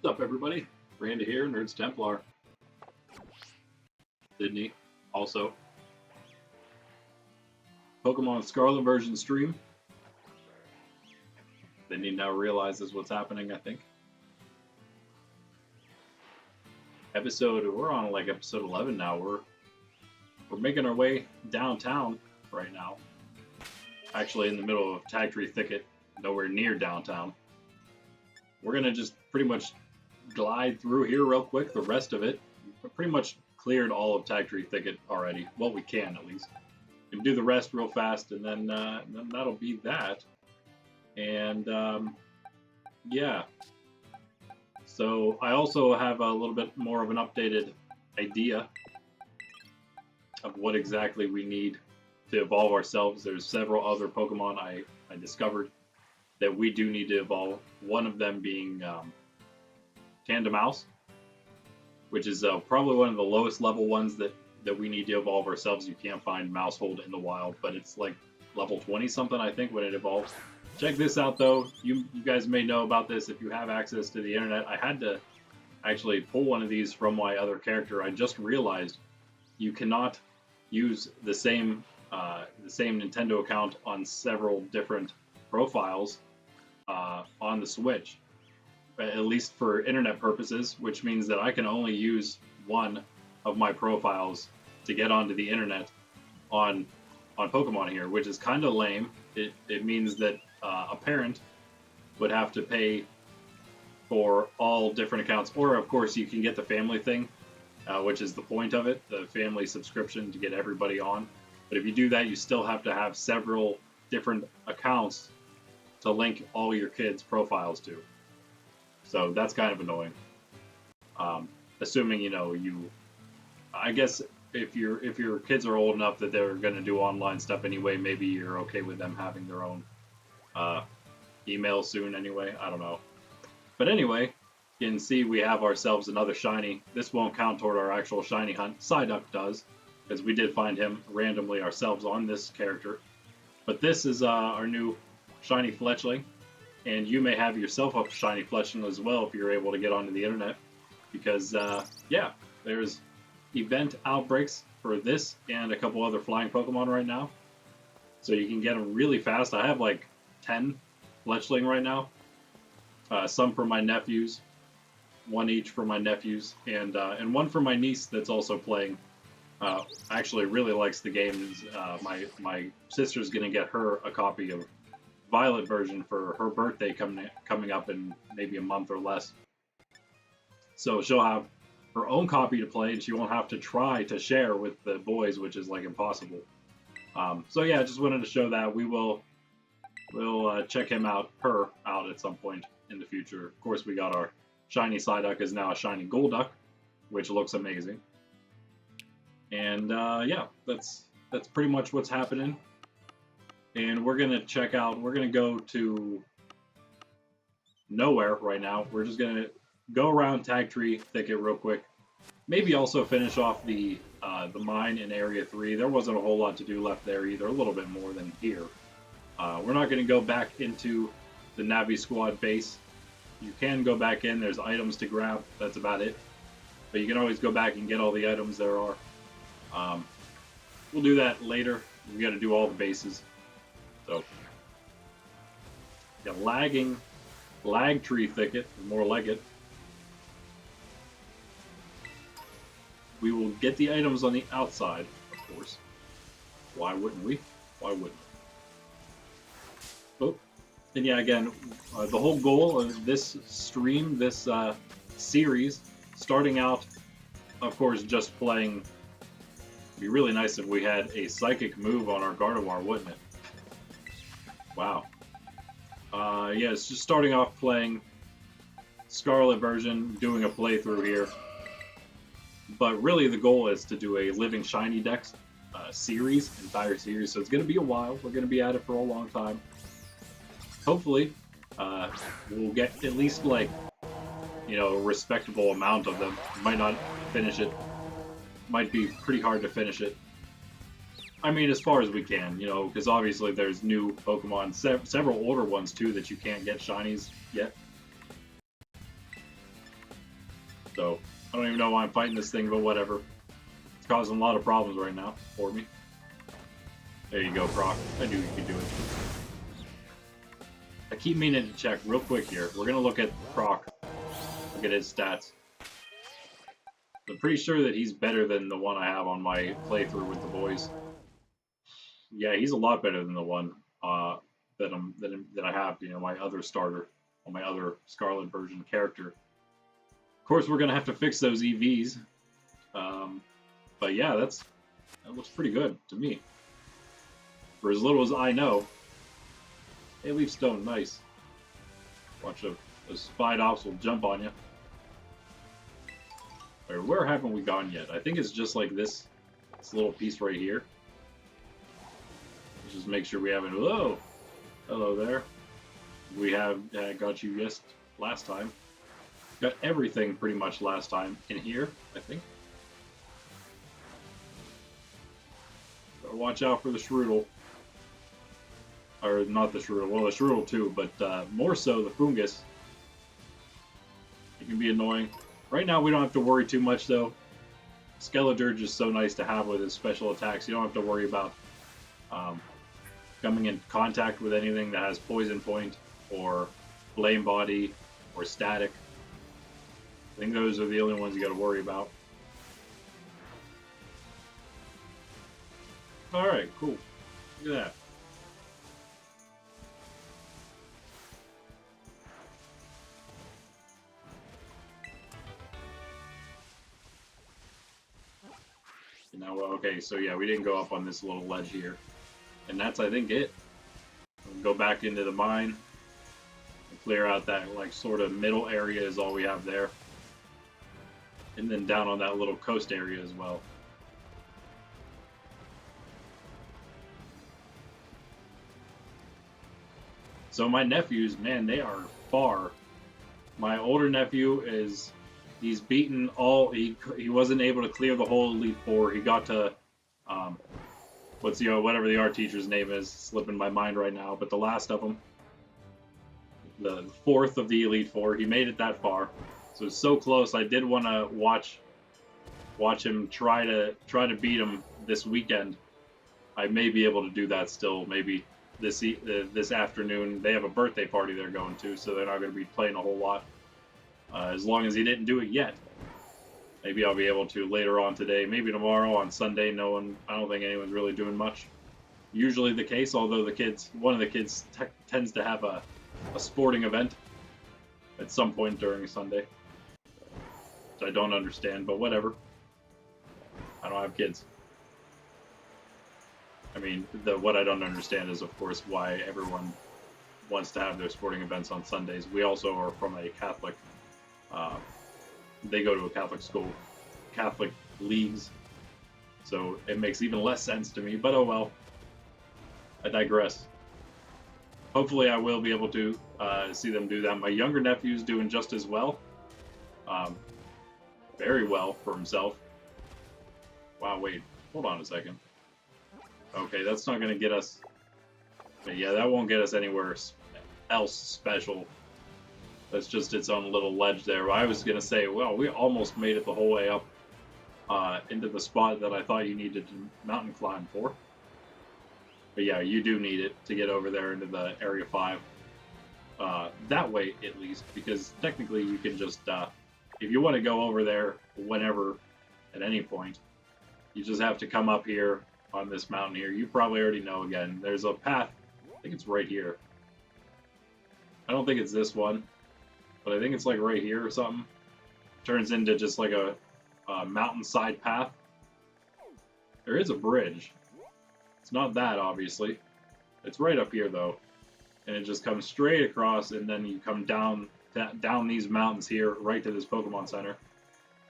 What's up, everybody? Randy here, Nerds Templar. Sydney, also. Pokemon Scarlet version stream. Sydney now realizes what's happening, I think. We're on like episode 11 now. We're making our way downtown right now. Actually, in the middle of Tagtree Thicket, nowhere near downtown. We're gonna just pretty much glide through here real quick. The rest of it, we pretty much cleared all of Tagtree Thicket already. Well, we can at least. We can do the rest real fast, and then that'll be that. And yeah. So I also have a little bit more of an updated idea of what exactly we need to evolve ourselves. There's several other Pokemon I discovered that we do need to evolve. One of them being Tandemaus, which is probably one of the lowest level ones that we need to evolve ourselves. You can't find Mousehold in the wild, but it's like level 20 something, I think, when it evolves. Check this out, though. You guys may know about this if you have access to the internet. I had to actually pull one of these from my other character. I just realized you cannot use the same Nintendo account on several different profiles on the Switch, at least for internet purposes, which means that I can only use one of my profiles to get onto the internet on Pokemon here, which is kind of lame. It means that a parent would have to pay for all different accounts, or of course you can get the family thing, which is the point of it, the family subscription to get everybody on. But if you do that, you still have to have several different accounts to link all your kids' profiles to. So that's kind of annoying. Assuming I guess if your kids are old enough that they're going to do online stuff anyway, maybe you're okay with them having their own email soon anyway. I don't know. But anyway, you can see we have ourselves another shiny. This won't count toward our actual shiny hunt. Psyduck does, because we did find him randomly ourselves on this character. But this is our new shiny Fletchling, and you may have yourself a shiny Fletchling as well if you're able to get onto the internet, because yeah, there's event outbreaks for this and a couple other flying Pokemon right now, so you can get them really fast. I have like 10 Fletchling right now, some for my nephews, one each for my nephews, and one for my niece that's also playing. Actually really likes the game. My sister's gonna get her a copy of Violet version for her birthday coming up in maybe a month or less. So she'll have her own copy to play, and she won't have to try to share with the boys, which is like impossible. So yeah, just wanted to show that. We'll check her out at some point in the future. Of course, we got our shiny Psyduck is now a shiny Golduck, which looks amazing. And yeah, that's pretty much what's happening. And we're gonna go to nowhere right now. We're just gonna go around Tagtree Thicket real quick. Maybe also finish off the mine in Area 3. There wasn't a whole lot to do left there either, a little bit more than here. We're not gonna go back into the Navi Squad base. You can go back in, there's items to grab, that's about it. But you can always go back and get all the items there are. We'll do that later. We gotta do all the bases. So, got Tagtree Thicket, more like it. We will get the items on the outside, of course. Why wouldn't we? Why wouldn't we? Oh, and yeah, again, the whole goal of this stream, this series, starting out, of course, just playing. It'd be really nice if we had a psychic move on our Gardevoir, wouldn't it? Wow. Yeah, it's just starting off playing Scarlet version, doing a playthrough here. But really the goal is to do a Living Shiny Dex entire series. So it's going to be a while. We're going to be at it for a long time. Hopefully, we'll get at least like, a respectable amount of them. Might not finish it. Might be pretty hard to finish it. I mean, as far as we can, because obviously there's new Pokemon, several older ones too that you can't get shinies yet. I don't even know why I'm fighting this thing, but whatever. It's causing a lot of problems right now for me. There you go, Croc. I knew you could do it. I keep meaning to check real quick here. We're gonna look at Croc. Look at his stats. I'm pretty sure that he's better than the one I have on my playthrough with the boys. Yeah, he's a lot better than the one that I have, you know, my other starter, on my other Scarlet version character. Of course, we're gonna have to fix those EVs, but yeah, that looks pretty good to me. For as little as I know, hey, leaf stone, nice. Watch those Spide Ops will jump on you. Wait, where haven't we gone yet? I think it's just like this little piece right here. Let's just make sure we haven't. Whoa, hello there. We have got you just last time. Got everything pretty much last time in here, I think. So watch out for the Shroodle. Or not the Shroodle, well the Shroodle too, but more so the Fungus. It can be annoying. Right now we don't have to worry too much though. Skeledirge is so nice to have with his special attacks. You don't have to worry about coming in contact with anything that has Poison Point or Flame Body or Static. I think those are the only ones you gotta worry about. Alright, cool. Look at that. Now, okay, so yeah, we didn't go up on this little ledge here. And that's, I think, it. We'll go back into the mine. And clear out that, like, sort of middle area is all we have there. And then down on that little coast area as well. So my nephews, man, they are far. My older nephew is... He's beaten all. He wasn't able to clear the whole Elite Four. He got to, whatever the art teacher's name is, slipping my mind right now. But the last of them, the fourth of the Elite Four, he made it that far. So it's so close. I did want to watch him try to beat him this weekend. I may be able to do that still. Maybe this afternoon. They have a birthday party they're going to, so they're not going to be playing a whole lot. As long as he didn't do it yet. Maybe I'll be able to later on today, maybe tomorrow on Sunday. I don't think anyone's really doing much. Usually the case, although one of the kids tends to have a sporting event at some point during Sunday. Which I don't understand, but whatever. I don't have kids. I mean, what I don't understand is, of course, why everyone wants to have their sporting events on Sundays. We also are from a Catholic... they go to a Catholic school, Catholic leagues, so it makes even less sense to me, but oh well. I digress. Hopefully I will be able to see them do that. My younger nephew's doing just as well. Very well for himself. Wow, wait, hold on a second. Okay, that's not going to get us... But yeah, that won't get us anywhere else special. That's just its own little ledge there. I was going to say, well, we almost made it the whole way up into the spot that I thought you needed to mountain climb for. But yeah, you do need it to get over there into the Area 5. That way, at least, because technically you can just, if you want to go over there whenever, at any point, you just have to come up here on this mountain here. You probably already know again. There's a path. I think it's right here. I don't think it's this one. But I think it's like right here or something. Turns into just like a mountainside path. There is a bridge. It's not that, obviously. It's right up here, though. And it just comes straight across, and then you come down these mountains here, right to this Pokemon Center.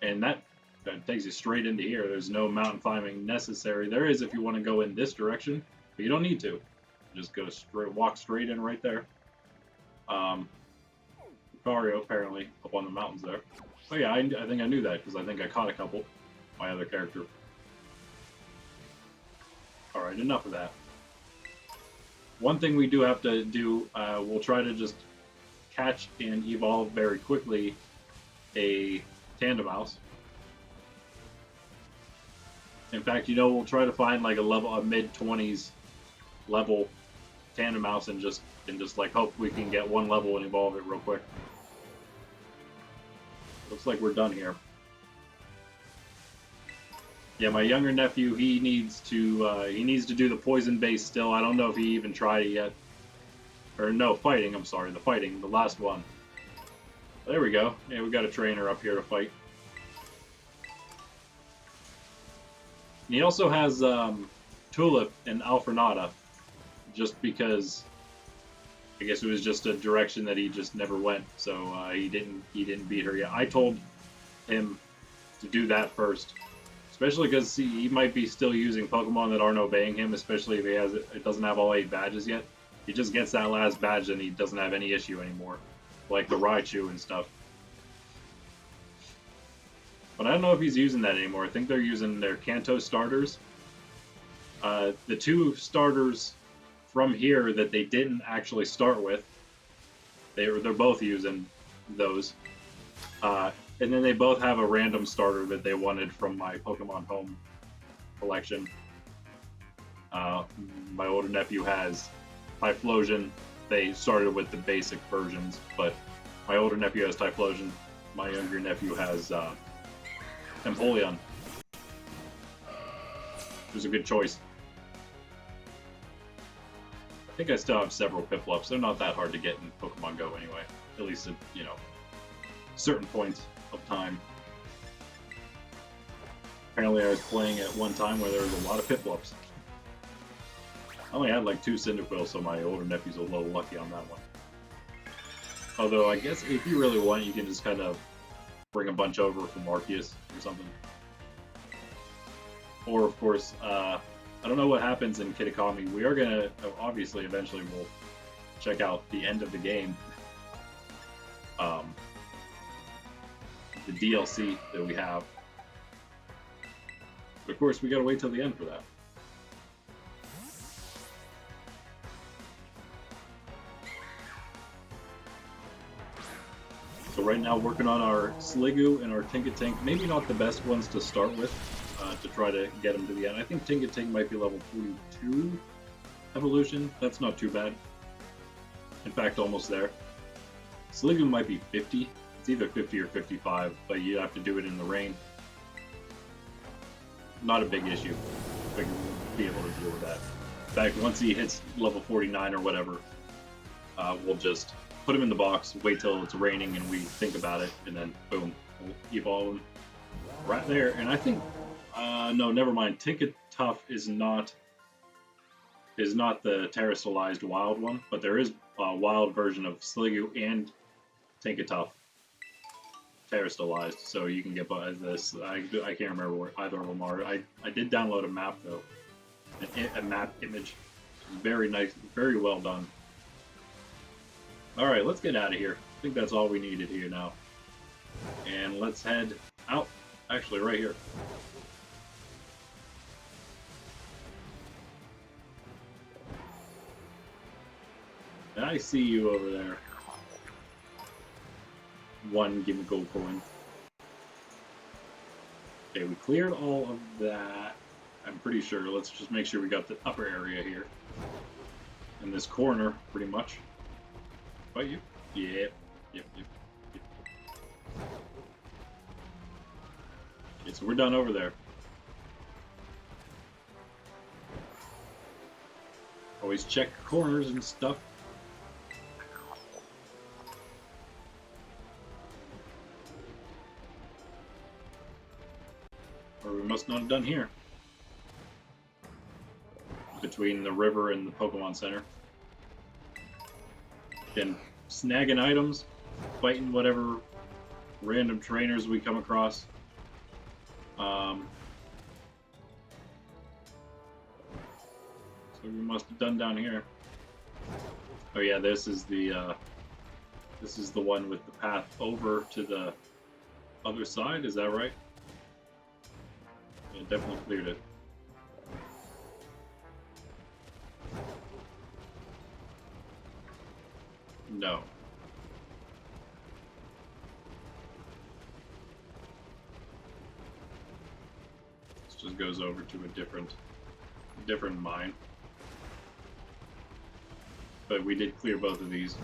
And that takes you straight into here. There's no mountain climbing necessary. There is if you want to go in this direction, but you don't need to. Just go straight, walk straight in right there. Lucario apparently up on the mountains there. Oh yeah, I think I knew that because I think I caught a couple. My other character. Alright, enough of that. One thing we do have to do, we'll try to just catch and evolve very quickly a Tandem Mouse. In fact, you know, we'll try to find like a mid-20s level tandem mouse and just like hope we can get one level and evolve it real quick. Looks like we're done here. Yeah, my younger nephew, he needs to do the poison base still. I don't know if he even tried it yet. Or no, fighting, I'm sorry, the fighting, the last one. There we go. Yeah, we got a trainer up here to fight. And he also has Tulip and Alfrenata, just because I guess it was just a direction that he just never went, so he didn't beat her yet. I told him to do that first, especially because he might be still using Pokemon that aren't obeying him, especially if it doesn't have all 8 badges yet. He just gets that last badge and he doesn't have any issue anymore, like the Raichu and stuff. But I don't know if he's using that anymore. I think they're using their Kanto starters. The 2 starters from here that they didn't actually start with, they're both using those. And then they both have a random starter that they wanted from my Pokemon Home collection. My older nephew has Typhlosion. They started with the basic versions, but my older nephew has Typhlosion. My younger nephew has Empoleon. It was a good choice. I think I still have several Piplups. They're not that hard to get in Pokemon Go anyway. At least at, you know, certain points of time. Apparently I was playing at one time where there was a lot of Piplups. I only had like 2 Cyndaquil, so my older nephew's a little lucky on that one. Although I guess if you really want, you can just kind of bring a bunch over from Arceus or something. Or of course, I don't know what happens in Kitakami. We are gonna, obviously, eventually we'll check out the end of the game. The DLC that we have. But of course, we gotta wait till the end for that. So right now, working on our Sliggoo and our Tinkaton. Maybe not the best ones to start with, to try to get them to the end. I think Tinkaton might be level 42 evolution. That's not too bad. In fact, almost there. Sliggoo might be 50. It's either 50 or 55, but you have to do it in the rain. Not a big issue. I can be able to deal with that. In fact, once he hits level 49 or whatever, we'll just put him in the box, wait till it's raining, and we think about it, and then boom, we'll evolve him right there. And I think, no, never mind. Tinkatuff is not the terrestrialized wild one, but there is a wild version of Sliggoo and Tinkatuff terrestrialized, so you can get by this. I can't remember where either of them are. I did download a map though, a map image. Very nice, very well done. All right, let's get out of here. I think that's all we needed here now, and let's head out. Actually, right here. I see you over there. One, give me gold coin. Okay, we cleared all of that. I'm pretty sure. Let's just make sure we got the upper area here. In this corner, pretty much. Fight you? Yep. Yep. Okay, so we're done over there. Always check corners and stuff. Or we must not have done here. Between the river and the Pokemon Center. Again, snagging items, fighting whatever random trainers we come across. So we must have done down here. Oh yeah, this is the one with the path over to the other side. Is that right? Yeah, definitely cleared it. No. just goes over to a different mine. But we did clear both of these,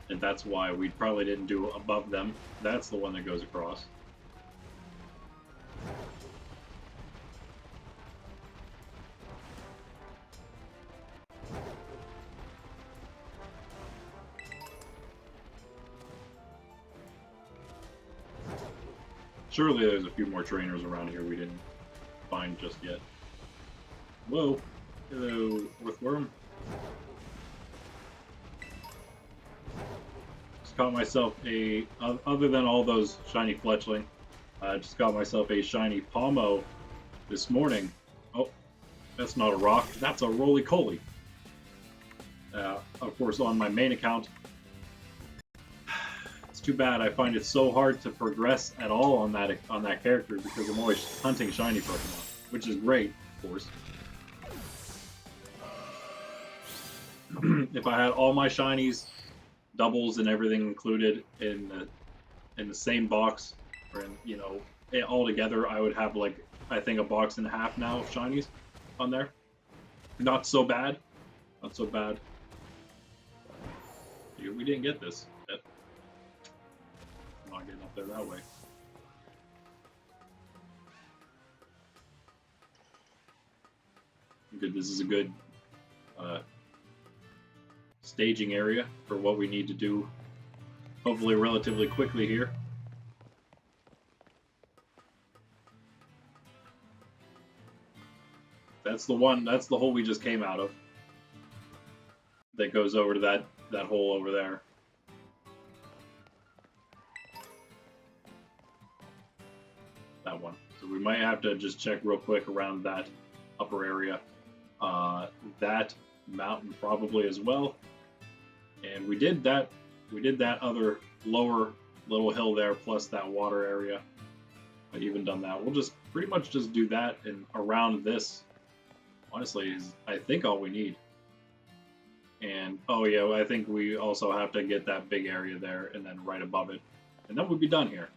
and that's why we probably didn't do above them. That's the one that goes across. Surely there's a few more trainers around here we didn't find just yet. Whoa. Hello, Earthworm. Just caught myself a, other than all those shiny fletchling, I just got myself a shiny Palmo this morning. Oh, that's not a rock, that's a roly-coly. Of course, on my main account, it's too bad. I find it so hard to progress at all on that character because I'm always hunting shiny Pokemon, which is great, of course. If I had all my shinies, doubles, and everything included in the same box, or all together, I would have like I think a box and a half now of shinies on there. Not so bad, not so bad. We didn't get this yet. I'm not getting up there that way. Good. This is a good staging area for what we need to do, hopefully relatively quickly here. That's the one, that's the hole we just came out of. That goes over to that hole over there. That one. So we might have to just check real quick around that upper area. That mountain probably as well. And we did that other lower little hill there plus that water area. I've even done that. We'll just pretty much just do that, and around this honestly is I think all we need. And oh yeah, I think we also have to get that big area there and then right above it, and then we'll be done here.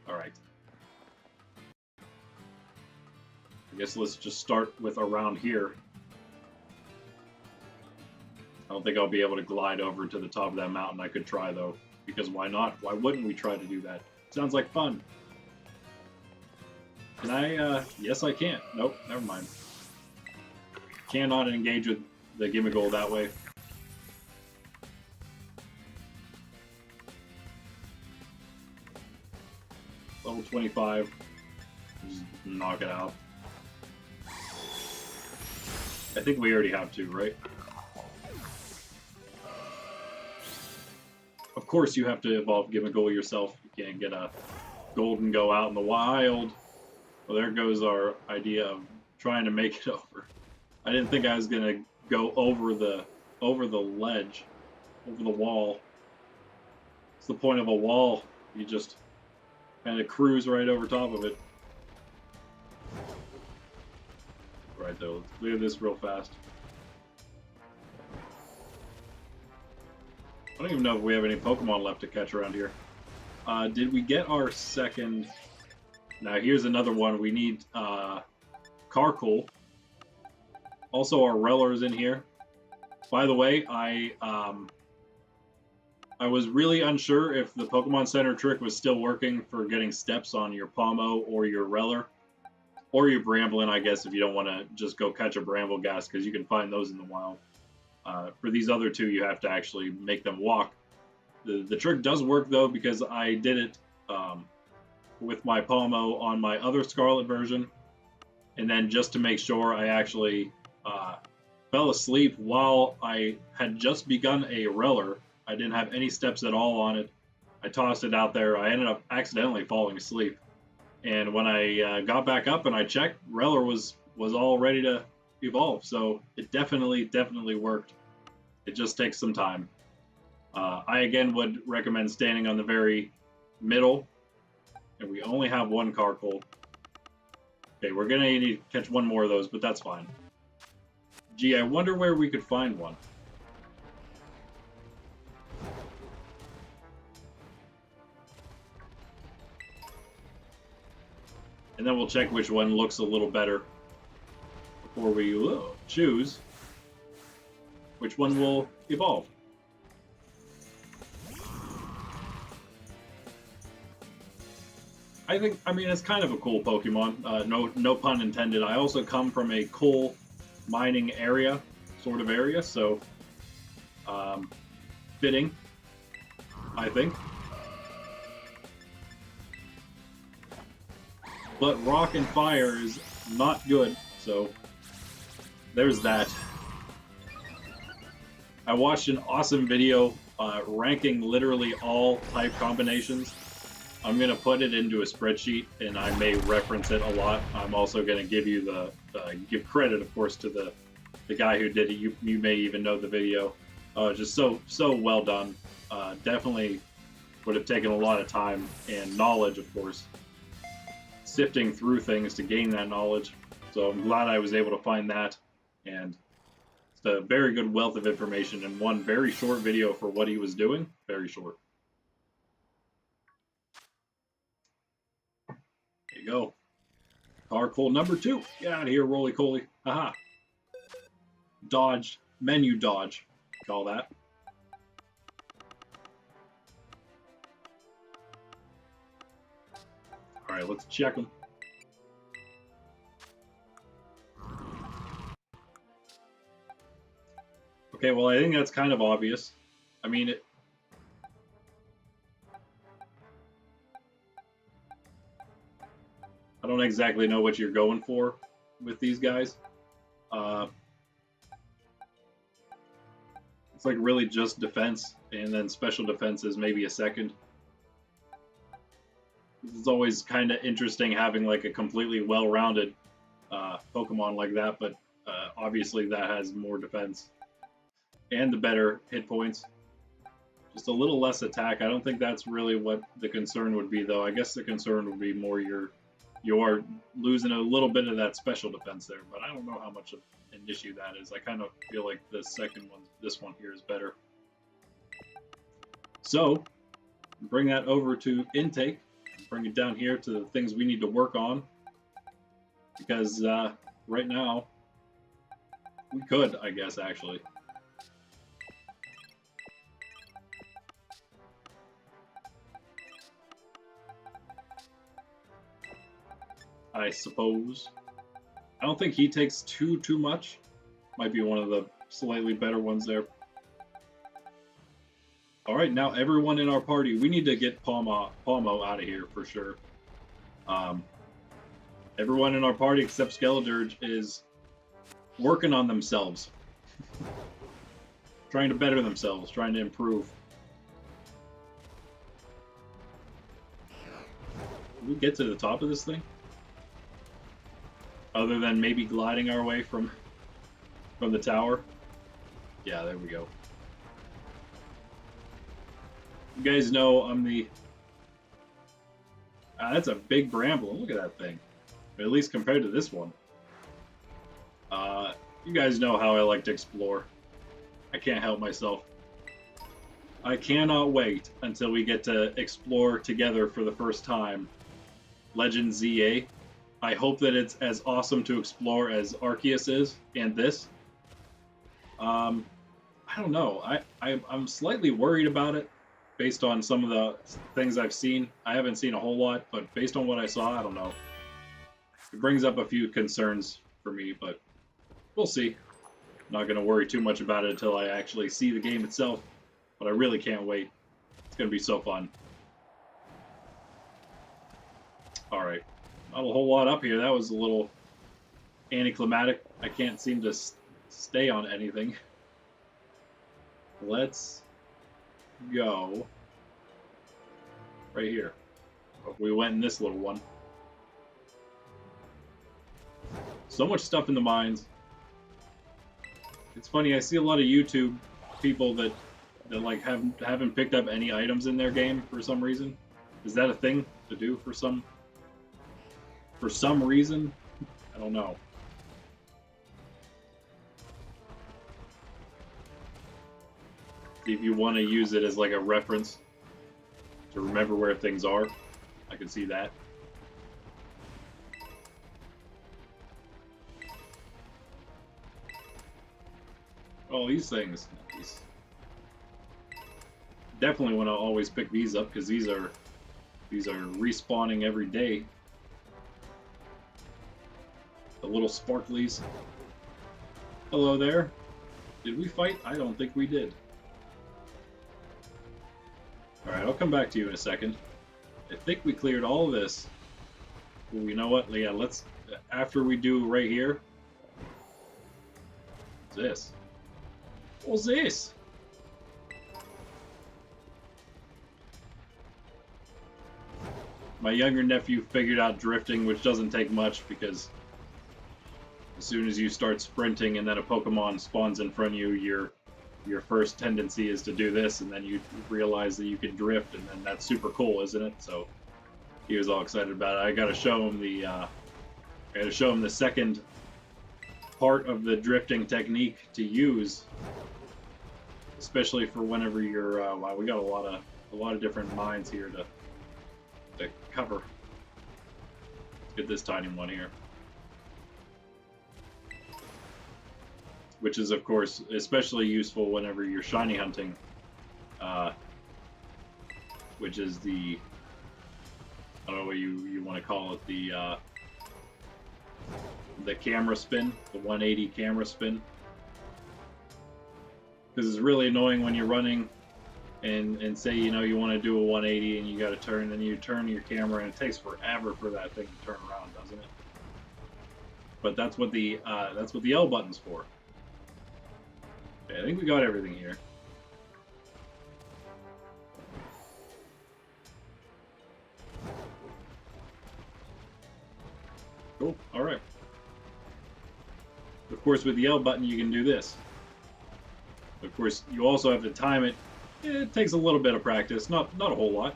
All right, I guess let's just start with around here. I don't think I'll be able to glide over to the top of that mountain. I could try though, because why not? Why wouldn't we try to do that? Sounds like fun. Can I, yes I can't. Nope, never mind. Cannot engage with the Gimmighoul that way. Level 25. Just knock it out. I think we already have to, right? Of course you have to evolve Gimmighoul yourself. You can't get a golden go out in the wild. Well, there goes our idea of trying to make it over. I didn't think I was gonna go over the ledge, over the wall. It's the point of a wall. You just kind of cruise right over top of it. Right though, let's clear this real fast. I don't even know if we have any Pokemon left to catch around here. Did we get our second? Now here's another one. We need Carcool. Also, our Reller's in here. By the way, I was really unsure if the Pokemon Center trick was still working for getting steps on your Palmo or your Reller. Or your Bramblin, I guess, if you don't want to just go catch a Brambleghast, because you can find those in the wild. For these other two, you have to actually make them walk. The trick does work, though, because I did it with my Palmo on my other Scarlet version. And then just to make sure, I actually fell asleep while I had just begun a Reller. I didn't have any steps at all on it. I tossed it out there. I ended up accidentally falling asleep. And when I got back up and I checked, Reller was all ready to evolve. So it definitely worked. It just takes some time. I again would recommend standing on the very middle. And we only have one Carcool. Okay, we're gonna need to catch one more of those, but that's fine. Gee, I wonder where we could find one. And then we'll check which one looks a little better before we choose which one will evolve. I mean, it's kind of a cool Pokemon. No pun intended. I also come from a coal mining area, sort of area, so fitting, I think. But rock and fire is not good, so there's that. I watched an awesome video ranking literally all type combinations. I'm going to put it into a spreadsheet, and I may reference it a lot. I'm also going to give you give credit, of course, to the guy who did it. You may even know the video. Just so well done. Definitely would have taken a lot of time and knowledge, of course, sifting through things to gain that knowledge. So I'm glad I was able to find that, and it's a very good wealth of information in one very short video for what he was doing. Very short. There you go. Carcoal number 2. Get out of here, roly-poly. Haha. Dodged. Menu dodge. Call that. Alright, let's check them. Okay, well, I think that's kind of obvious. I mean, I don't exactly know what you're going for with these guys. It's like really just defense, and then special defense is maybe a second. It's always kind of interesting having like a completely well-rounded Pokemon like that, but obviously that has more defense and the better hit points. Just a little less attack. I don't think that's really what the concern would be, though. I guess the concern would be more you are losing a little bit of that special defense there, but I don't know how much of an issue that is. I kind of feel like the second one, this one here, is better. So, bring that over to intake. Bring it down here to the things we need to work on, because right now we could, I guess, actually. I suppose. I don't think he takes too much. Might be one of the slightly better ones there. Alright, now everyone in our party, we need to get Palmo out of here for sure. Everyone in our party except Skeledirge is working on themselves. Trying to better themselves, trying to improve. Can we get to the top of this thing? Other than maybe gliding our way from the tower. Yeah, there we go. You guys know I'm the... that's a big bramble. Look at that thing. At least compared to this one. You guys know how I like to explore. I can't help myself. I cannot wait until we get to explore together for the first time Legend ZA. I hope that it's as awesome to explore as Arceus is, and this. I don't know. I'm slightly worried about it, based on some of the things I've seen. I haven't seen a whole lot, but based on what I saw, I don't know. It brings up a few concerns for me, but we'll see. I'm not going to worry too much about it until I actually see the game itself, but I really can't wait. It's going to be so fun. Alright. Not a whole lot up here. That was a little anticlimactic. I can't seem to stay on anything. Let's go right here. We went in this little one. So much stuff in the mines. It's funny, I see a lot of YouTube people that like haven't picked up any items in their game for some reason. Is that a thing to do for some reason? I don't know. If you want to use it as like a reference to remember where things are, I can see that. All these things. These. Definitely want to always pick these up because these are respawning every day. The little sparklies. Hello there. Did we fight? I don't think we did. Alright, I'll come back to you in a second. I think we cleared all of this. Well, you know what? Yeah, let's... After we do right here... What's this? What's this? My younger nephew figured out drifting, which doesn't take much because as soon as you start sprinting and then a Pokemon spawns in front of you, your first tendency is to do this, and then you realize that you can drift, and then that's super cool, isn't it? So he was all excited about it. I got to show him the second part of the drifting technique to use, especially for whenever you're. Wow, we got a lot of different mines here to cover. Let's get this tiny one here. Which is, of course, especially useful whenever you're shiny hunting, which is the, I don't know what you want to call it, the camera spin, the 180 camera spin. Because it's really annoying when you're running and say, you know, you want to do a 180 and you got to turn, and you turn your camera and it takes forever for that thing to turn around, doesn't it? But that's what the L button's for. Okay, I think we got everything here. Cool, alright. Of course, with the L button, you can do this. Of course, you also have to time it. It takes a little bit of practice, not a whole lot,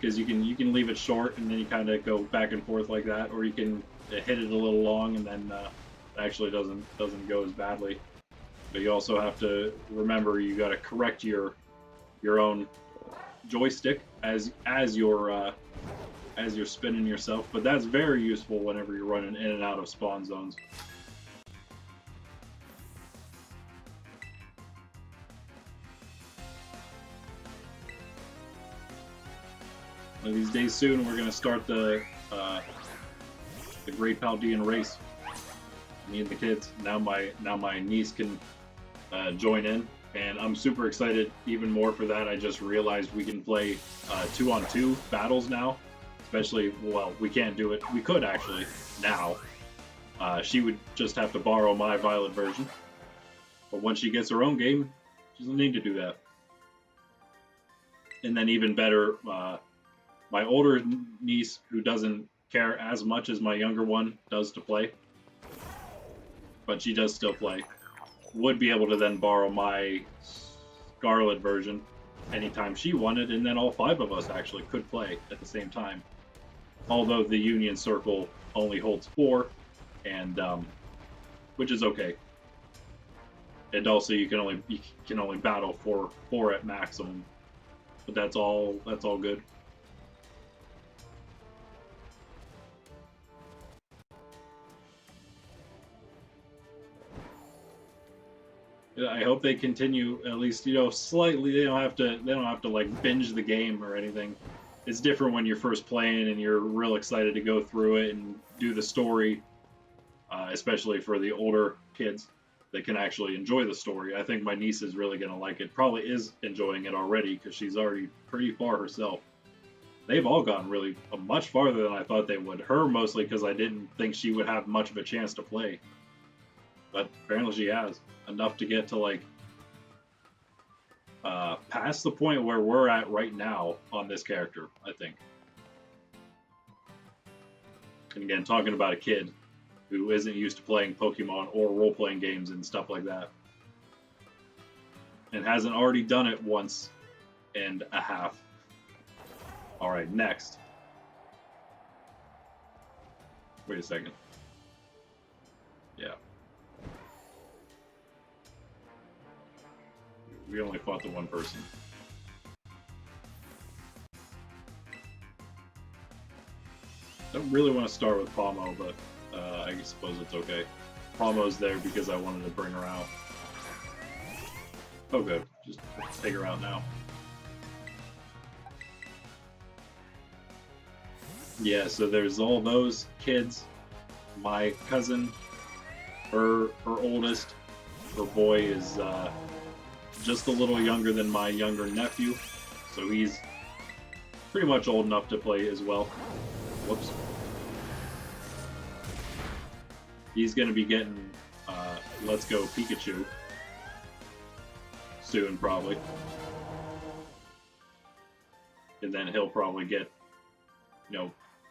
because you can leave it short and then you kind of go back and forth like that, or you can hit it a little long and then it actually doesn't go as badly. But you also have to remember you got to correct your own joystick as you're spinning yourself. But that's very useful whenever you're running in and out of spawn zones. One of these days soon, we're going to start the Great Paldean race. Me and the kids. Now my niece can join in, and I'm super excited even more for that. I just realized we can play 2-on-2 battles now. Especially, well, we can't do it. We could actually now. She would just have to borrow my Violet version. But once she gets her own game, she doesn't need to do that. And then even better, my older niece, who doesn't care as much as my younger one does to play, but she does still play, would be able to then borrow my Scarlet version anytime she wanted, and then all 5 of us actually could play at the same time. Although the Union Circle only holds 4, and which is okay. And also you can only battle for 4 at maximum, but that's all good. I hope they continue, at least, you know, slightly. They don't have to like binge the game or anything. It's different when you're first playing and you're real excited to go through it and do the story, especially for the older kids that can actually enjoy the story. I think my niece is really going to like it. Probably is enjoying it already because she's already pretty far herself. They've all gotten really much farther than I thought they would. Her mostly because I didn't think she would have much of a chance to play. But apparently she has. Enough to get to, like, past the point where we're at right now on this character, I think. And again, talking about a kid who isn't used to playing Pokemon or role-playing games and stuff like that. And hasn't already done it once and a half. Alright, next. Wait a second. Yeah. We only fought the one person. Don't really want to start with Palmo, but I suppose it's okay. Palmo's there because I wanted to bring her out. Oh good, just take her out now. Yeah, so there's all those kids. My cousin, her oldest, her boy is just a little younger than my younger nephew, so he's pretty much old enough to play as well. Whoops. He's going to be getting Let's Go Pikachu soon, probably. And then he'll probably get,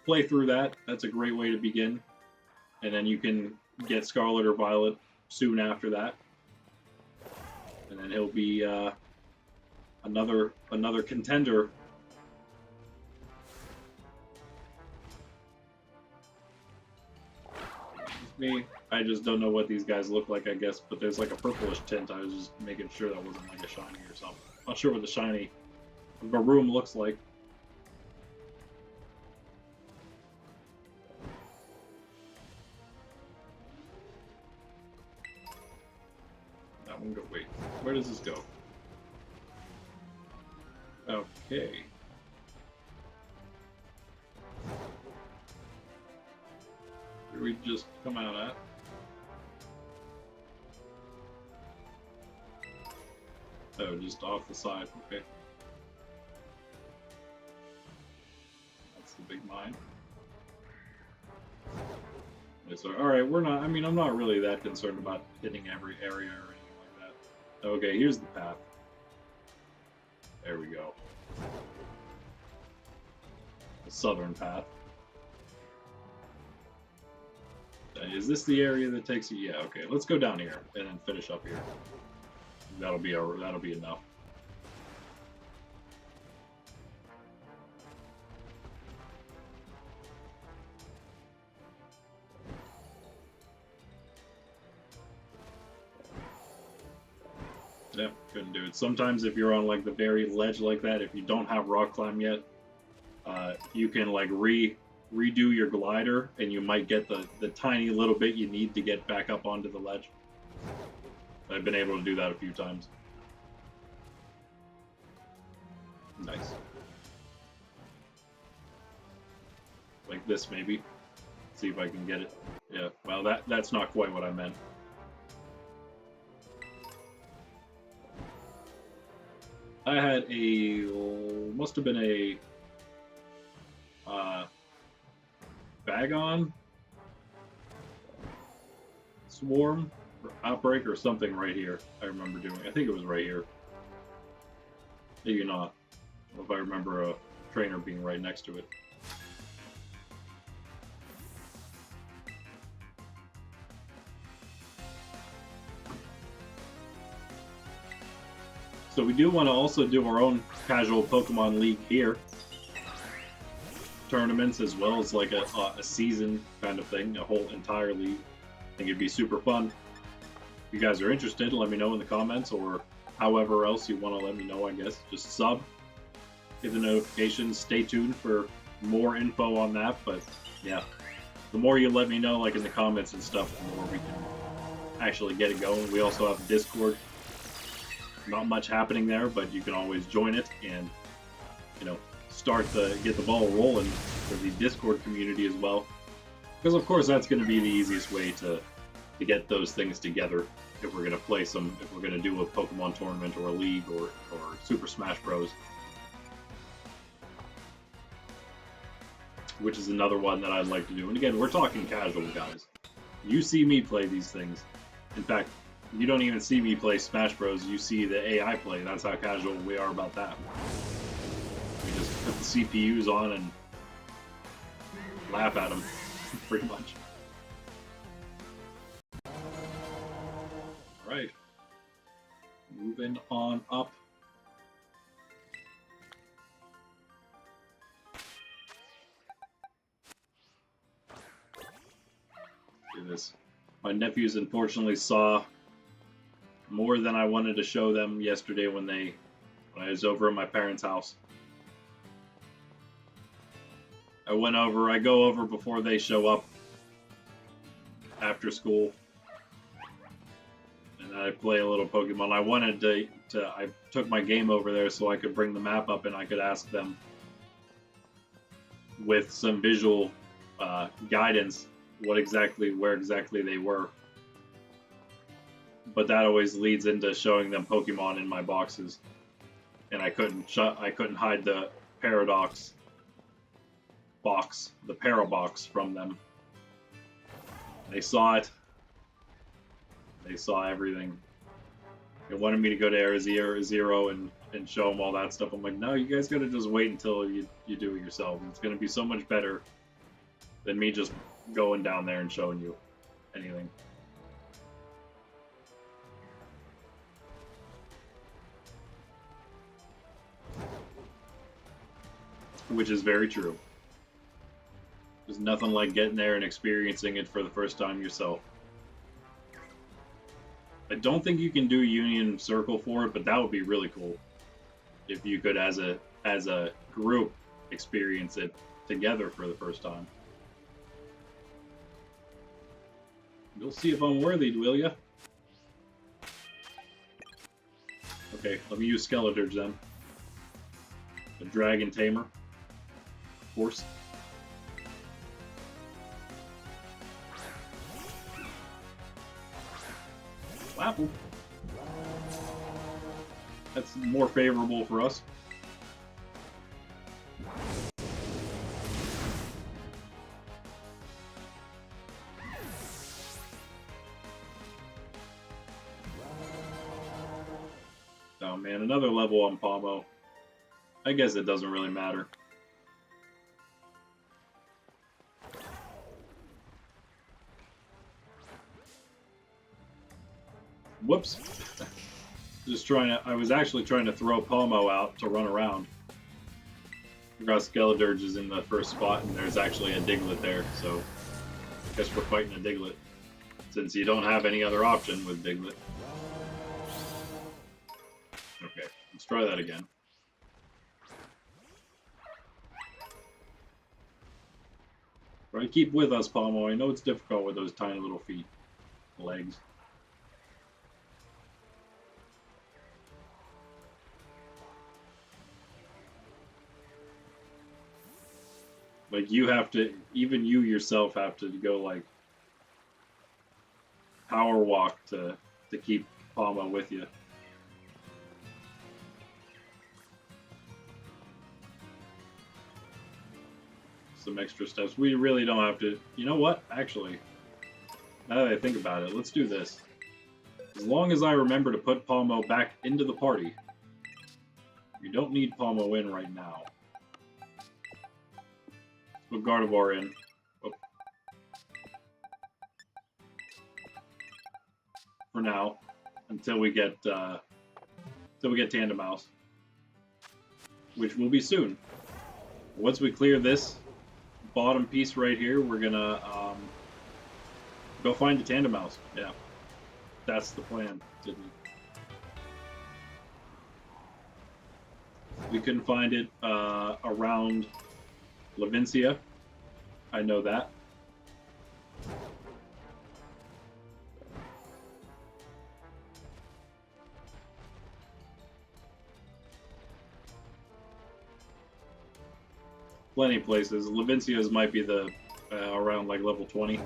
play through that. That's a great way to begin. And then you can get Scarlet or Violet soon after that. And then he'll be another contender. Me, I just don't know what these guys look like, I guess, but there's like a purplish tint. I was just making sure that wasn't like a shiny or something. Not sure what the shiny Baroom looks like. That one go. Wait, where does this go? Okay. Where did we just come out at? Oh, just off the side. Okay. That's the big mine. Okay, so, alright, we're not, I mean, I'm not really that concerned about hitting every area or anything like that. Okay, here's the path. There we go. The southern path. Is this the area that takes you? Yeah, okay. Let's go down here and then finish up here. That'll be enough. Yeah, couldn't do it. Sometimes if you're on like the very ledge like that, if you don't have rock climb yet, you can like redo your glider, and you might get the tiny little bit you need to get back up onto the ledge. I've been able to do that a few times. Nice. Like this, maybe. See if I can get it. Yeah, well, that's not quite what I meant. I had must have been a Bagon Swarm or Outbreak or something right here. I remember doing. I think it was right here. Maybe not. I don't know if I remember a trainer being right next to it. So we do want to also do our own casual Pokemon League here. Tournaments as well as like a season kind of thing, a whole entire league. I think it'd be super fun. If you guys are interested, let me know in the comments, or however else you want to let me know, I guess. Just sub, hit the notifications, stay tuned for more info on that. But yeah, the more you let me know, like in the comments and stuff, the more we can actually get it going. We also have Discord. Not much happening there, but you can always join it and, get the ball rolling for the Discord community as well. Because of course that's going to be the easiest way to get those things together if we're going to play if we're going to do a Pokemon tournament or a league or Super Smash Bros. Which is another one that I'd like to do. And again, we're talking casual, guys. You see me play these things. In fact, you don't even see me play Smash Bros. You see the AI play. That's how casual we are about that. We just put the CPUs on and laugh at them, pretty much. Alright. Moving on up. Do this. My nephews unfortunately saw more than I wanted to show them yesterday when I was over at my parents' house. I go over before they show up after school. And I play a little Pokemon. I wanted I took my game over there so I could bring the map up and I could ask them with some visual guidance where exactly they were. But that always leads into showing them Pokemon in my boxes, and I couldn't hide the Paradox box, the Parabox from them. They saw it. They saw everything. They wanted me to go to Area Zero and show them all that stuff. I'm like, no, you guys gotta just wait until you do it yourself. It's gonna be so much better than me just going down there and showing you anything. Which is very true. There's nothing like getting there and experiencing it for the first time yourself. I don't think you can do Union Circle for it, but that would be really cool if you could, as a group, experience it together for the first time. You'll see if I'm worthy, will ya? Okay, let me use Skeletor's then. The Dragon Tamer. Of course. Apple. That's more favorable for us. Oh man, another level on Palmo. I guess it doesn't really matter. Whoops. I was actually trying to throw Palmo out to run around. Forgot Skeledirge is in the first spot, and there's actually a Diglett there, so I guess we're fighting a Diglett. Since you don't have any other option with Diglett. Okay, let's try that again. Try to keep with us, Palmo. I know it's difficult with those tiny little feet, legs. Like, you have to, even you yourself have to go, like, power walk to keep Palmo with you. Some extra steps. We really don't have to, you know what, actually, now that I think about it, let's do this. As long as I remember to put Palmo back into the party, you don't need Palmo in right now. Put Gardevoir in. Oh. For now, until we get Tandemaus, which will be soon. Once we clear this bottom piece right here, we're gonna go find the Tandemaus. Yeah, that's the plan. We couldn't find it around Levincia. I know that. Plenty of places. Levincia's might be the around like level 20.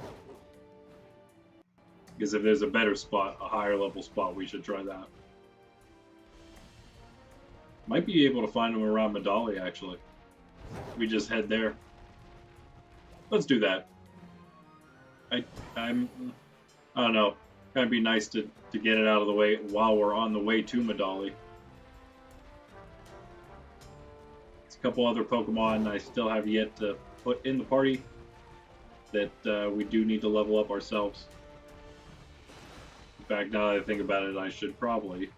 Because if there's a better spot, a higher level spot, we should try that. Might be able to find them around Medali, actually. We just head there. Let's do that. I don't know. It'd be nice to get it out of the way while we're on the way to Medali. There's a couple other Pokemon I still have yet to put in the party that we do need to level up ourselves. In fact, now that I think about it, I should probably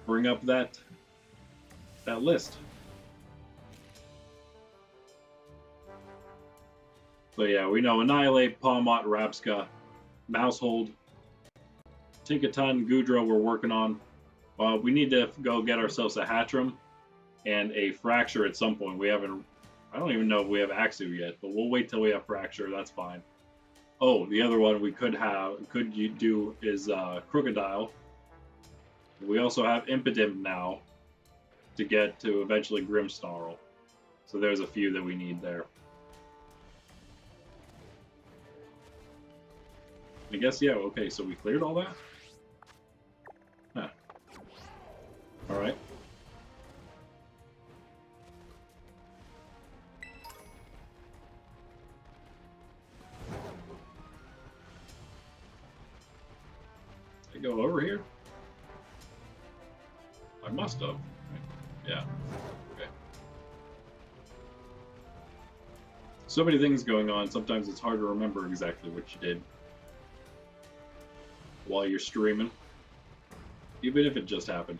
bring up that list. So yeah, we know Annihilate, Palmot, Rapska, Mousehold, Tinkaton, Goodra we're working on. We need to go get ourselves a Hatchram and a Fracture at some point. We haven't, I don't even know if we have Axew yet, but we'll wait till we have Fracture, that's fine. Oh, the other one we could do is Crocodile. We also have Impodim now to get to eventually Grimmsnarl. So there's a few that we need there. I guess, yeah, okay, so we cleared all that? Huh. Alright. Did I go over here? I must have. Yeah. Okay. So many things going on, sometimes it's hard to remember exactly what you did while you're streaming, even if it just happened.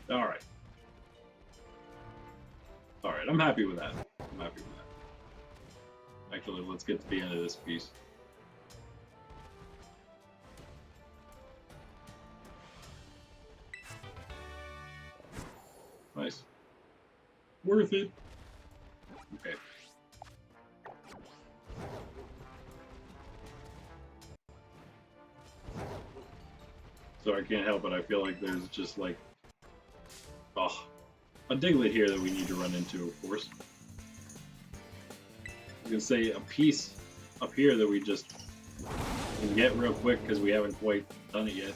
Alright. Alright, I'm happy with that. I'm happy with that. Actually, let's get to the end of this piece. Nice. Worth it. Okay. So I can't help it. I feel like there's just like, oh, a Diglett here that we need to run into, of course. I was gonna say a piece up here that we just can get real quick because we haven't quite done it yet.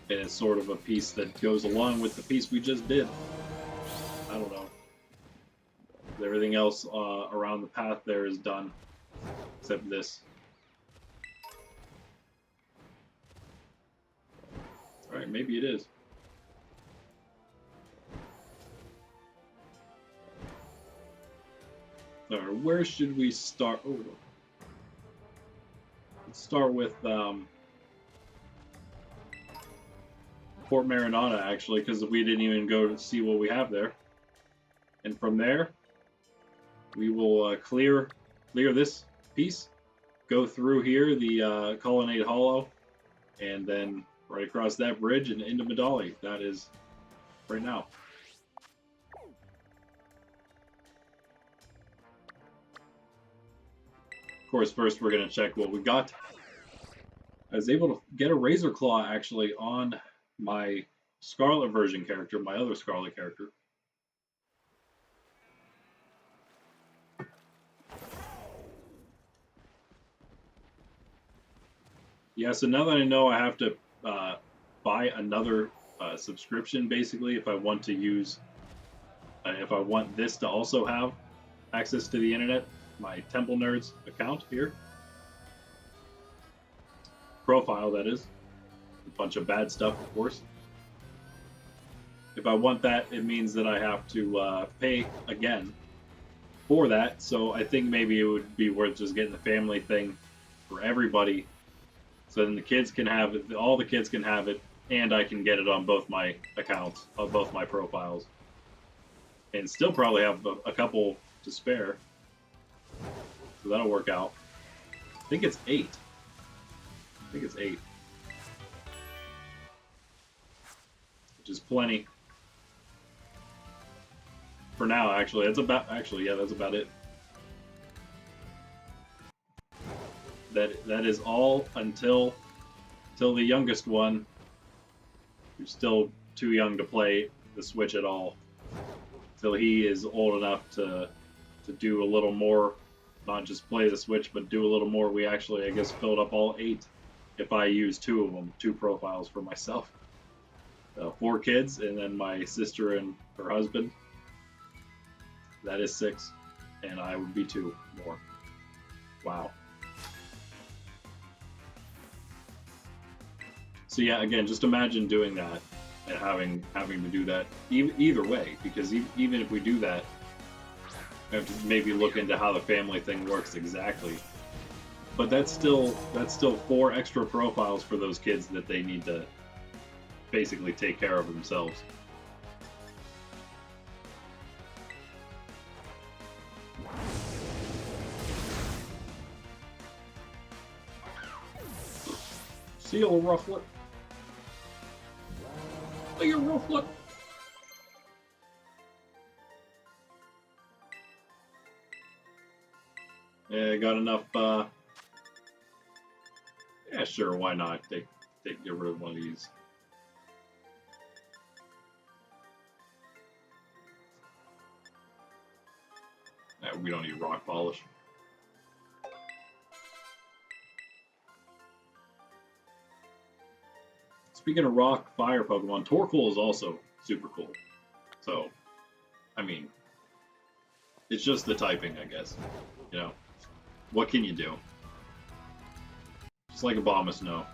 And it's sort of a piece that goes along with the piece we just did. I don't know. Everything else around the path there is done, except this. Alright, maybe it is. Alright, where should we start? Oh, let's start with Port Marinata, actually, because we didn't even go to see what we have there. And from there, we will clear this piece, go through here, the Colonnade Hollow, and then right across that bridge and into Medali. That is right now. Of course, first we're going to check what we got. I was able to get a Razor Claw, actually, on my Scarlet version character, my other Scarlet character. Yeah, so now that I know I have to buy another subscription, basically, if I want to use, if I want this to also have access to the internet, my Temple Nerds account here. Profile, that is. A bunch of bad stuff, of course. If I want that, it means that I have to pay again for that, so I think maybe it would be worth just getting the family thing for everybody. So then the kids can have it, all the kids can have it, and I can get it on both my accounts, on both my profiles. And still probably have a couple to spare. So that'll work out. I think it's 8. I think it's 8. Which is plenty. For now, actually. That's about, yeah, that's about it. That is all until the youngest one, who's still too young to play the Switch at all, till he is old enough to do a little more, not just play the Switch, but do a little more. We actually, I guess, filled up all 8 if I use 2 of them, 2 profiles for myself. 4 kids, and then my sister and her husband. That is 6, and I would be 2 more. Wow. So yeah, again, just imagine doing that and having to do that either way, because even if we do that, we have to maybe look into how the family thing works exactly. But that's still 4 extra profiles for those kids that they need to basically take care of themselves. Seal Rufflet. Look at your roof, look. Yeah, got enough, yeah, sure, why not? Get rid of one of these. We don't need rock polish. Speaking of rock fire Pokemon, Torkoal is also super cool. So, I mean, it's just the typing, I guess. You know, what can you do? Just like Abomasnow.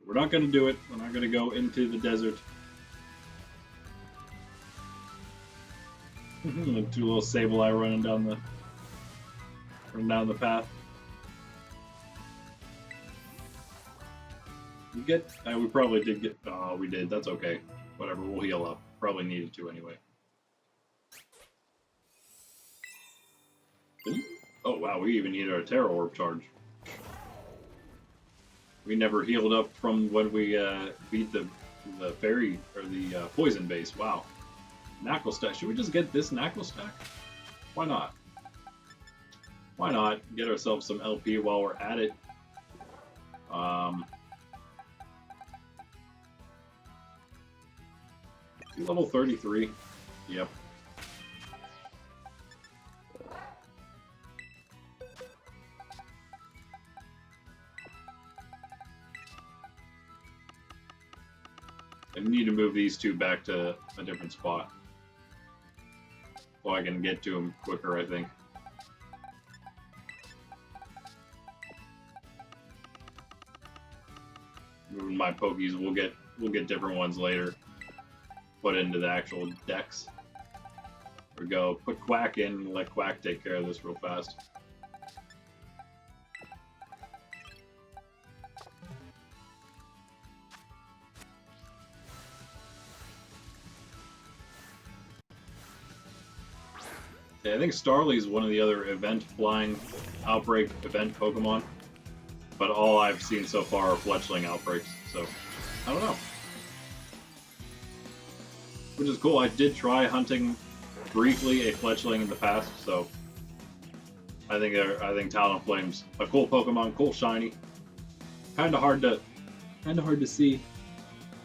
We're not going to do it. We're not going to go into the desert. Two little Sableye running down the path. We get. We probably did get. Oh, we did. That's okay. Whatever. We'll heal up. Probably needed to anyway. Oh wow, we even needed our Terra Orb charge. We never healed up from when we beat the fairy or the poison base. Wow. Knuckle stack. Should we just get this knuckle stack? Why not? Why not get ourselves some LP while we're at it? Level 33. Yep. I need to move these two back to a different spot so I can get to them quicker, I think. Moving my Pokies, we'll get different ones later. Put into the actual decks. There we go. Put Quack in and let Quack take care of this real fast. Yeah, I think Starly is one of the other event flying outbreak event Pokemon, but all I've seen so far are fletchling outbreaks, so I don't know. Which is cool. I did try hunting briefly a fletchling in the past, so I think Talonflame's a cool Pokemon, cool shiny. Kinda hard to see.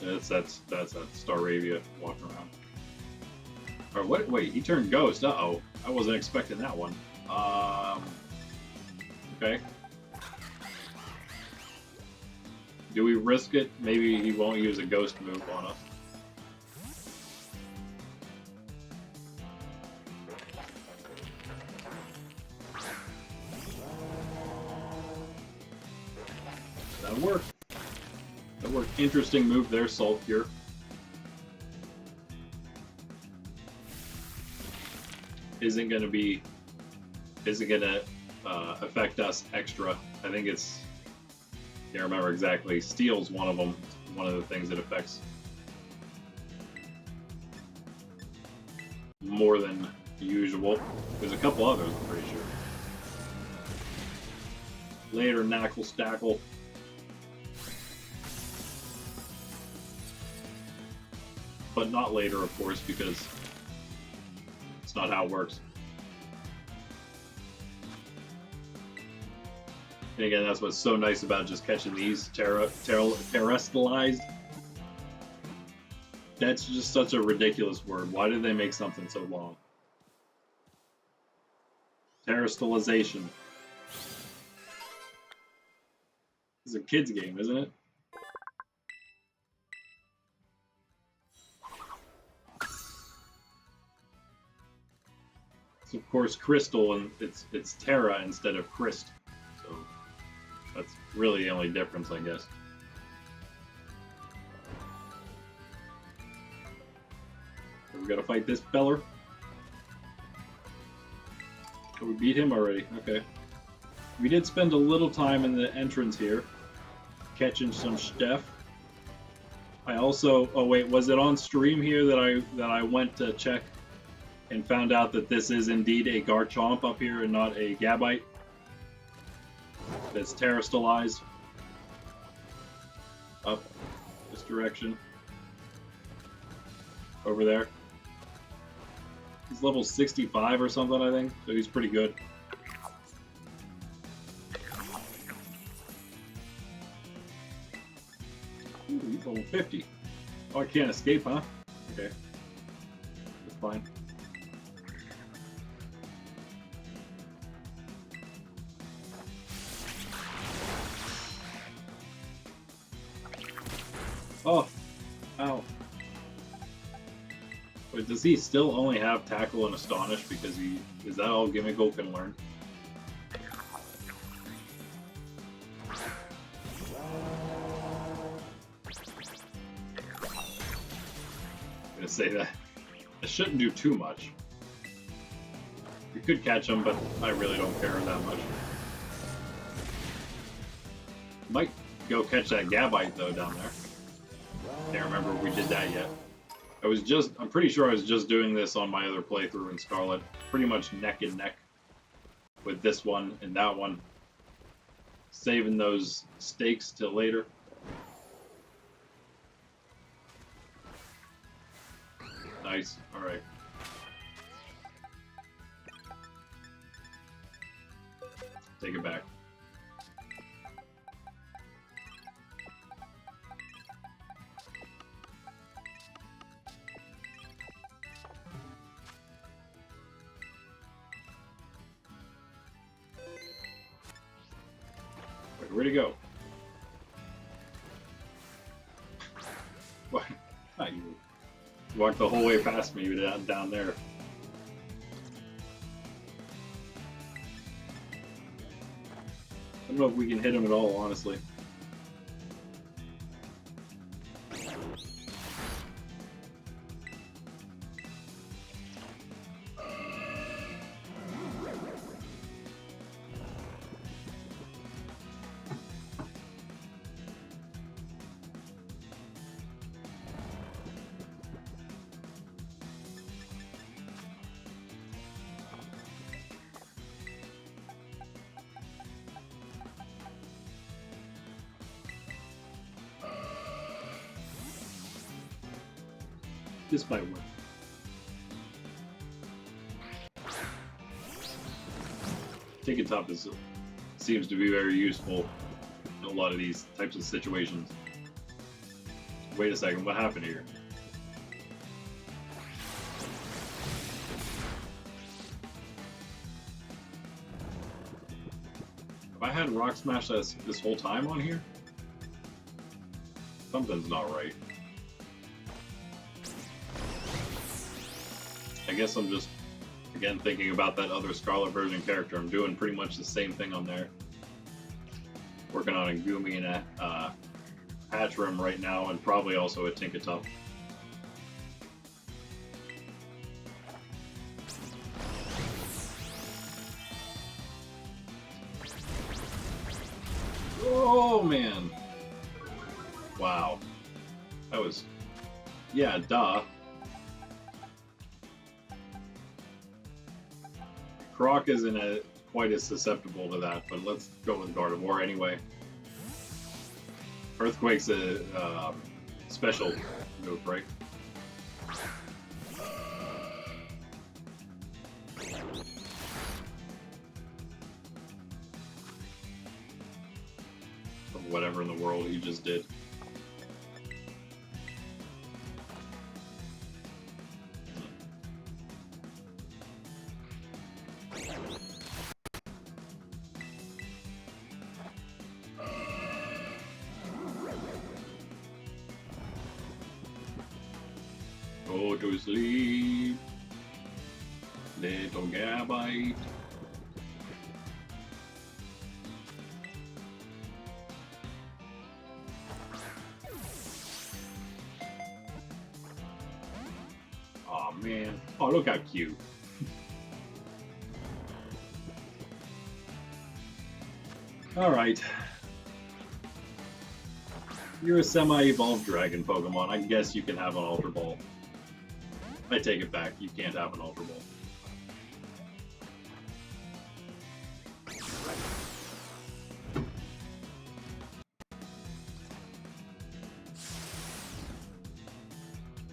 That's Staravia walking around. Or what? Wait, he turned ghost. Uh-oh. I wasn't expecting that one. Okay. Do we risk it? Maybe he won't use a ghost move on us. That'll work. That'll work. Interesting move there, Salt Cure. Isn't gonna affect us extra. I think it's, can't remember exactly. Steel's one of them. One of the things that affects more than usual. There's a couple others, I'm pretty sure. Later, Knuckle Stackle. But not later, of course, because it's not how it works. And again, that's what's so nice about just catching these terrestrialized. That's just such a ridiculous word. Why did they make something so long? Terrestrialization. It's a kid's game, isn't it? It's of course crystal, and it's Terra instead of Christ. So that's really the only difference, I guess. So we gotta fight this feller. Oh, we beat him already. Okay. We did spend a little time in the entrance here, catching some stuff. I also, oh wait, was it on stream here that I went to check and found out that this is indeed a Garchomp up here and not a Gabite that's terastallized up this direction over there. He's level 65 or something, I think, so he's pretty good. Ooh, he's level 50. Oh, I can't escape, huh? Okay. That's fine. Oh! Ow. Wait, does he still only have Tackle and Astonish because he... Is that all Gimmighoul can learn? I'm gonna say that. It shouldn't do too much. We could catch him, but I really don't care that much. Might go catch that Gabite though down there. Can't remember if we did that yet. I'm pretty sure I was just doing this on my other playthrough in Scarlet. Pretty much neck and neck with this one and that one. Saving those stakes till later. Nice, alright. Take it back. Where'd he go? What? You walked the whole way past me down there. I don't know if we can hit him at all, honestly. This might work. Thicket top seems to be very useful in a lot of these types of situations. Wait a second, what happened here? Have I had Rock Smash this whole time on here? Something's not right. I guess I'm just, again, thinking about that other Scarlet version character. I'm doing pretty much the same thing on there. Working on a Goomy and a Hatchrim right now, and probably also a Tinkaton. Oh, man. Wow. That was... Yeah, duh. Croc isn't quite as susceptible to that, but let's go with Gardevoir anyway. Earthquake's a special move, right? Or whatever in the world he just did. Go to sleep, little Gabite. Oh man, oh look how cute. Alright. You're a semi-evolved dragon Pokemon. I guess you can have an Ultra Ball. I take it back. You can't have an Ultra Ball.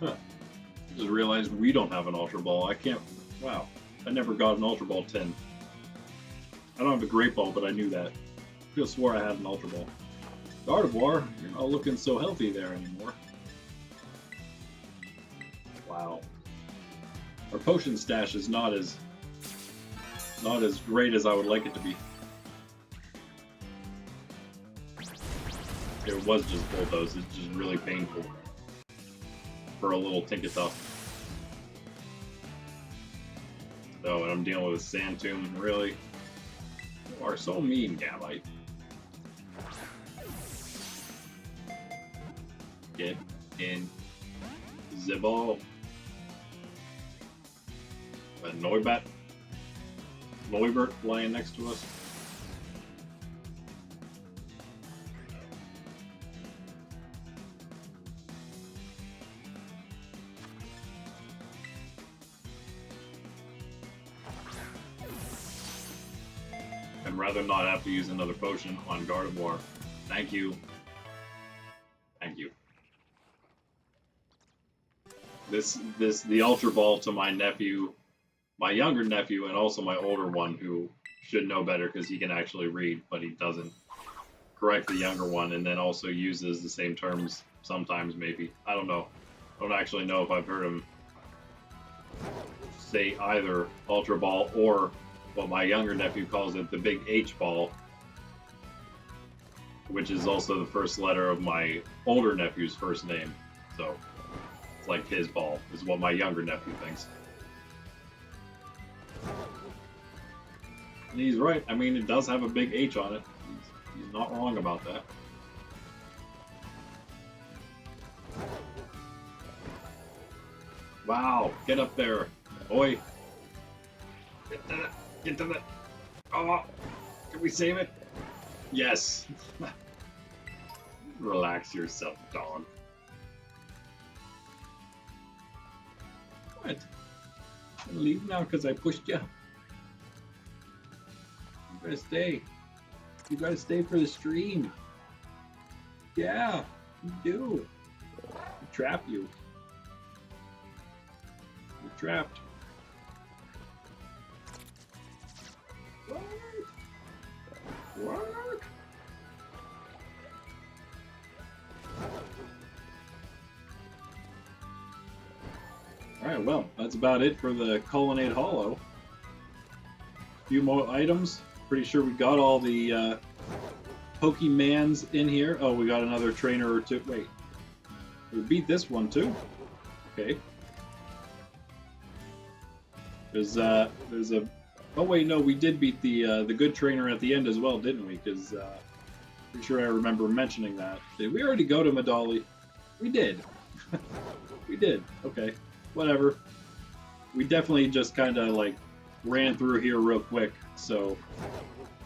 Huh. I just realized we don't have an Ultra Ball. I can't... Wow. I never got an Ultra Ball 10. I don't have a Great Ball, but I knew that. I could have swore I had an Ultra Ball. Gardevoir, you're not looking so healthy there anymore. Wow. Our potion stash is not as great as I would like it to be. It was just Bulldoze. It's just really painful for a little Thicket though. Oh, and I'm dealing with a Sand Tomb. Really? You are so mean, Gabite. Get in the ball. Noibert lying next to us. I'd rather not have to use another potion on Gardevoir. Thank you. Thank you. The Ultra Ball to my nephew, my younger nephew, and also my older one, who should know better because he can actually read, but he doesn't. Correct the younger one, and then also uses the same terms sometimes, maybe. I don't know. I don't actually know if I've heard him say either Ultra Ball or what my younger nephew calls it, the big H ball, which is also the first letter of my older nephew's first name. So it's like his ball, is what my younger nephew thinks. And he's right. I mean, it does have a big H on it. He's not wrong about that. Wow, get up there, boy. Get to that. Get to that. Oh, can we save it? Yes. Relax yourself, dog. What? I'm gonna leave now because I pushed you. You gotta stay. You gotta stay for the stream. Yeah, you do. I trap you. You're trapped. What? Alright, well, that's about it for the Colonnade Hollow. A few more items. Pretty sure we got all the Pokemans in here. Oh, we got another trainer or two. Wait. We beat this one too? Okay. There's a... Oh wait, no, we did beat the good trainer at the end as well, didn't we? Because pretty sure I remember mentioning that. Did we already go to Medali? We did. We did. Okay, whatever. We definitely just kind of like ran through here real quick. So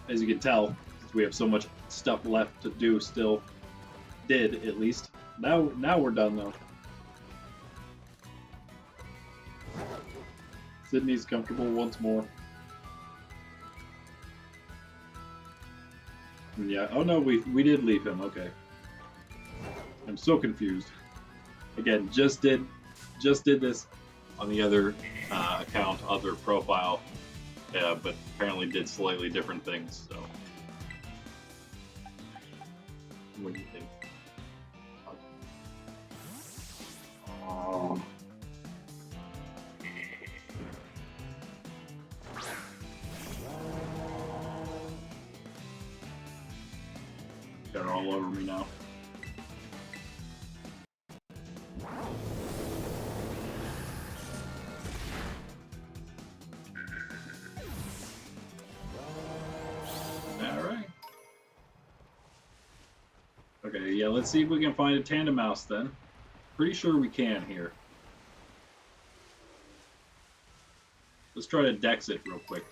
as you can tell, we have so much stuff left to do still. Did at least. Now we're done though. Sydney's comfortable once more. Yeah. Oh no, we did leave him. Okay. I'm so confused. Again, just did this on the other account, other profile, but apparently did slightly different things. So, what do you think? Oh. They're all over me now. Alright. Okay, yeah, let's see if we can find a Tandem Mouse then. Pretty sure we can here. Let's try to dex it real quick.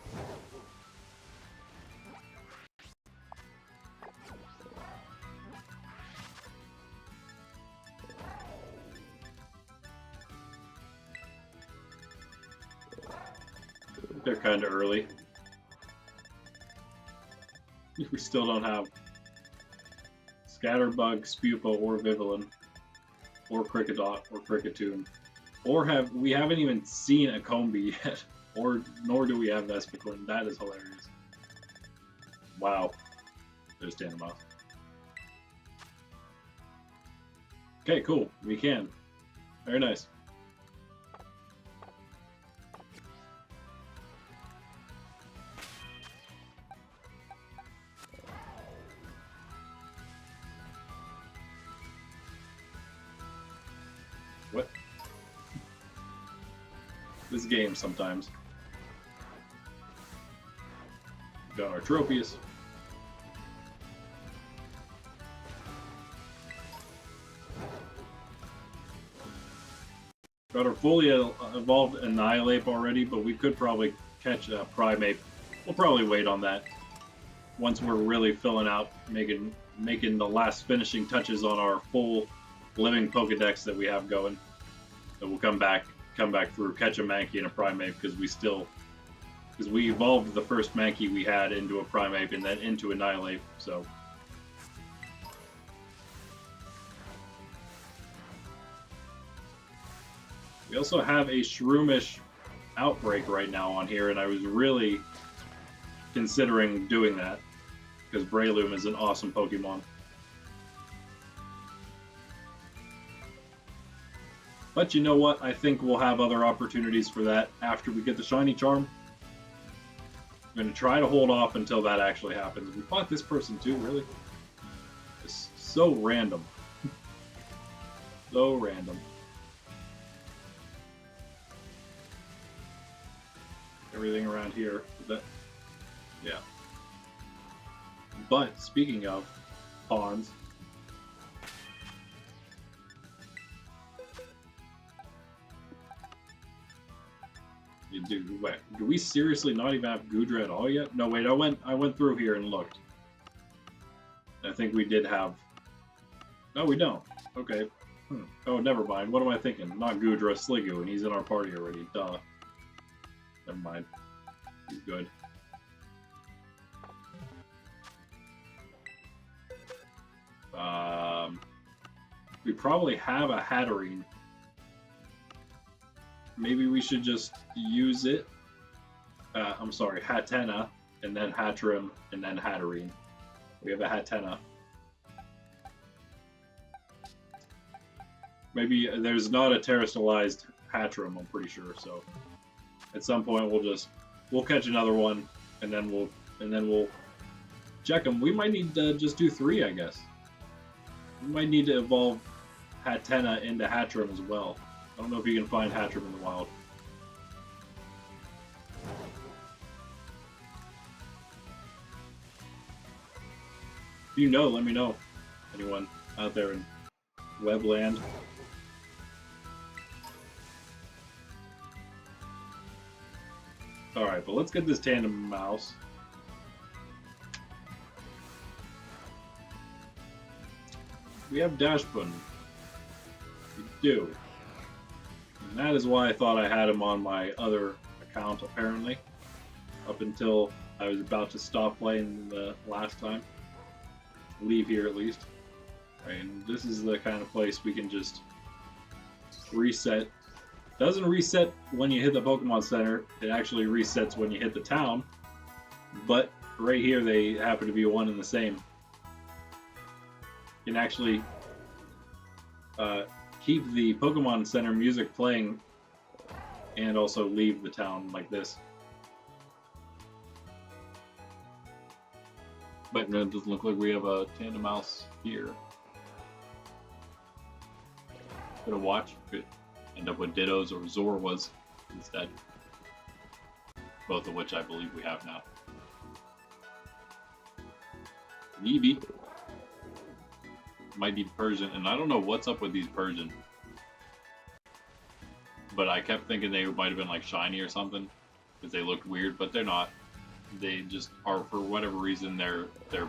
they're kind of early. We still don't have Scatterbug, Spupo, or Vivillon, or Cricketdot, or Cricketune, or we haven't even seen a Combee yet, nor do we have Vespiquen. That is hilarious. Wow, there's Tandemaus. Okay, cool. We can. Very nice. What? This game sometimes. Got our Tropius. Got our fully evolved Annihilate already, but we could probably catch a Primeape. We'll probably wait on that once we're really filling out, making the last finishing touches on our full living Pokedex that we have going. So we'll come back through, catch a Mankey and a Primeape, because we evolved the first Mankey we had into a Primeape and then into Annihilate. So. We also have a Shroomish outbreak right now on here, and I was really considering doing that because Breloom is an awesome Pokemon. But you know what? I think we'll have other opportunities for that after we get the Shiny Charm. I'm going to try to hold off until that actually happens. We fought this person too, really? It's so random. So random. Everything around here, yeah. But speaking of pawns, do we seriously not even have Goodra at all yet? No, wait, I went through here and looked. I think we did have. No, we don't. Okay. Oh, never mind. What am I thinking? Not Goodra, Sliggoo, and he's in our party already. Duh. Never mind. He's good. We probably have a Hatterene. Maybe we should just use it. I'm sorry, Hatenna, and then Hatterene, and then Hatterene. We have a Hatenna. Maybe there's not a terrestrialized Hatterene, I'm pretty sure, so. At some point, we'll catch another one, and then we'll check them. We might need to just do 3, I guess. We might need to evolve Hatenna into Hatterene as well. I don't know if you can find Hatterene in the wild. If you know, let me know. Anyone out there in Webland. Alright, but let's get this Tandemaus. We have Dashbun. We do. And that is why I thought I had him on my other account, apparently. Up until I was about to stop playing the last time. Leave here, at least. Right, and this is the kind of place we can just reset. Doesn't reset when you hit the Pokemon Center, it actually resets when you hit the town, but right here they happen to be one and the same. You can actually keep the Pokemon Center music playing and also leave the town like this. But no, it doesn't look like we have a Tandemaus here. Gonna watch if it end up with Dittos or Zorwas instead. Both of which I believe we have now. Eevee might be Persian, and I don't know what's up with these Persian. But I kept thinking they might have been like shiny or something, because they looked weird, but they're not. They just are, for whatever reason, their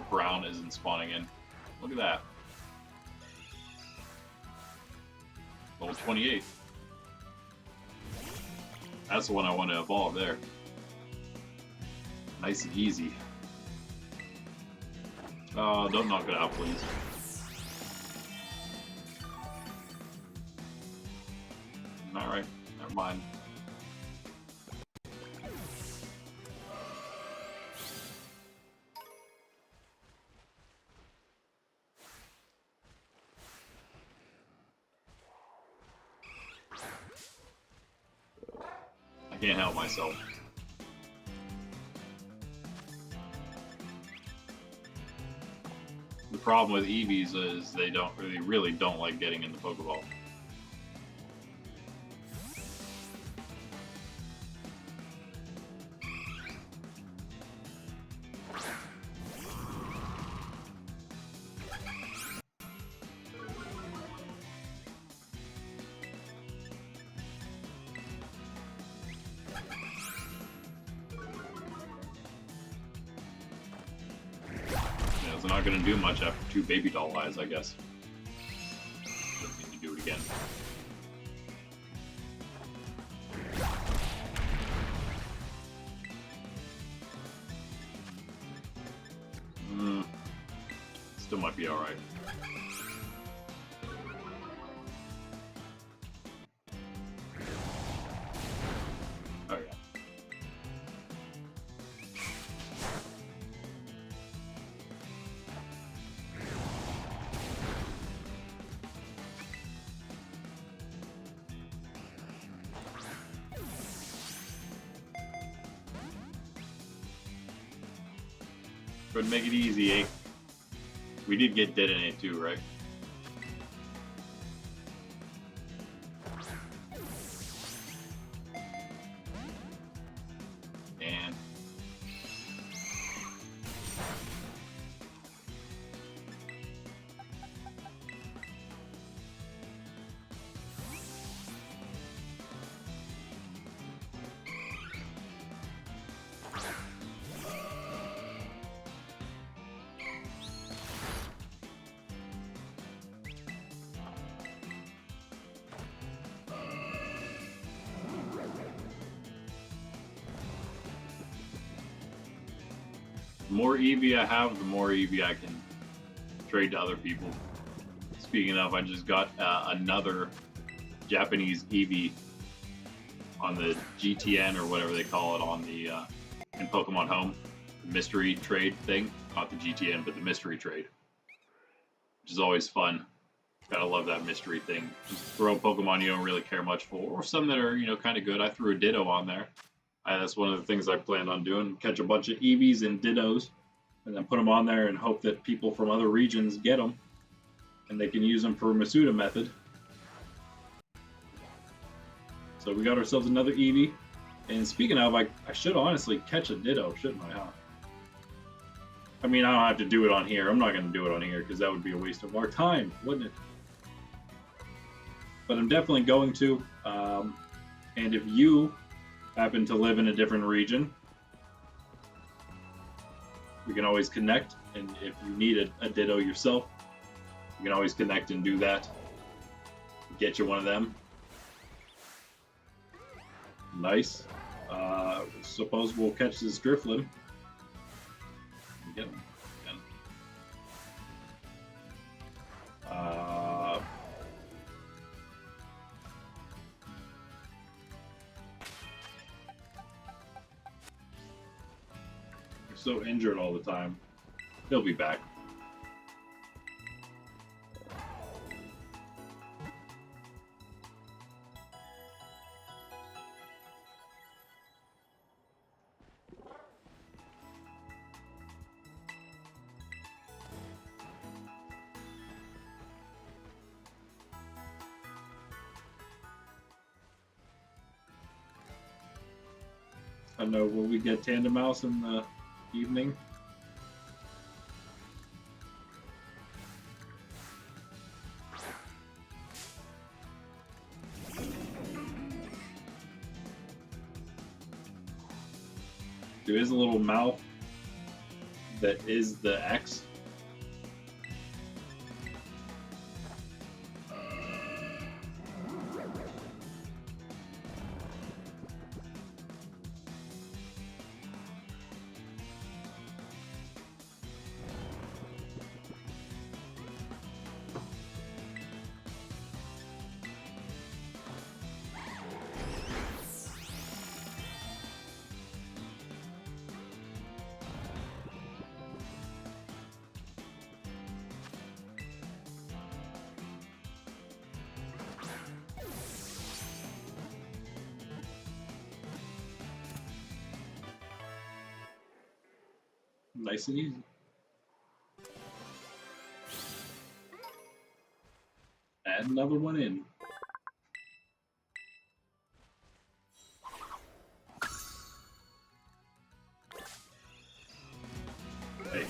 brown isn't spawning in. Look at that. Level 28. That's the one I want to evolve there. Nice and easy. Oh, don't knock it out, please. Alright, never mind. I can't help myself. The problem with Eevees is they really don't like getting in the Pokeball. It's not going to do much after 2 baby doll eyes, I guess. Just need to do it again. Still might be alright. Oh yeah. But make it easy, eh? We did get dead in it too, right? And the more Eevee I have, the more Eevee I can trade to other people. Speaking of, I just got another Japanese Eevee on the GTN or whatever they call it on the in Pokemon Home, the mystery trade thing. Not the GTN, but the mystery trade, which is always fun. Gotta love that mystery thing. Just throw Pokemon you don't really care much for, or some that are, you know, kind of good. I threw a Ditto on there. That's one of the things I planned on doing. Catch a bunch of Eevees and Dittos, and then put them on there and hope that people from other regions get them, and they can use them for Masuda method. So we got ourselves another Eevee. And speaking of, I should honestly catch a Ditto, shouldn't I, huh? I mean, I don't have to do it on here. I'm not going to do it on here because that would be a waste of our time, wouldn't it? But I'm definitely going to. And if you happen to live in a different region, we can always connect. And if you need a Ditto yourself, you can always connect and do that. Get you one of them. Nice. Suppose we'll catch this Drifloon. Get him again. You're so injured all the time. He'll be back. I don't know, will we get Tandem Mouse in the evening? There is a little mouth that is the X. Nice and easy. Add another one in. Hey.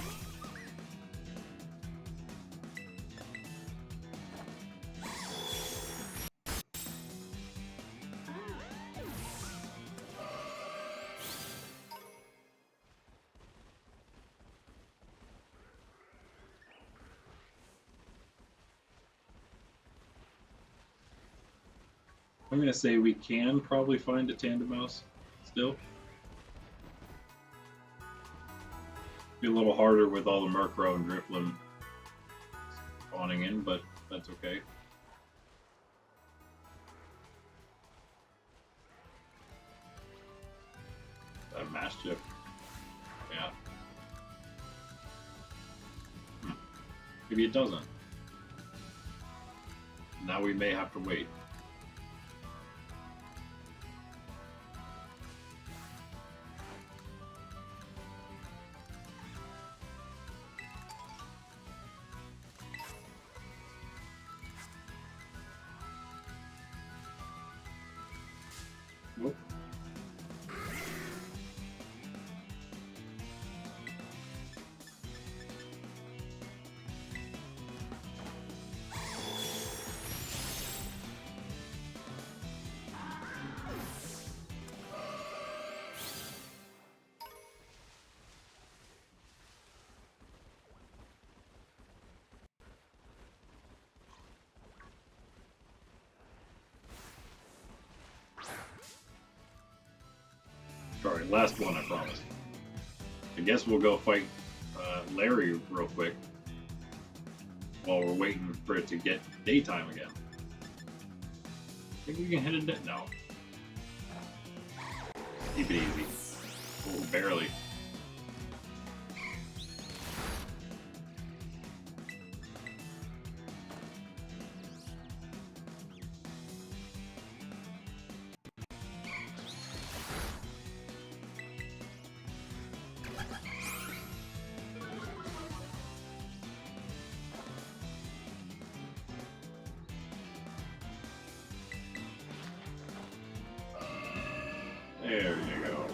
I'm going to say we can probably find a tandem mouse still. Be a little harder with all the Murkrow and Drifloon spawning in, but that's okay. That mass chip. Yeah. Maybe it doesn't. Now we may have to wait. Nope. Sorry, last one, I promise. I guess we'll go fight Larry real quick while we're waiting for it to get daytime again. Think we can hit it? No. Keep it easy. Oh, barely. There you go.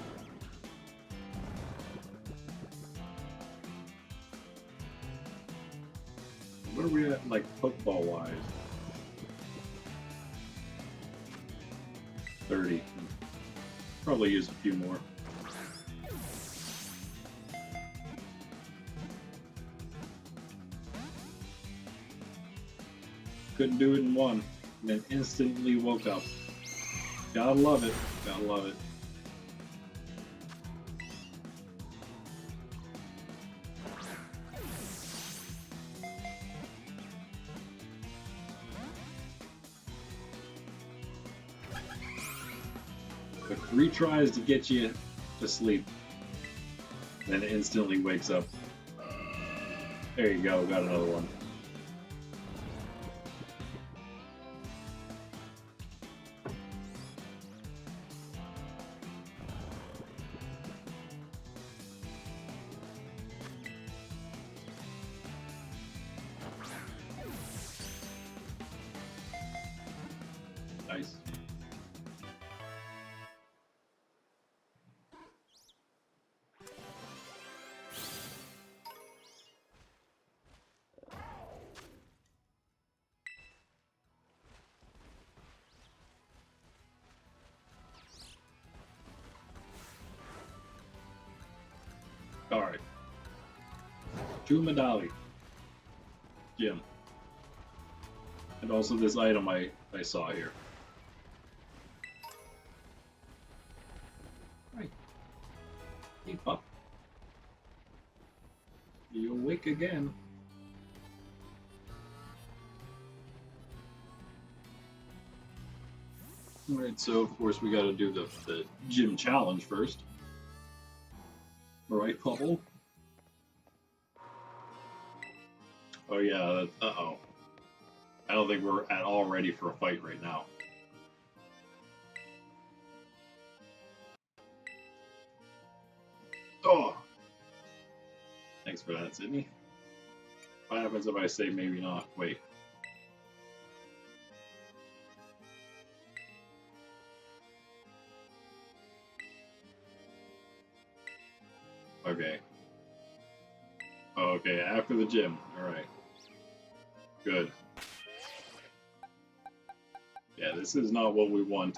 Where are we at, like, football wise? 30. Probably use a few more. Couldn't do it in one, and then instantly woke up. Gotta love it. Gotta love it. But 3 tries to get you to sleep, then it instantly wakes up. There you go, got another one. Nice. Alright. To Medali. Gym. And also this item I saw here. Right. Hey, pup. You awake again. Alright, so of course we gotta do the gym challenge first. Alright, Bubble? Oh yeah, uh-oh. I don't think we're at all ready for a fight right now. Oh! Thanks for that, Sydney. What happens if I say maybe not? Wait. Okay. Okay, after the gym. Alright. Good. Yeah, this is not what we want.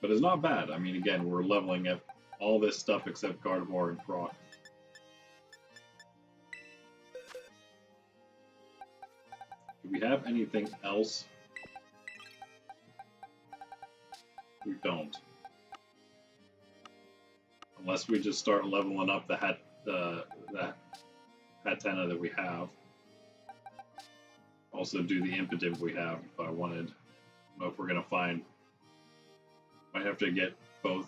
But it's not bad. I mean, again, we're leveling up all this stuff except Gardevoir and Croc. Do we have anything else? We don't. Unless we just start leveling up the Hatena that we have. Also do the Impotent we have if I wanted. I don't know if we're gonna find. Might have to get both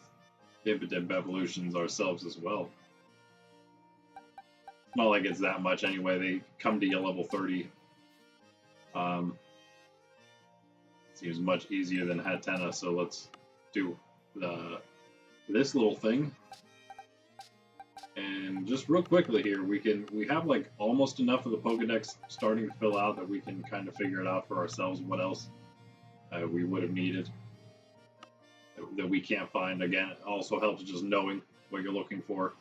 Impotent evolutions ourselves as well. It's not like it's that much anyway. They come to you level 30. Seems much easier than Hatena, so let's do this little thing. And just real quickly here, we have like almost enough of the Pokedex starting to fill out that we can kind of figure it out for ourselves what else we would have needed that we can't find. Again, it also helps just knowing what you're looking for.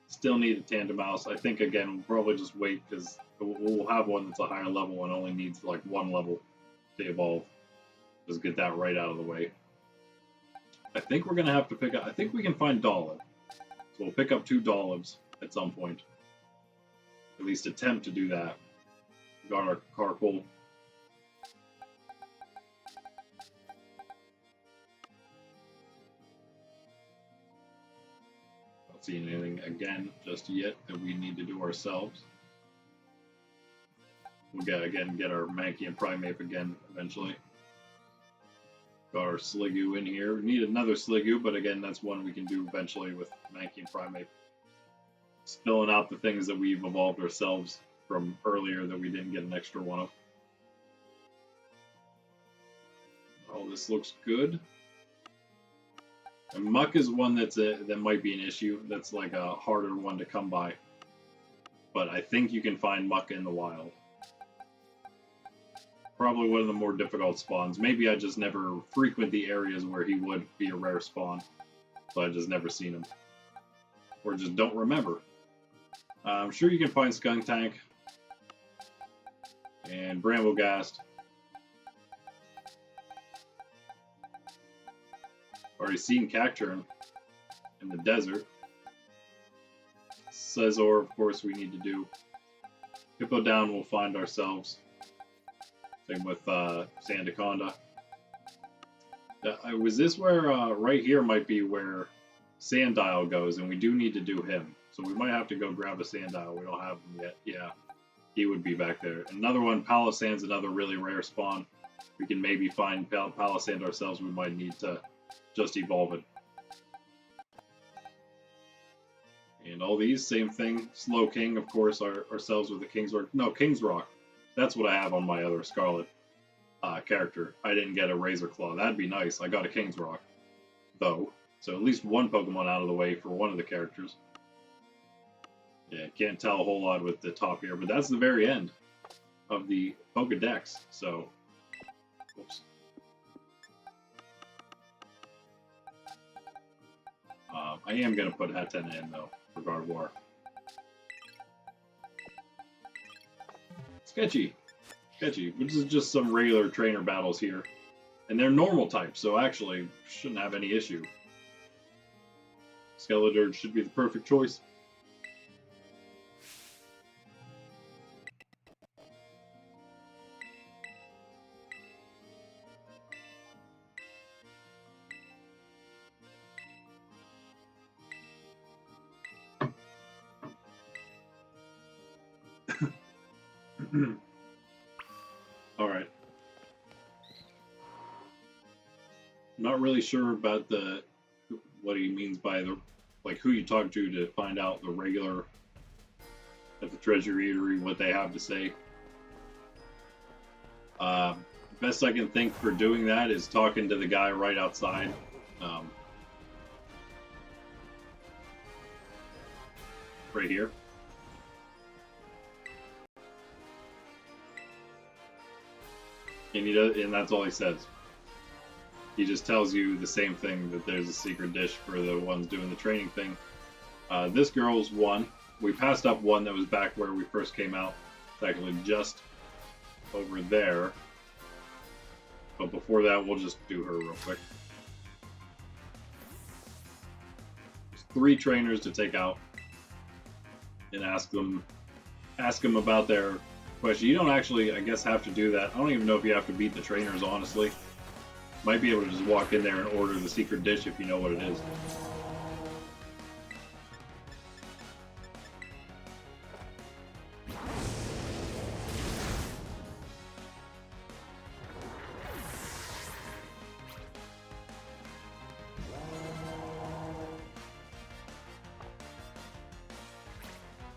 Still need a Tandem Mouse. I think again we'll probably just wait because we'll have one that's a higher level and only needs like one level to evolve. Just get that right out of the way. I think we're gonna have to pick up. I think we can find Dolib. So we'll pick up 2 Dolibs at some point. At least attempt to do that. We got our Carpool. Not seeing anything again just yet that we need to do ourselves. We'll get our Mankey and Primeape again eventually. Got our Sliggoo in here. We need another Sliggoo, but again, that's one we can do eventually with Mankey and Primeape. Spilling out the things that we've evolved ourselves from earlier that we didn't get an extra one of. Oh, this looks good. And Muck is one that might be an issue. That's like a harder one to come by. But I think you can find Muck in the wild. Probably one of the more difficult spawns. Maybe I just never frequent the areas where he would be a rare spawn. So I just never seen him. Or just don't remember. I'm sure you can find Skuntank. And Bramblegast. Already seen Cacturne in the desert. Scizor, of course, we need to do. Hippowdon we'll find ourselves. Same with Sandaconda. Was this where, right here might be where Sandile goes, and we do need to do him. So we might have to go grab a Sandile. We don't have him yet. Yeah, he would be back there. Another one, Palisand's another really rare spawn. We can maybe find Palisand ourselves. We might need to just evolve it. And all these, same thing. Slowking, of course, ourselves with the King's Rock. No, King's Rock. That's what I have on my other Scarlet character. I didn't get a Razor Claw. That'd be nice. I got a King's Rock, though. So at least one Pokemon out of the way for one of the characters. Yeah, can't tell a whole lot with the top here, but that's the very end of the Pokedex. So, oops. I am going to put Hatena in, though, for Gardevoir. Sketchy, which is just some regular trainer battles here. And they're normal types, so actually shouldn't have any issue. Skeletor should be the perfect choice. Alright. Not really sure about what he means by who you talk to find out the regular at the Treasure Eatery, what they have to say. Best I can think for doing that is talking to the guy right outside right here. And that's all he says. He just tells you the same thing, that there's a secret dish for the ones doing the training thing. This girl's one. We passed up one that was back where we first came out. It's actually just over there. But before that, we'll just do her real quick. There's 3 trainers to take out and ask them about their question. You don't actually, I guess, have to do that. I don't even know if you have to beat the trainers, honestly. Might be able to just walk in there and order the secret dish if you know what it is.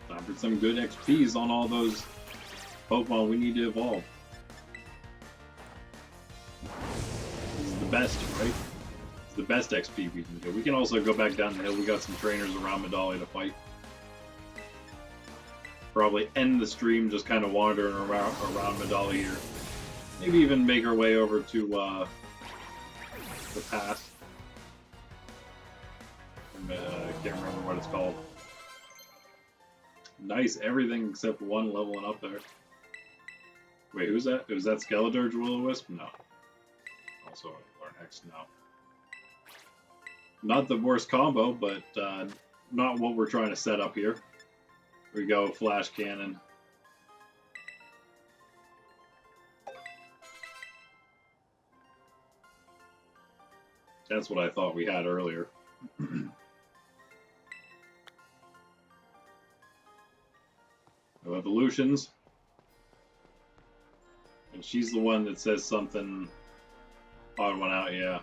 Time for some good XPs on all those Pokemon we need to evolve. This is the best, right? It's the best XP we can get. We can also go back down the hill. We got some trainers around Medali to fight. Probably end the stream just kind of wandering around Medali here. Maybe even make our way over to the pass. I can't remember what it's called. Nice, everything except one leveling up there. Wait, who's that? Was that Skeledirge Will-O-Wisp? No. Also our next, no. Not the worst combo, but not what we're trying to set up here. Here we go, Flash Cannon. That's what I thought we had earlier. No evolutions. And she's the one that says something odd one out, yeah.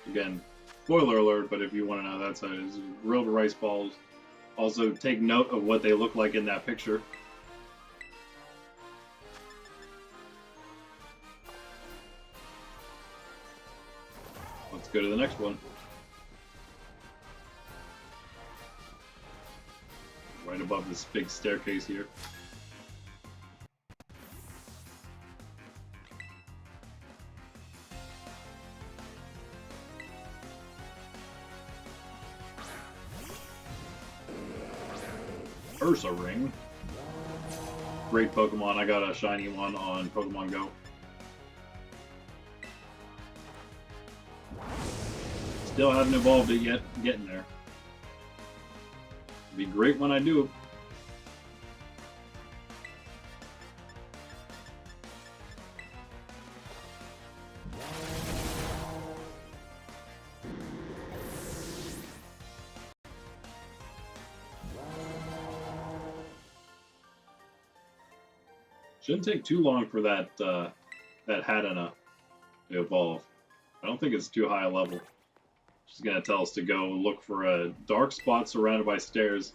Again, spoiler alert, but if you want to know, that's how it is. Grilled rice balls. Also, take note of what they look like in that picture. Let's go to the next one. Right above this big staircase here. Ursa Ring. Great Pokemon. I got a shiny one on Pokemon Go. Still haven't evolved it yet. Getting there. It'd be great when I do. Shouldn't take too long for that that Hadanna to evolve. I don't think it's too high a level. She's gonna tell us to go look for a dark spot surrounded by stairs.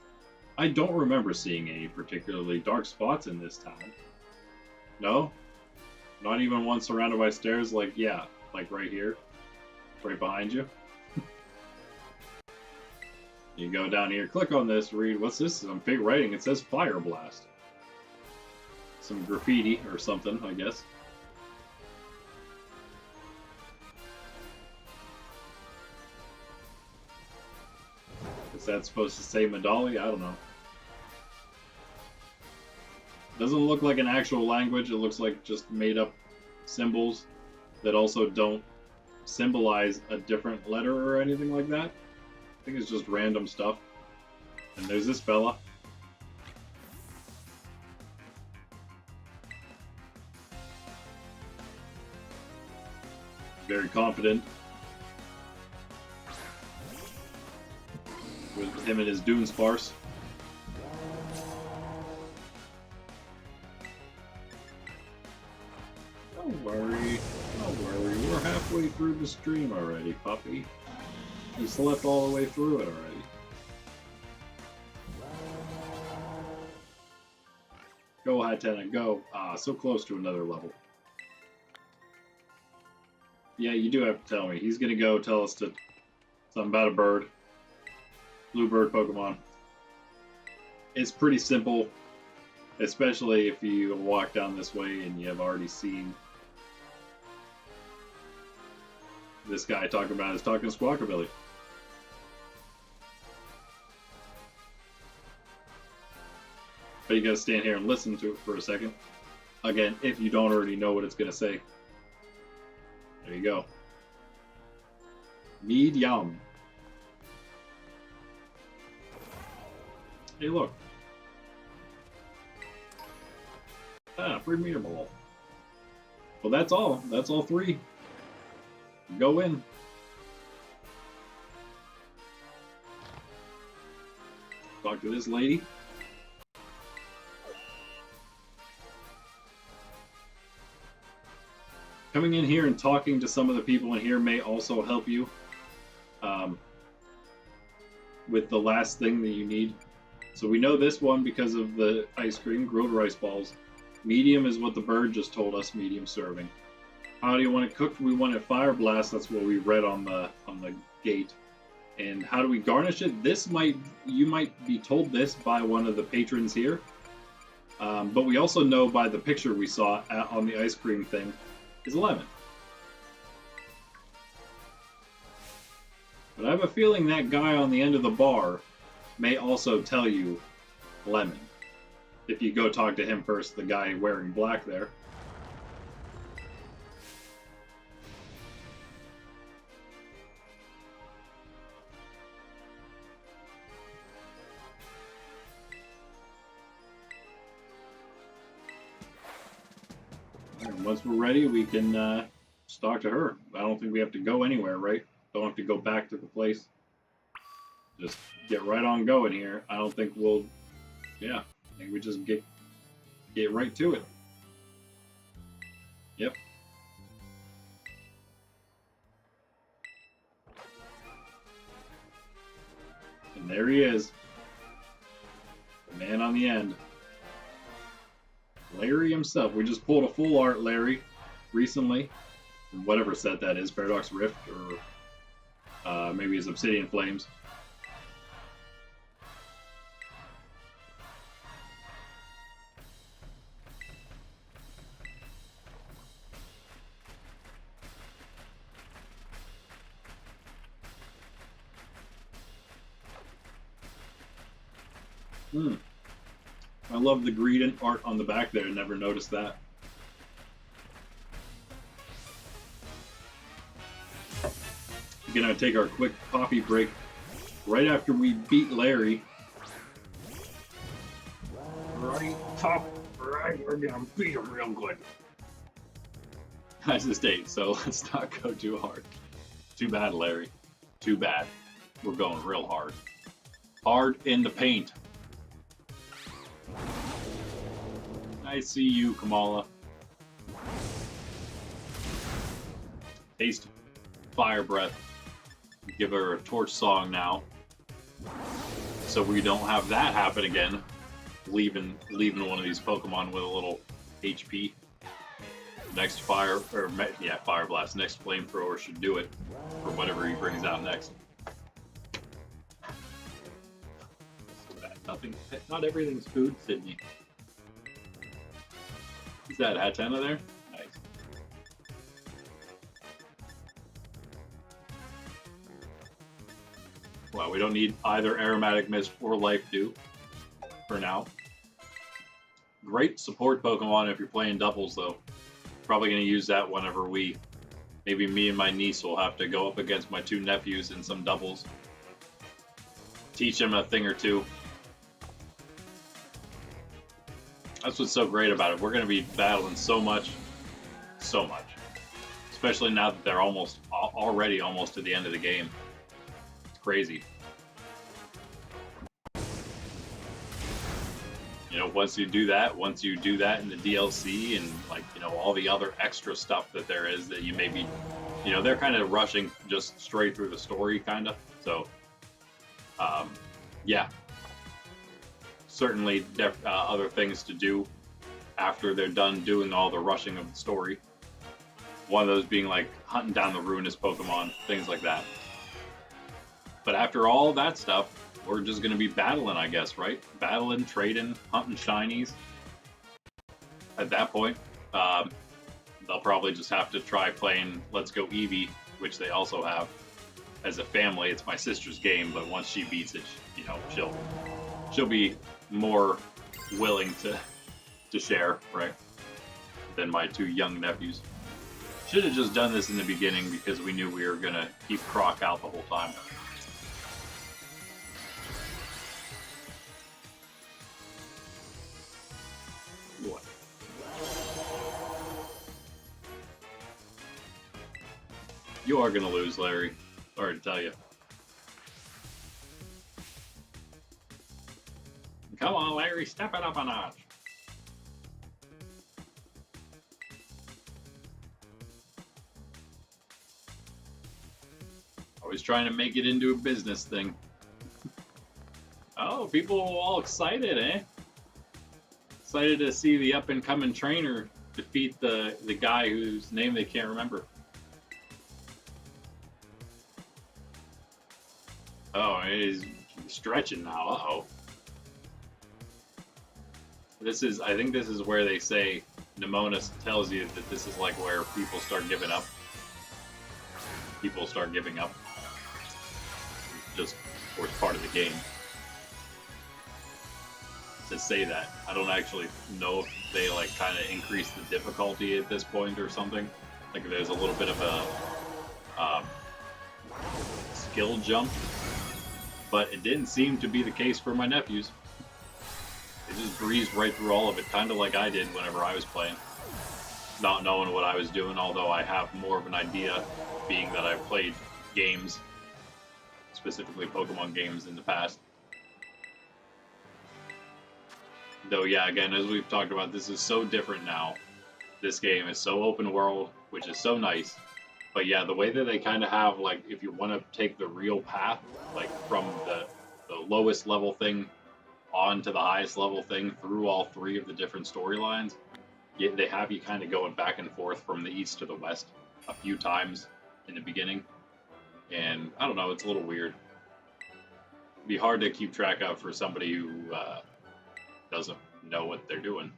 I don't remember seeing any particularly dark spots in this town. No? Not even one surrounded by stairs? Like, yeah, like right here. Right behind you. You go down here, click on this, read, what's this? Some big writing. It says Fire Blast. Some graffiti or something, I guess. Is that supposed to say Medali? I don't know. Doesn't look like an actual language. It looks like just made up symbols that also don't symbolize a different letter or anything like that. I think it's just random stuff. And there's this fella. Very confident with him and his Dune Sparse. Don't worry, we're halfway through the stream already, puppy. You slept all the way through it already. Go, Hatena, go. Ah, so close to another level. Yeah, you do have to tell me. He's gonna go tell us something about a bird. Blue bird Pokemon. It's pretty simple, especially if you walk down this way and you have already seen this guy talking about his talking Squawkabilly. But you gotta stand here and listen to it for a second. Again, if you don't already know what it's gonna say. There you go. Medium. Hey, look. Ah, 3-meter ball. Well, that's all. That's all 3. Go in. Talk to this lady. Coming in here and talking to some of the people in here may also help you with the last thing that you need. So we know this one because of the ice cream, grilled rice balls. Medium is what the bird just told us, medium serving. How do you want it cooked? We want it fire blast. That's what we read on the gate. And how do we garnish it? You might be told this by one of the patrons here. But we also know by the picture we saw on the ice cream thing is lemon. But I have a feeling that guy on the end of the bar may also tell you lemon. If you go talk to him first, the guy wearing black there. And once we're ready, we can talk to her. I don't think we have to go anywhere, right? Don't have to go back to the place. Just get right on going here. I don't think we'll... Yeah, I think we just get right to it. Yep. And there he is. The man on the end. Larry himself. We just pulled a full art Larry recently. Whatever set that is. Paradox Rift or maybe his Obsidian Flames. I love the green art on the back there. I never noticed that. We're gonna take our quick coffee break right after we beat Larry. Right, top right, we're gonna beat him real good. I just ate, so let's not go too hard. Too bad, Larry. Too bad. We're going real hard. Hard in the paint. I see you, Kamala. Taste fire breath. Give her a torch song now, so we don't have that happen again. Leaving one of these Pokemon with a little HP. Next fire blast. Next flamethrower should do it for whatever he brings out next. Not everything's food, Sydney. Is that Hatena there? Nice. Well, we don't need either Aromatic Mist or Life Dew for now. Great support Pokemon if you're playing doubles, though. Probably going to use that whenever maybe me and my niece will have to go up against my 2 nephews in some doubles. Teach them a thing or two. That's what's so great about it. We're going to be battling so much. Especially now that they're already almost to the end of the game. It's crazy. You know, once you do that in the DLC and all the other extra stuff that there is that you maybe, they're kind of rushing just straight through the story kind of. So, yeah. Certainly other things to do after they're done doing all the rushing of the story. One of those being like hunting down the ruinous Pokemon, things like that. But after all that stuff, we're just going to be battling, I guess, right? Battling, trading, hunting shinies. At that point, they'll probably just have to try playing Let's Go Eevee, which they also have. As a family, it's my sister's game, but once she beats it, you know, she'll be more willing to share, right? Than my two young nephews. Should have just done this in the beginning because we knew we were gonna keep Croc out the whole time. What? You are gonna lose, Larry. Sorry to tell you. Come on, Larry, step it up a notch. Always trying to make it into a business thing. Oh, people all excited, eh? Excited to see the up-and-coming trainer defeat the guy whose name they can't remember. Oh, he's stretching now. Uh-oh. I think this is where they say, Nemona tells you that this is like where people start giving up. People start giving up. Just, of course, part of the game. To say that. I don't actually know if they, like, kind of increase the difficulty at this point or something. Like, there's a little bit of a skill jump. But it didn't seem to be the case for my nephews. They just breezed right through all of it, kind of like I did whenever I was playing. Not knowing what I was doing, although I have more of an idea, being that I've played games, specifically Pokemon games in the past. Though, yeah, again, as we've talked about, this is so different now. This game is so open world, which is so nice. But yeah, the way that they kind of have, like, if you want to take the real path, like from the lowest level thing on to the highest level thing through all three of the different storylines, they have you kind of going back and forth from the east to the west a few times in the beginning. And I don't know, it's a little weird. It'd be hard to keep track of for somebody who doesn't know what they're doing.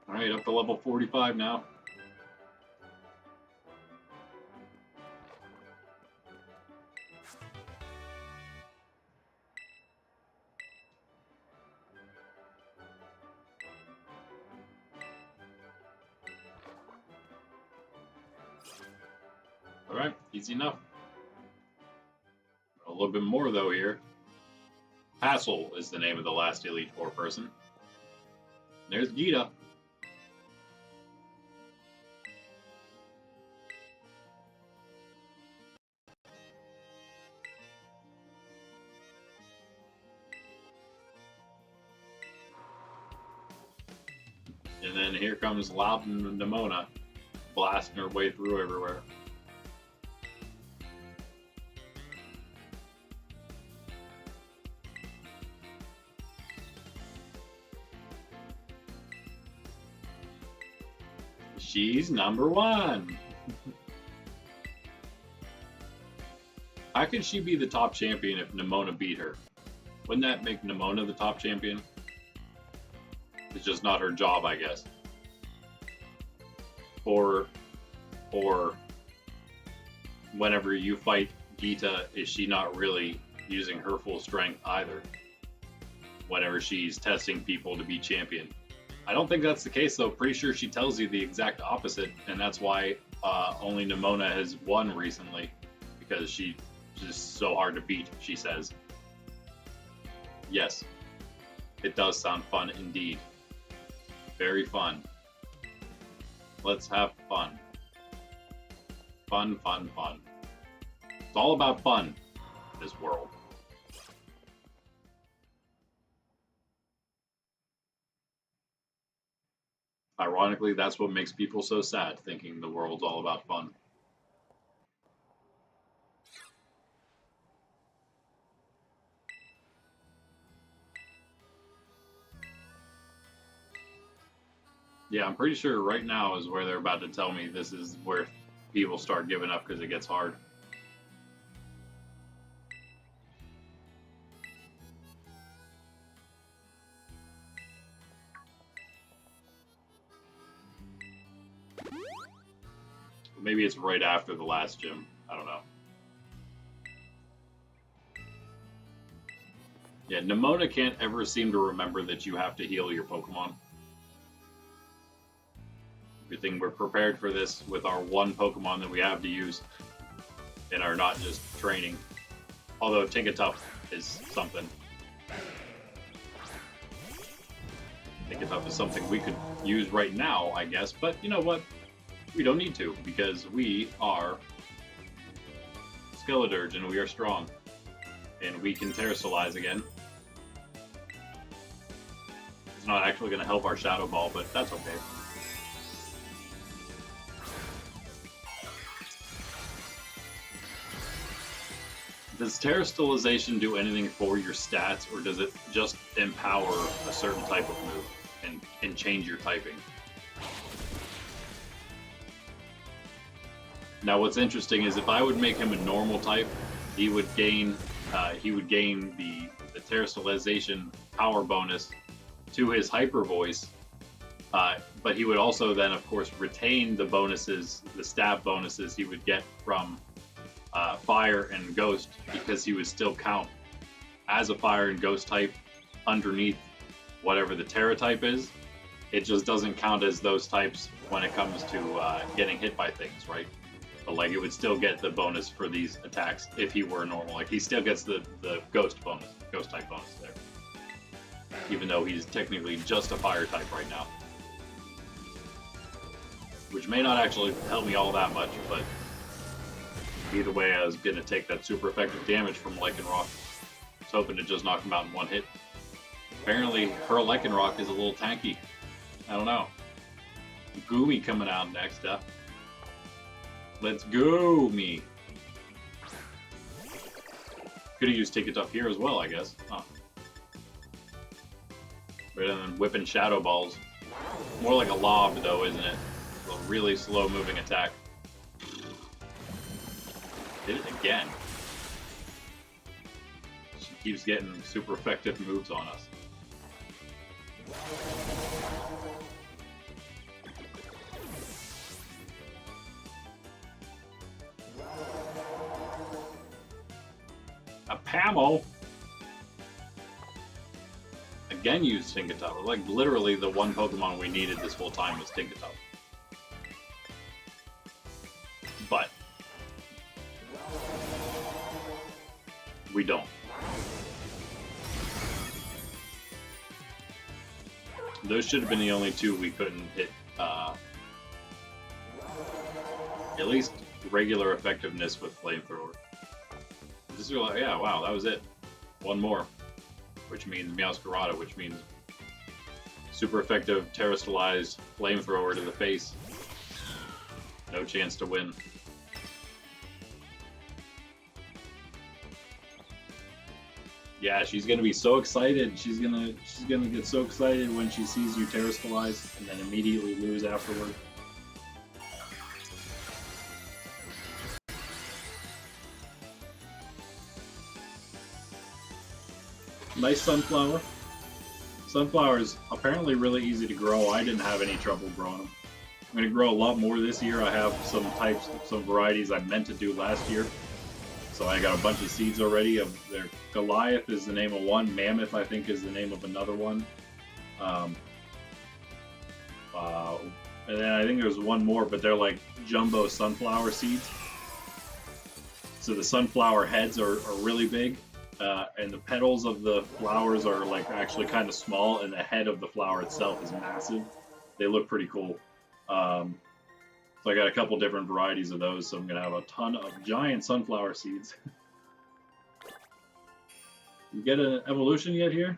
Alright, up to level 45 now. Alright, easy enough. A little bit more though here. Hassel is the name of the last Elite Four person. There's Gita. And then here comes Loudon Nemona, blasting her way through everywhere. She's number one. How could she be the top champion if Nemona beat her? Wouldn't that make Nemona the top champion? It's just not her job, I guess. Or whenever you fight Gita, is she not really using her full strength either? Whenever she's testing people to be champion. I don't think that's the case though. Pretty sure she tells you the exact opposite, and that's why only Nemona has won recently, because she's just so hard to beat, she says. Yes, it does sound fun indeed. Very fun. Let's have fun. Fun, fun, fun. It's all about fun, this world. Ironically, that's what makes people so sad, thinking the world's all about fun. Yeah, I'm pretty sure right now is where they're about to tell me this is where people start giving up because it gets hard. Maybe it's right after the last gym. I don't know. Yeah, Nimona can't ever seem to remember that you have to heal your Pokemon. Good thing we're prepared for this with our one Pokemon that we have to use and are not just training. Although Tinkatuff is something. Tinkatuff is something we could use right now, I guess. But you know what? We don't need to because we are Skeledirge and we are strong. And we can Terrasilize again. It's not actually going to help our Shadow Ball, but that's okay. Does Terrastilization do anything for your stats, or does it just empower a certain type of move and change your typing? Now, what's interesting is if I would make him a normal type, he would gain the Terrastilization power bonus to his Hyper Voice, but he would also then, of course, retain the bonuses, the stab bonuses he would get from Fire and Ghost, because he would still count as a Fire and Ghost type underneath whatever the Terra type is. It just doesn't count as those types when it comes to getting hit by things, right? But like, it would still get the bonus for these attacks if he were normal. Like, he still gets the Ghost bonus, Ghost type bonus there, even though he's technically just a Fire type right now, which may not actually help me all that much, but either way, I was going to take that super effective damage from Lycanroc. I was hoping to just knock him out in one hit. Apparently, her Lycanroc is a little tanky. I don't know. Goomy coming out next up. Let's go, me. Could have used Tinkatuff here as well, I guess. Huh. Rather than whipping Shadow Balls. More like a lob, though, isn't it? A really slow-moving attack. Did it again. She keeps getting super effective moves on us. A Pamo. Again used Tinkatuff. Like, literally the one Pokemon we needed this whole time was Tinkatuff. But we don't. Those should have been the only two we couldn't hit. At least regular effectiveness with Flamethrower. This is like, yeah, wow, that was it. One more, which means Meowscarada, which means super effective Terrastalized Flamethrower to the face. No chance to win. Yeah, she's gonna be so excited. She's gonna get so excited when she sees you Terrastalize and then immediately lose afterward. Nice Sunflower. Sunflower is apparently really easy to grow. I didn't have any trouble growing them. I'm going to grow a lot more this year. I have some types, some varieties I meant to do last year. So I got a bunch of seeds already. Of their Goliath is the name of one. Mammoth, I think, is the name of another one. And then I think there's one more, but they're like jumbo sunflower seeds. So the sunflower heads are really big. And the petals of the flowers are like actually kind of small, and the head of the flower itself is massive. They look pretty cool. So I got a couple different varieties of those, so I'm gonna have a ton of giant sunflower seeds. You get an evolution yet here?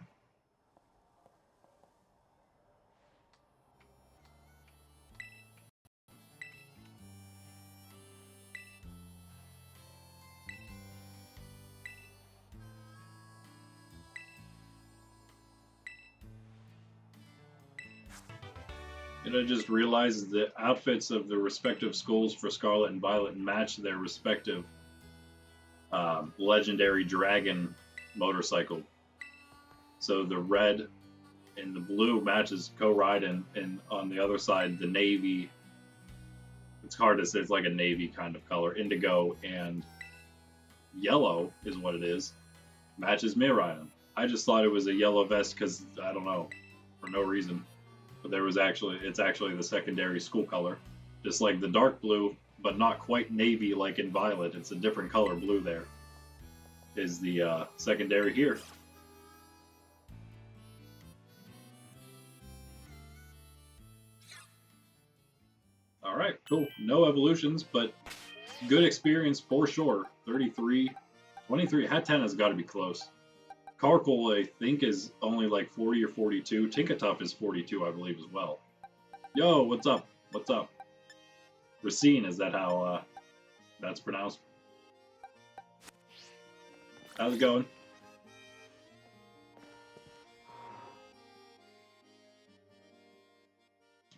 And I just realized the outfits of the respective schools for Scarlet and Violet match their respective legendary dragon motorcycle. So the red and the blue matches Co-Ride, and on the other side, the navy, it's hard to say, it's like a navy kind of color, indigo and yellow is what it is, matches Miraidon. I just thought it was a yellow vest because, I don't know, for no reason. But it's actually the secondary school color. Just like the dark blue, but not quite navy like in Violet, it's a different color blue there, is the secondary here. Alright, cool. No evolutions, but good experience for sure. 33, 23. Hat-10 has got to be close. Carkle, I think, is only like 40 or 42. Tinkatuff is 42, I believe, as well. Yo, what's up? What's up? Racine, is that how that's pronounced? How's it going?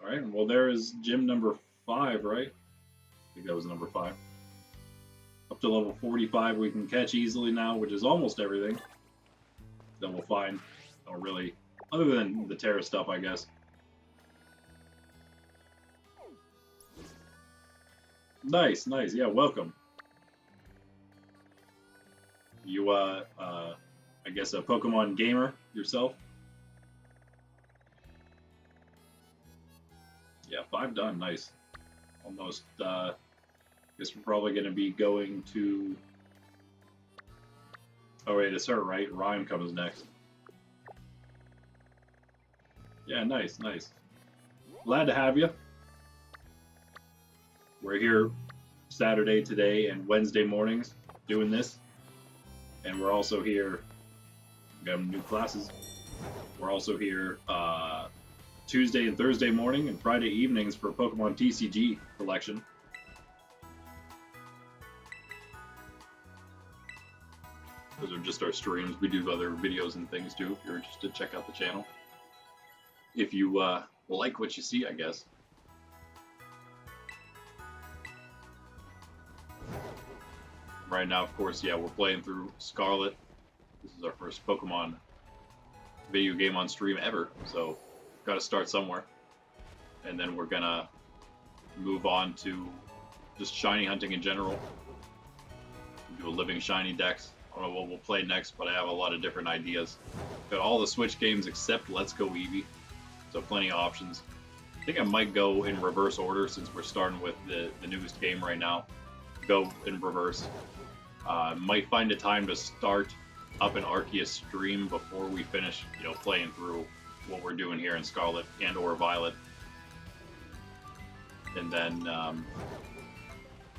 Alright, well, there is gym number 5, right? I think that was number 5. Up to level 45 we can catch easily now, which is almost everything that we'll find. Or really, other than the Terra stuff, I guess. Nice, nice. Yeah, welcome. You, I guess a Pokemon gamer yourself? Yeah, 5 done. Nice. Almost, guess we're probably going to be going to... Oh, wait, it's her, right? Rhyme comes next. Yeah, nice, nice. Glad to have you. We're here Saturday today and Wednesday mornings doing this. And we're also here, we got new classes. We're also here Tuesday and Thursday morning and Friday evenings for Pokemon TCG collection. Those are just our streams. We do other videos and things too. If you're interested, check out the channel. If you like what you see, I guess. Right now, of course, yeah, we're playing through Scarlet. This is our first Pokemon video game on stream ever, so got to start somewhere. And then we're gonna move on to just shiny hunting in general. Do a living shiny dex. I don't know what we'll play next, but I have a lot of different ideas. Got all the Switch games except Let's Go Eevee, so plenty of options. I think I might go in reverse order since we're starting with the newest game right now. Go in reverse. Might find a time to start up an Arceus stream before we finish, you know, playing through what we're doing here in Scarlet and or Violet. And then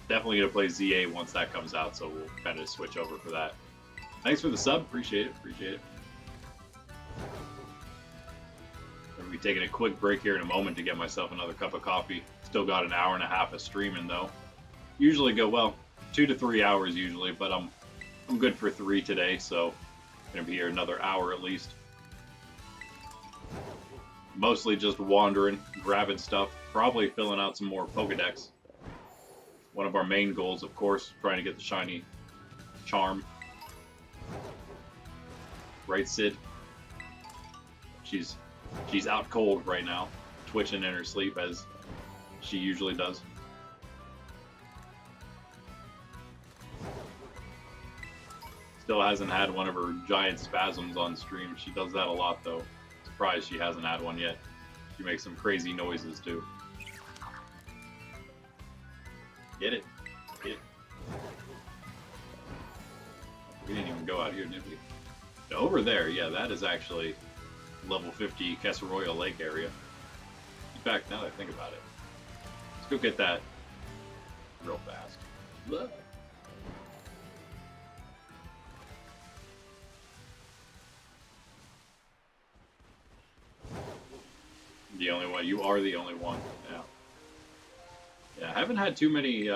definitely gonna play ZA once that comes out, so we'll kind of switch over for that. Thanks for the sub, appreciate it, appreciate it. I'll be taking a quick break here in a moment to get myself another cup of coffee. Still got an hour and a half of streaming though. Usually go, well, 2 to 3 hours usually, but I'm good for 3 today, so gonna be here another hour at least. Mostly just wandering, grabbing stuff, probably filling out some more Pokedex. One of our main goals, of course, trying to get the shiny charm. Right, Sid? She's out cold right now, twitching in her sleep as she usually does. Still hasn't had one of her giant spasms on stream. She does that a lot, though. Surprised she hasn't had one yet. She makes some crazy noises, too. Get it? Get it. We didn't even go out here, did we? Over there, yeah, that is actually level 50 Casseroya Lake area. In fact, now that I think about it, let's go get that real fast. Blah. The only one. You are the only one. Yeah. Yeah, I haven't had too many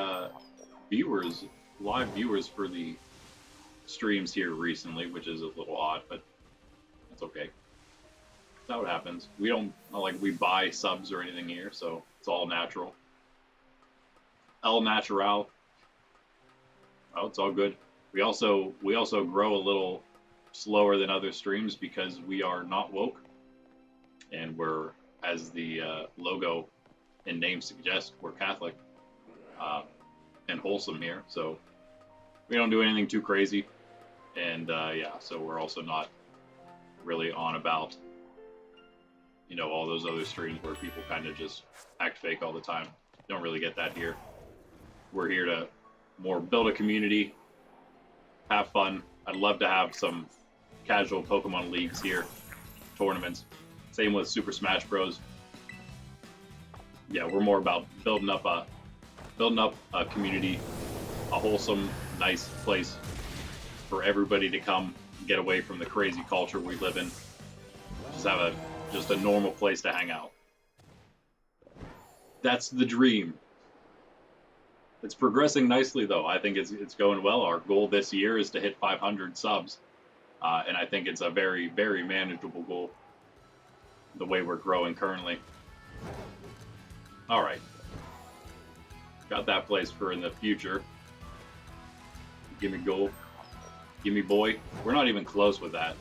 viewers, live viewers for the streams here recently, which is a little odd, but that's okay. That's what happens. We don't, not like we buy subs or anything here, so it's all natural. El natural. Oh, it's all good. We also grow a little slower than other streams because we are not woke, and we're, as the logo and name suggest, we're Catholic and wholesome here. So we don't do anything too crazy, and yeah, so we're also not really on about, you know, all those other streams where people kind of just act fake all the time. Don't really get that here. We're here to more build a community, have fun. I'd love to have some casual Pokemon leagues here, tournaments. Same with Super Smash Bros. Yeah, we're more about building up a community, a wholesome, nice place for everybody to come get away from the crazy culture we live in. Just have a normal place to hang out. That's the dream. It's progressing nicely, though. I think it's going well. Our goal this year is to hit 500 subs, and I think it's a very, very manageable goal, the way we're growing currently. All right. Got that place for in the future. Gimme goal. Gimme boy. We're not even close with that.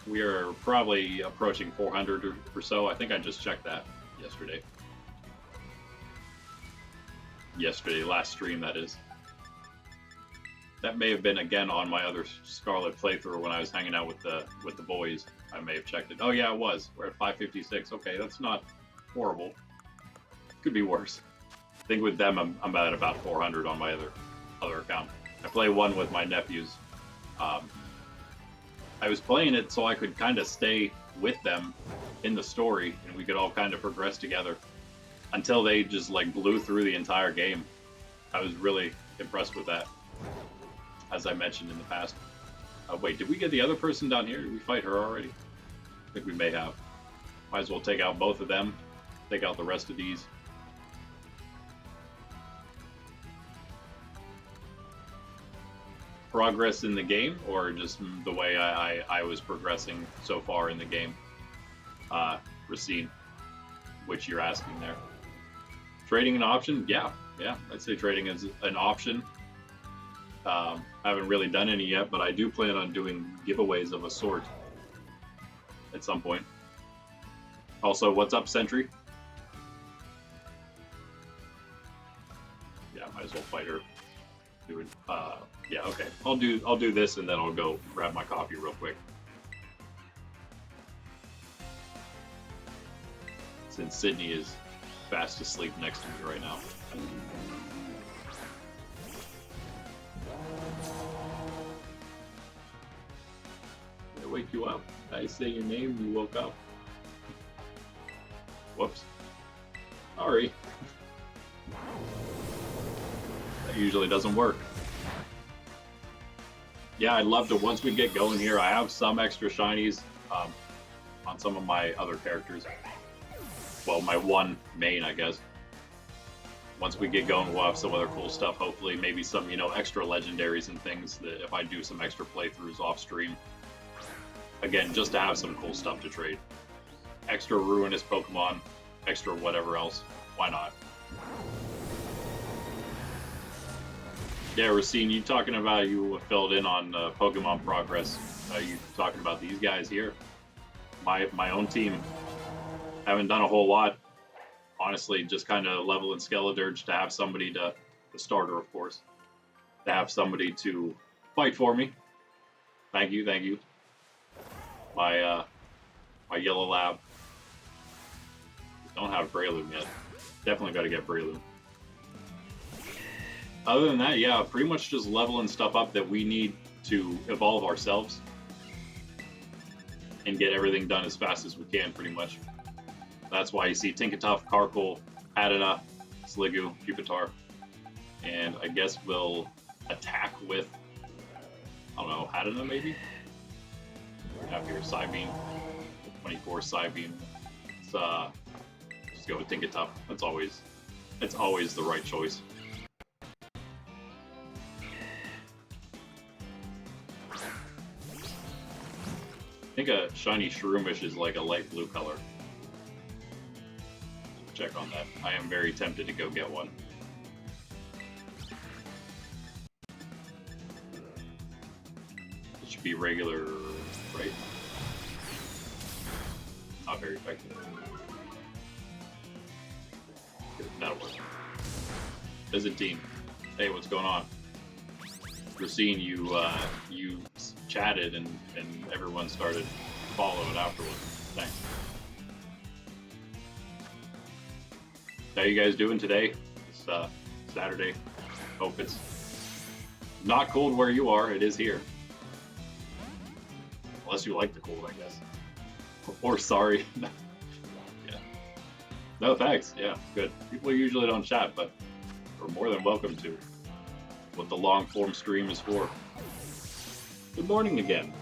We are probably approaching 400 or so. I think I just checked that yesterday. Last stream, that is. That may have been again on my other Scarlet playthrough when I was hanging out with the boys. I may have checked it. Oh yeah, it was. We're at 556. Okay, that's not horrible. Could be worse. I think with them, I'm at about 400 on my other account. I play one with my nephews. I was playing it so I could kind of stay with them in the story, and we could all kind of progress together until they just like blew through the entire game. I was really impressed with that, as I mentioned in the past. Wait, did we get the other person down here? Did we fight her already? I think we may have. Might as well take out both of them, take out the rest of these. Progress in the game, or just the way I was progressing so far in the game? Racine, which you're asking there. Trading an option? Yeah, I'd say trading is an option. I haven't really done any yet, but I do plan on doing giveaways of a sort at some point. Also, what's up, Sentry? Yeah, might as well fight her. Do it. Yeah, okay. I'll do this, and then I'll go grab my coffee real quick. Since Sydney is fast asleep next to me right now. Did I wake you up? Did I say your name? You woke up. Whoops. Sorry. That usually doesn't work. Yeah, I'd love to, once we get going here, I have some extra shinies on some of my other characters. Well, my one main, I guess. Once we get going, we'll have some other cool stuff. Hopefully, maybe some, you know, extra legendaries and things that if I do some extra playthroughs off stream. Again, just to have some cool stuff to trade. Extra ruinous Pokemon, extra whatever else. Why not? Yeah, Racine, you talking about, you filled in on Pokemon progress. You talking about these guys here? My own team. Haven't done a whole lot. Honestly, just kind of level in Skeledirge to have somebody to, the starter, of course, to have somebody to fight for me. Thank you, thank you. My yellow lab. Don't have Breloom yet. Definitely got to get Breloom. Other than that, yeah, pretty much just leveling stuff up that we need to evolve ourselves and get everything done as fast as we can, pretty much. That's why you see Tinkaton, Karkle, Haddana, Sliggoo, Pupitar, and I guess we'll attack with, I don't know, Haddana maybe? We have here Psybeam, 24 Psybeam. Let's just go with Tinkaton. That's always the right choice. I think a shiny Shroomish is like a light blue color. Check on that. I am very tempted to go get one. It should be regular, right? Not very effective. That'll work. Byzantine. Hey, what's going on? We're seeing you, you chatted and everyone started following afterwards. Thanks. How you guys doing today? It's Saturday. Hope it's not cold where you are. It is here. Unless you like the cold, I guess. Or sorry. Yeah. No, thanks. Yeah, good. People usually don't chat, but we're more than welcome to. What the long form stream is for. Good morning again.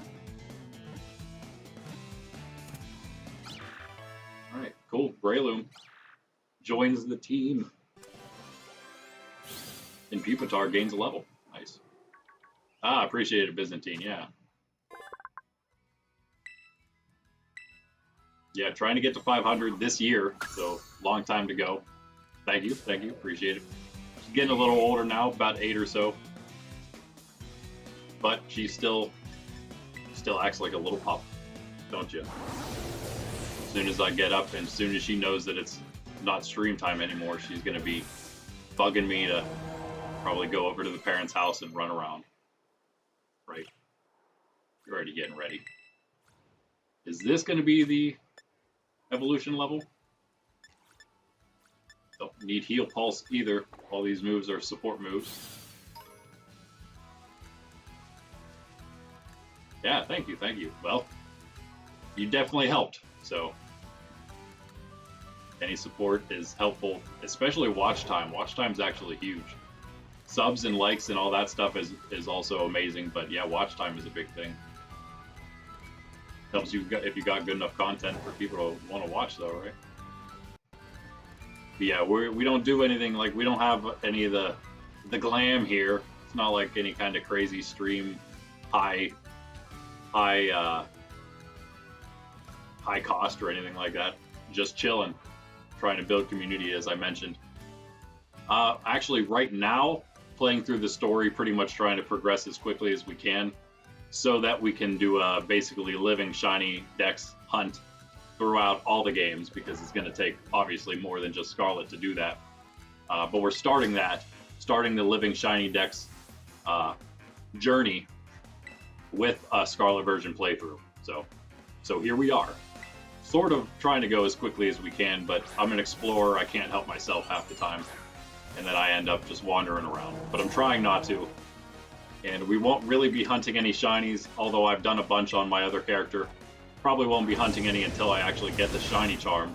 Alright, cool. Breloom joins the team. And Pupitar gains a level. Nice. Ah, appreciate it, Byzantine, yeah. Yeah, trying to get to 500 this year, so long time to go. Thank you, appreciate it. She's getting a little older now, about 8 or so. But she still acts like a little pup, don't you? As soon as I get up and as soon as she knows that it's not stream time anymore, she's gonna be bugging me to probably go over to the parents' house and run around. Right. You're already getting ready. Is this gonna be the evolution level? Don't need heal pulse either. All these moves are support moves. Yeah, thank you. Well, you definitely helped, so any support is helpful, especially watch time. Watch time's actually huge. Subs and likes and all that stuff is also amazing, but yeah, watch time is a big thing. Helps you if you got good enough content for people to want to watch, though, right? But yeah, we don't do anything like we don't have any of the glam here. It's not like any kind of crazy stream high cost or anything like that. Just chilling, trying to build community, as I mentioned. Actually, right now, playing through the story, pretty much trying to progress as quickly as we can, so that we can do a basically living shiny dex hunt throughout all the games, because it's going to take obviously more than just Scarlet to do that. But we're starting the living shiny dex journey with a Scarlet version playthrough. So here we are, sort of trying to go as quickly as we can, but I'm an explorer. I can't help myself half the time, and then I end up just wandering around. But I'm trying not to. And we won't really be hunting any shinies, although I've done a bunch on my other character. Probably won't be hunting any until I actually get the shiny charm.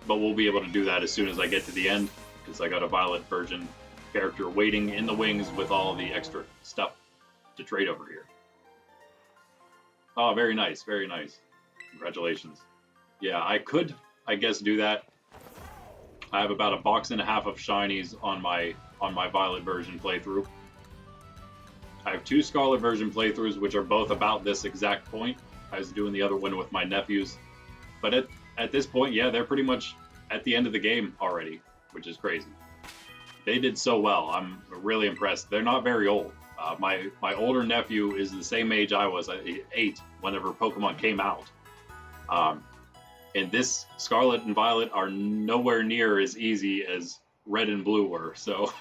But we'll be able to do that as soon as I get to the end, because I got a Violet version character waiting in the wings with all the extra stuff to trade over here. Oh, very nice, very nice. Congratulations. Yeah, I could, I guess, do that. I have about 1.5 boxes of shinies on my Violet version playthrough. I have 2 Scarlet version playthroughs, which are both about this exact point. I was doing the other one with my nephews. But at this point, yeah, they're pretty much at the end of the game already, which is crazy. They did so well. I'm really impressed. They're not very old. My older nephew is the same age I was, 8, whenever Pokemon came out. And this Scarlet and Violet are nowhere near as easy as Red and Blue were. So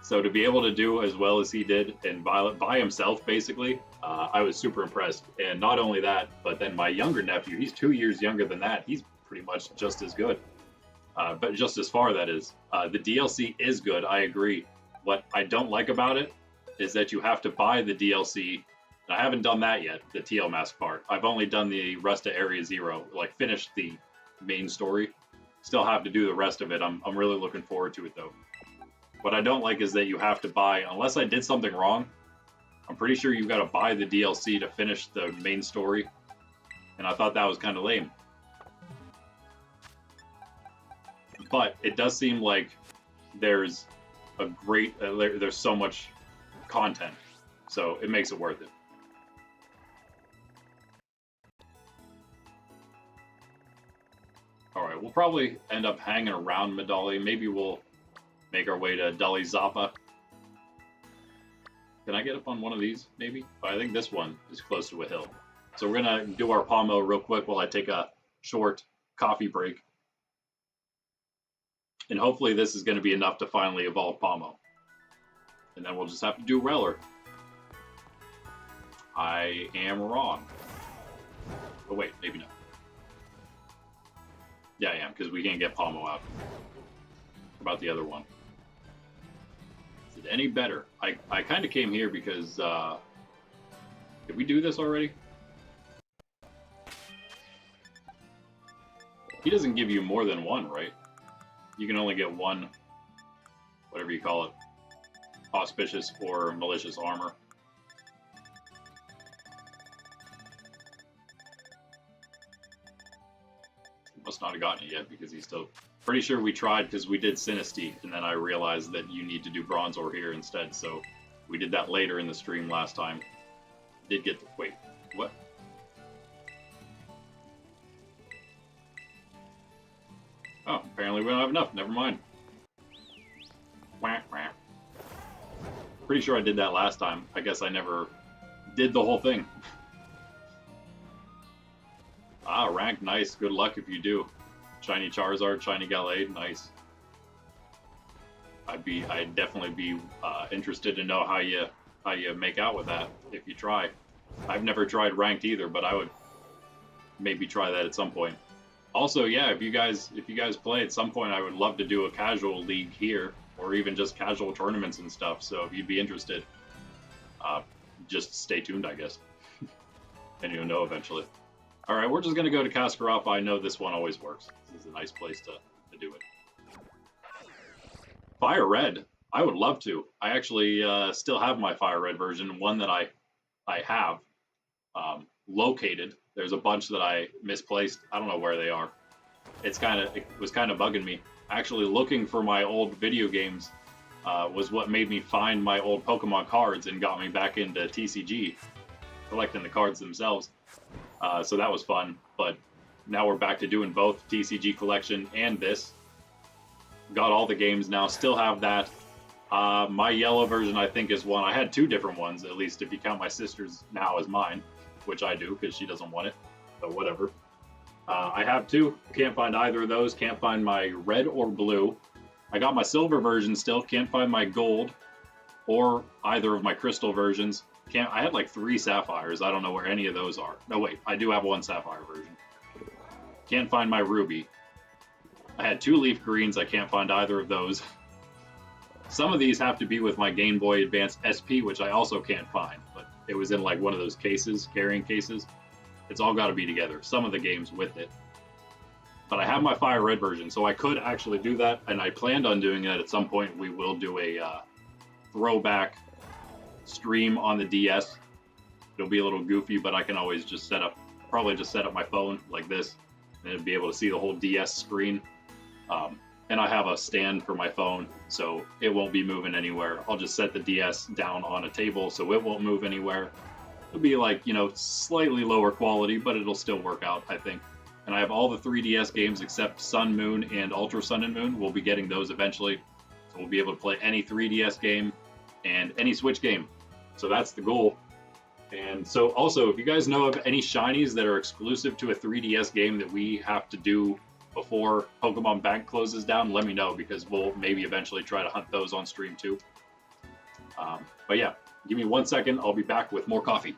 to be able to do as well as he did in Violet by himself, basically, I was super impressed. And not only that, but then my younger nephew, he's 2 years younger than that. He's pretty much just as good, but just as far, that is. The DLC is good, I agree. What I don't like about it is that you have to buy the DLC. I haven't done that yet, the TL Mask part. I've only done the rest of Area Zero, like finished the main story. Still have to do the rest of it. I'm really looking forward to it, though. What I don't like is that you have to buy, unless I did something wrong, I'm pretty sure you got to buy the DLC to finish the main story. And I thought that was kind of lame. But it does seem like there's a great, there's so much content. So it makes it worth it. Alright, we'll probably end up hanging around Medali. Maybe we'll make our way to Dali Zappa. Can I get up on one of these, maybe? I think this one is close to a hill. So we're going to do our Palmo real quick while I take a short coffee break. And hopefully this is going to be enough to finally evolve Palmo. And then we'll just have to do Reller. I am wrong. Oh wait, maybe not. Yeah, I am, because we can't get Palmo out. What about the other one? Is it any better? I kind of came here because, did we do this already? He doesn't give you more than one, right? You can only get one, whatever you call it, auspicious or malicious armor. Must not have gotten it yet because he's still... Pretty sure we tried because we did Sinisty, and then I realized that you need to do Bronzor here instead, so we did that later in the stream last time. Did get the... Wait, what? Oh, apparently we don't have enough. Never mind. Wah, wah. Pretty sure I did that last time. I guess I never did the whole thing. Ah, rank, nice. Good luck if you do. Shiny Charizard, Shiny Gallade, nice. I'd definitely be interested to know how you make out with that if you try. I've never tried ranked either, but I would maybe try that at some point. Also, yeah, if you guys play at some point, I would love to do a casual league here, or even just casual tournaments and stuff. So if you'd be interested, just stay tuned, I guess, and you'll know eventually. All right, we're just gonna go to Kaskarapa. I know this one always works. This is a nice place to do it. Fire Red, I would love to. I actually still have my Fire Red version, one that I have located. There's a bunch that I misplaced. I don't know where they are. It was kind of bugging me. Actually, looking for my old video games was what made me find my old Pokemon cards and got me back into TCG, collecting the cards themselves. So that was fun, but now we're back to doing both TCG collection and this. Got all the games now, still have that. My yellow version, I think, is one. I had two different ones, at least if you count my sister's now as mine, which I do because she doesn't want it, but whatever. I have two. Can't find either of those. Can't find my red or blue. I got my silver version still. Can't find my gold or either of my crystal versions. I had like 3 sapphires. I don't know where any of those are. No, wait, I do have one sapphire version. Can't find my ruby. I had 2 leaf greens. I can't find either of those. Some of these have to be with my Game Boy Advance SP, which I also can't find, but it was in like one of those cases, carrying cases. It's all got to be together. Some of the games with it. But I have my Fire Red version, so I could actually do that, and I planned on doing that at some point. We will do a throwback stream on the DS. It'll be a little goofy, but I can always just probably just set up my phone like this, and be able to see the whole DS screen. And I have a stand for my phone, so it won't be moving anywhere. I'll just set the DS down on a table so it won't move anywhere. It'll be like, slightly lower quality, but it'll still work out, I think. And I have all the 3DS games except Sun, Moon, and Ultra Sun and Moon. We'll be getting those eventually. So we'll be able to play any 3DS game and any Switch game. So that's the goal. And so also, if you guys know of any shinies that are exclusive to a 3DS game that we have to do before Pokemon Bank closes down, let me know, because we'll maybe eventually try to hunt those on stream too. But yeah, give me 1 second. I'll be back with more coffee.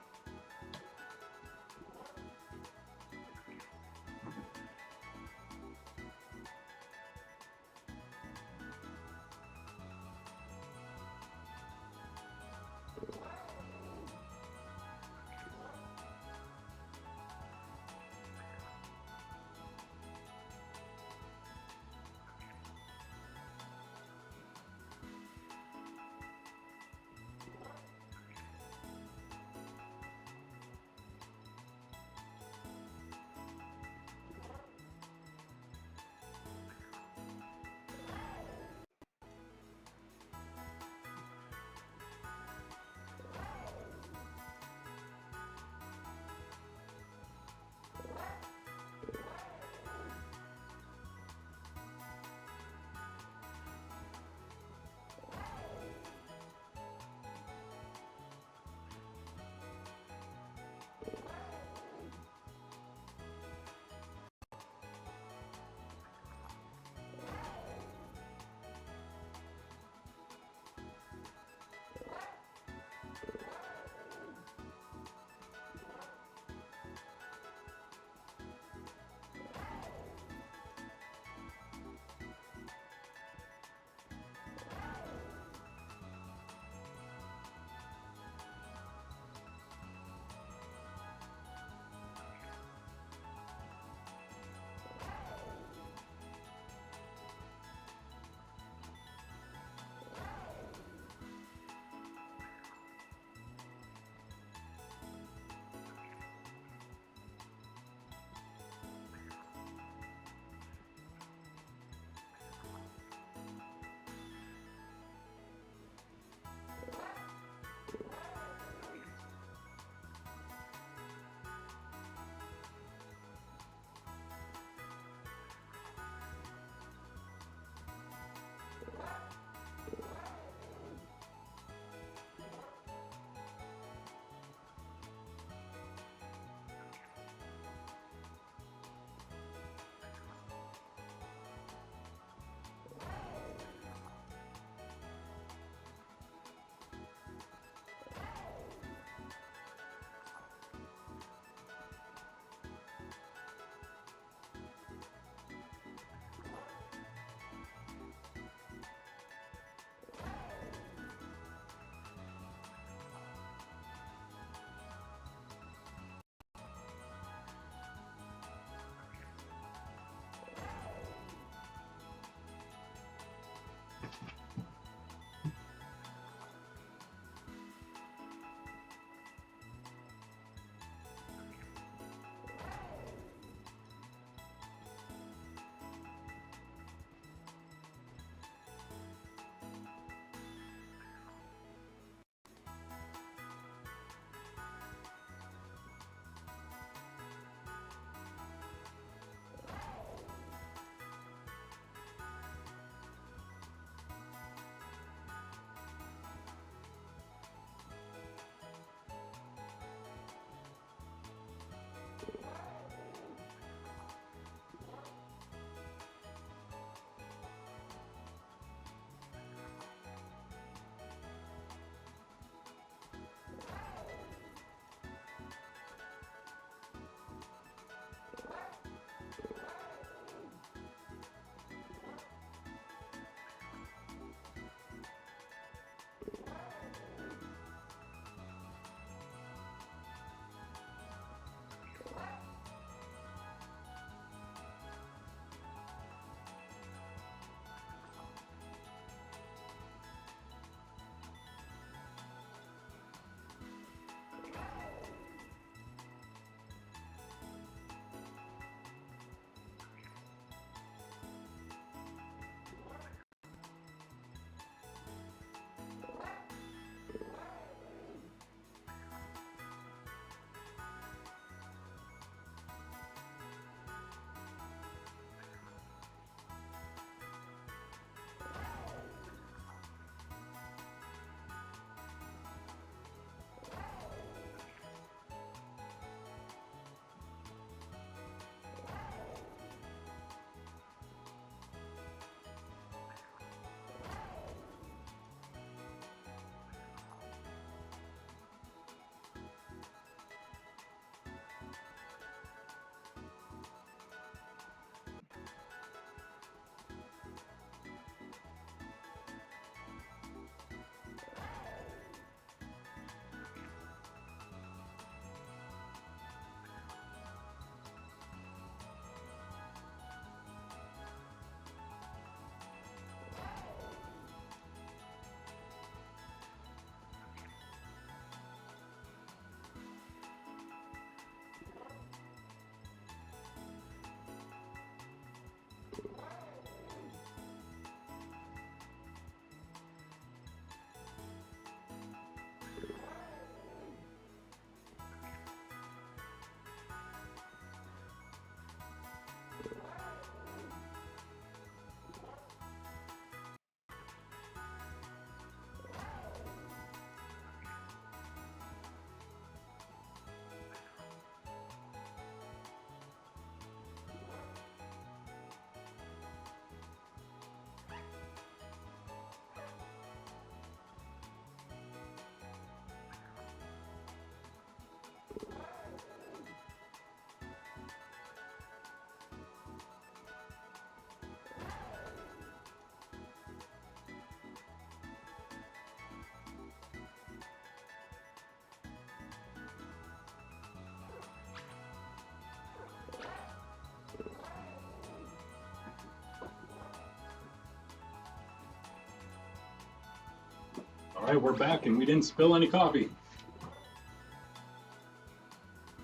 Alright, we're back and we didn't spill any coffee.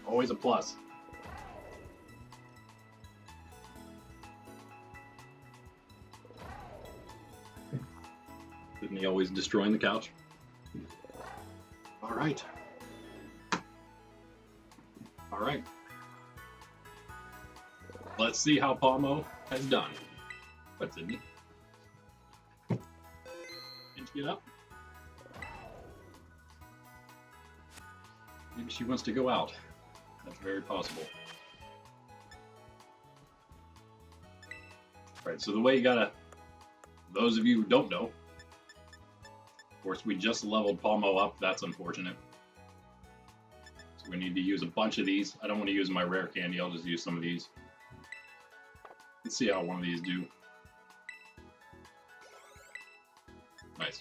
Always a plus. Isn't he always destroying the couch? Alright. Alright. Let's see how Palmo has done. What's in me? Can you get up? Maybe she wants to go out. That's very possible. Alright, so the way you gotta... Those of you who don't know, of course, we just leveled Palmo up. That's unfortunate. So we need to use a bunch of these. I don't want to use my rare candy. I'll just use some of these. Let's see how one of these do. Nice.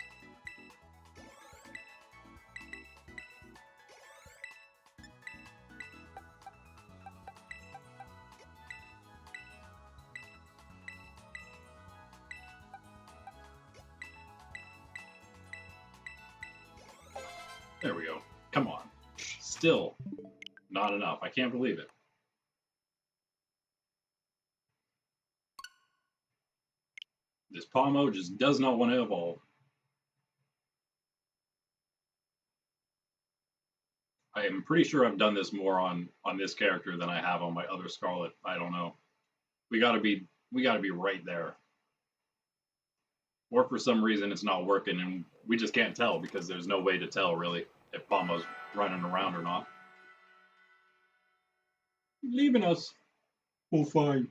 There we go. Come on. Still not enough. I can't believe it. This Palmo just does not want to evolve. I am pretty sure I've done this more on this character than I have on my other Scarlet. I don't know. We gotta be right there. Or for some reason it's not working and we just can't tell because there's no way to tell really if Palmo's running around or not. Leaving us. Oh, fine.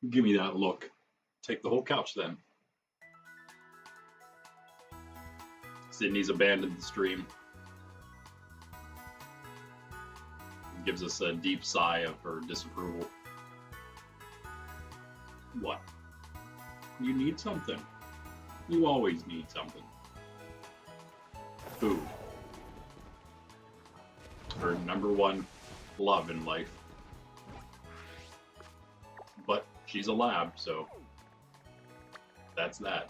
Give me that look. Take the whole couch then. Sydney's abandoned the stream. Gives us a deep sigh of her disapproval. What? You need something. You always need something. Food. Her #1 love in life. But she's a lab, so that's that.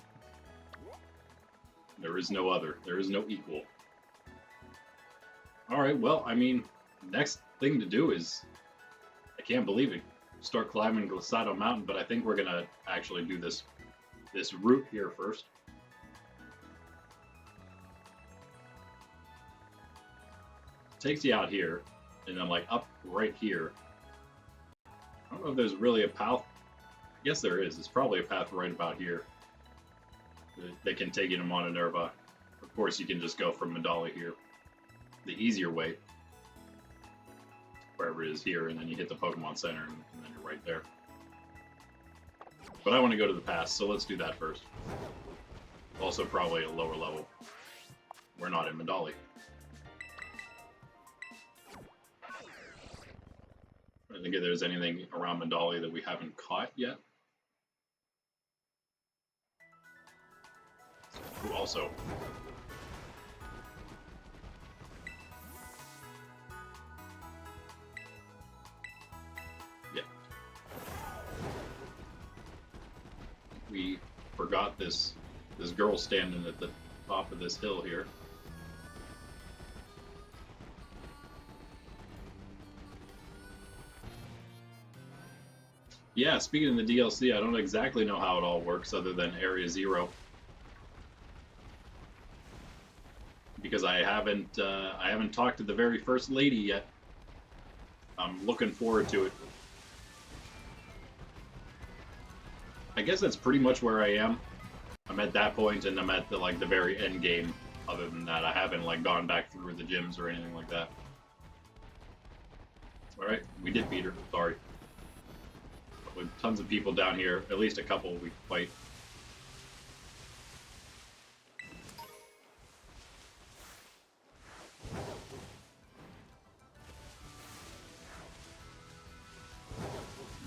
There is no other. There is no equal. Alright, well, I mean, next thing to do is, I can't believe it, start climbing Glissado Mountain, but I think we're gonna actually do this route here first. Takes you out here, and then like up right here. I don't know if there's really a path. I guess there is. It's probably a path right about here that can take you to Mononerva. Of course, you can just go from Medali here. The easier way, wherever it is here, and then you hit the Pokemon Center, and then you're right there. But I want to go to the pass, so let's do that first. Also, probably a lower level. We're not in Medali. I don't think there's anything around Medali that we haven't caught yet. Ooh, also. Yeah. We forgot this girl standing at the top of this hill here. Yeah, speaking of the DLC, I don't exactly know how it all works other than Area 0. Because I haven't talked to the very first lady yet. I'm looking forward to it. I guess that's pretty much where I am. I'm at that point and I'm at the very end game. Other than that, I haven't gone back through the gyms or anything like that. Alright, we did beat her. Sorry. With tons of people down here, at least a couple we fight.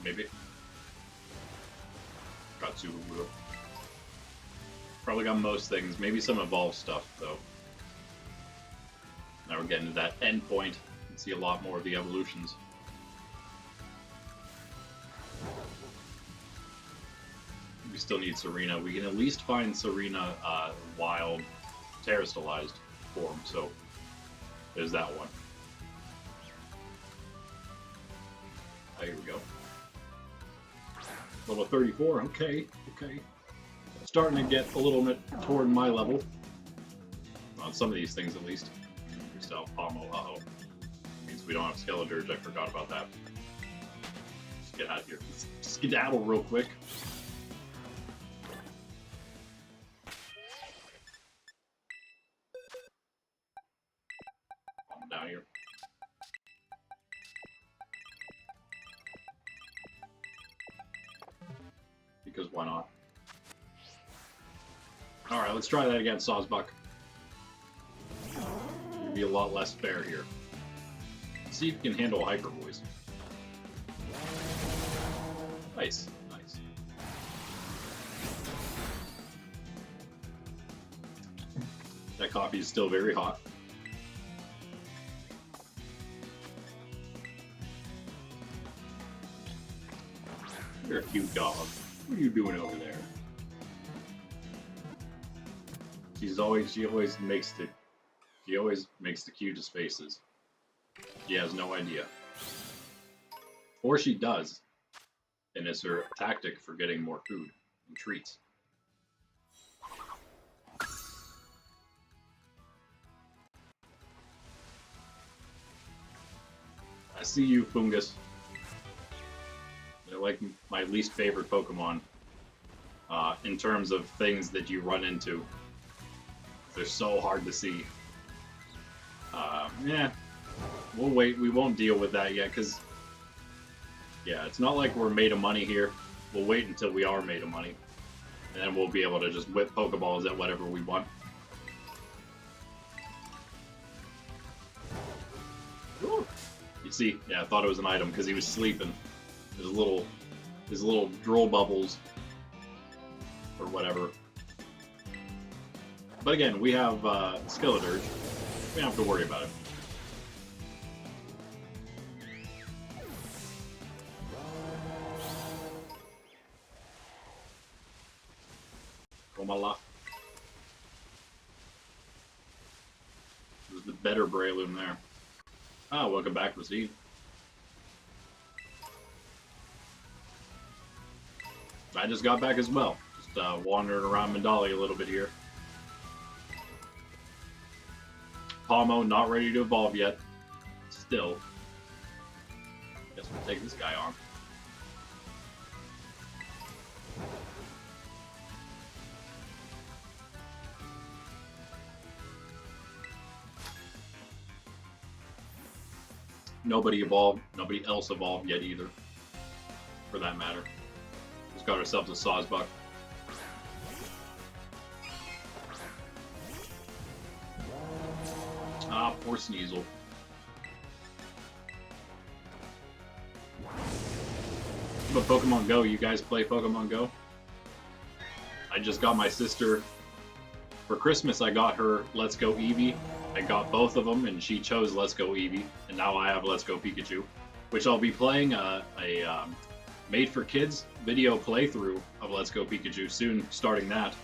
Maybe. Got Subaru. Probably got most things. Maybe some evolved stuff, though. Now we're getting to that end point. You can see a lot more of the evolutions. We still need Serena. We can at least find Serena wild terrestrialized form, so there's that one. Oh, here we go. Level 34, okay. Starting to get a little bit toward my level. On some of these things, at least. Crystal Pommel, uh-oh. Means we don't have Skeledirge, I forgot about that. Just get out of here. Let's skedaddle real quick. I'm down here. Because why not? Alright, let's try that again, Sawsbuck. You'll be a lot less fair here. Let's see if you can handle Hyper Voice. Nice. That coffee is still very hot. You're a cute dog. What are you doing over there? She always makes the cutest faces. She has no idea. Or she does. And it's her tactic for getting more food and treats. I see you, Fungus. They're like my least favorite Pokemon in terms of things that you run into. They're so hard to see. Yeah, we'll wait. We won't deal with that yet, because, yeah, it's not like we're made of money here. We'll wait until we are made of money, and then we'll be able to just whip Pokeballs at whatever we want. Ooh. You see, yeah, I thought it was an item because he was sleeping. His little drool bubbles, or whatever. But again, we have Skeledirge. We don't have to worry about it. Komala. There's the better Breloom there. Ah, welcome back, Receive. I just got back as well. Just wandering around Medali a little bit here. Palmo not ready to evolve yet. Still. Guess we'll take this guy on. Nobody evolved. Nobody else evolved yet either. For that matter. Just got ourselves a Sawsbuck. Ah, poor Sneasel. But Pokemon Go, you guys play Pokemon Go? I just got my sister, for Christmas I got her Let's Go Eevee. I got both of them and she chose Let's Go Eevee. And now I have Let's Go Pikachu. Which I'll be playing a made for kids video playthrough of Let's Go Pikachu soon. Starting that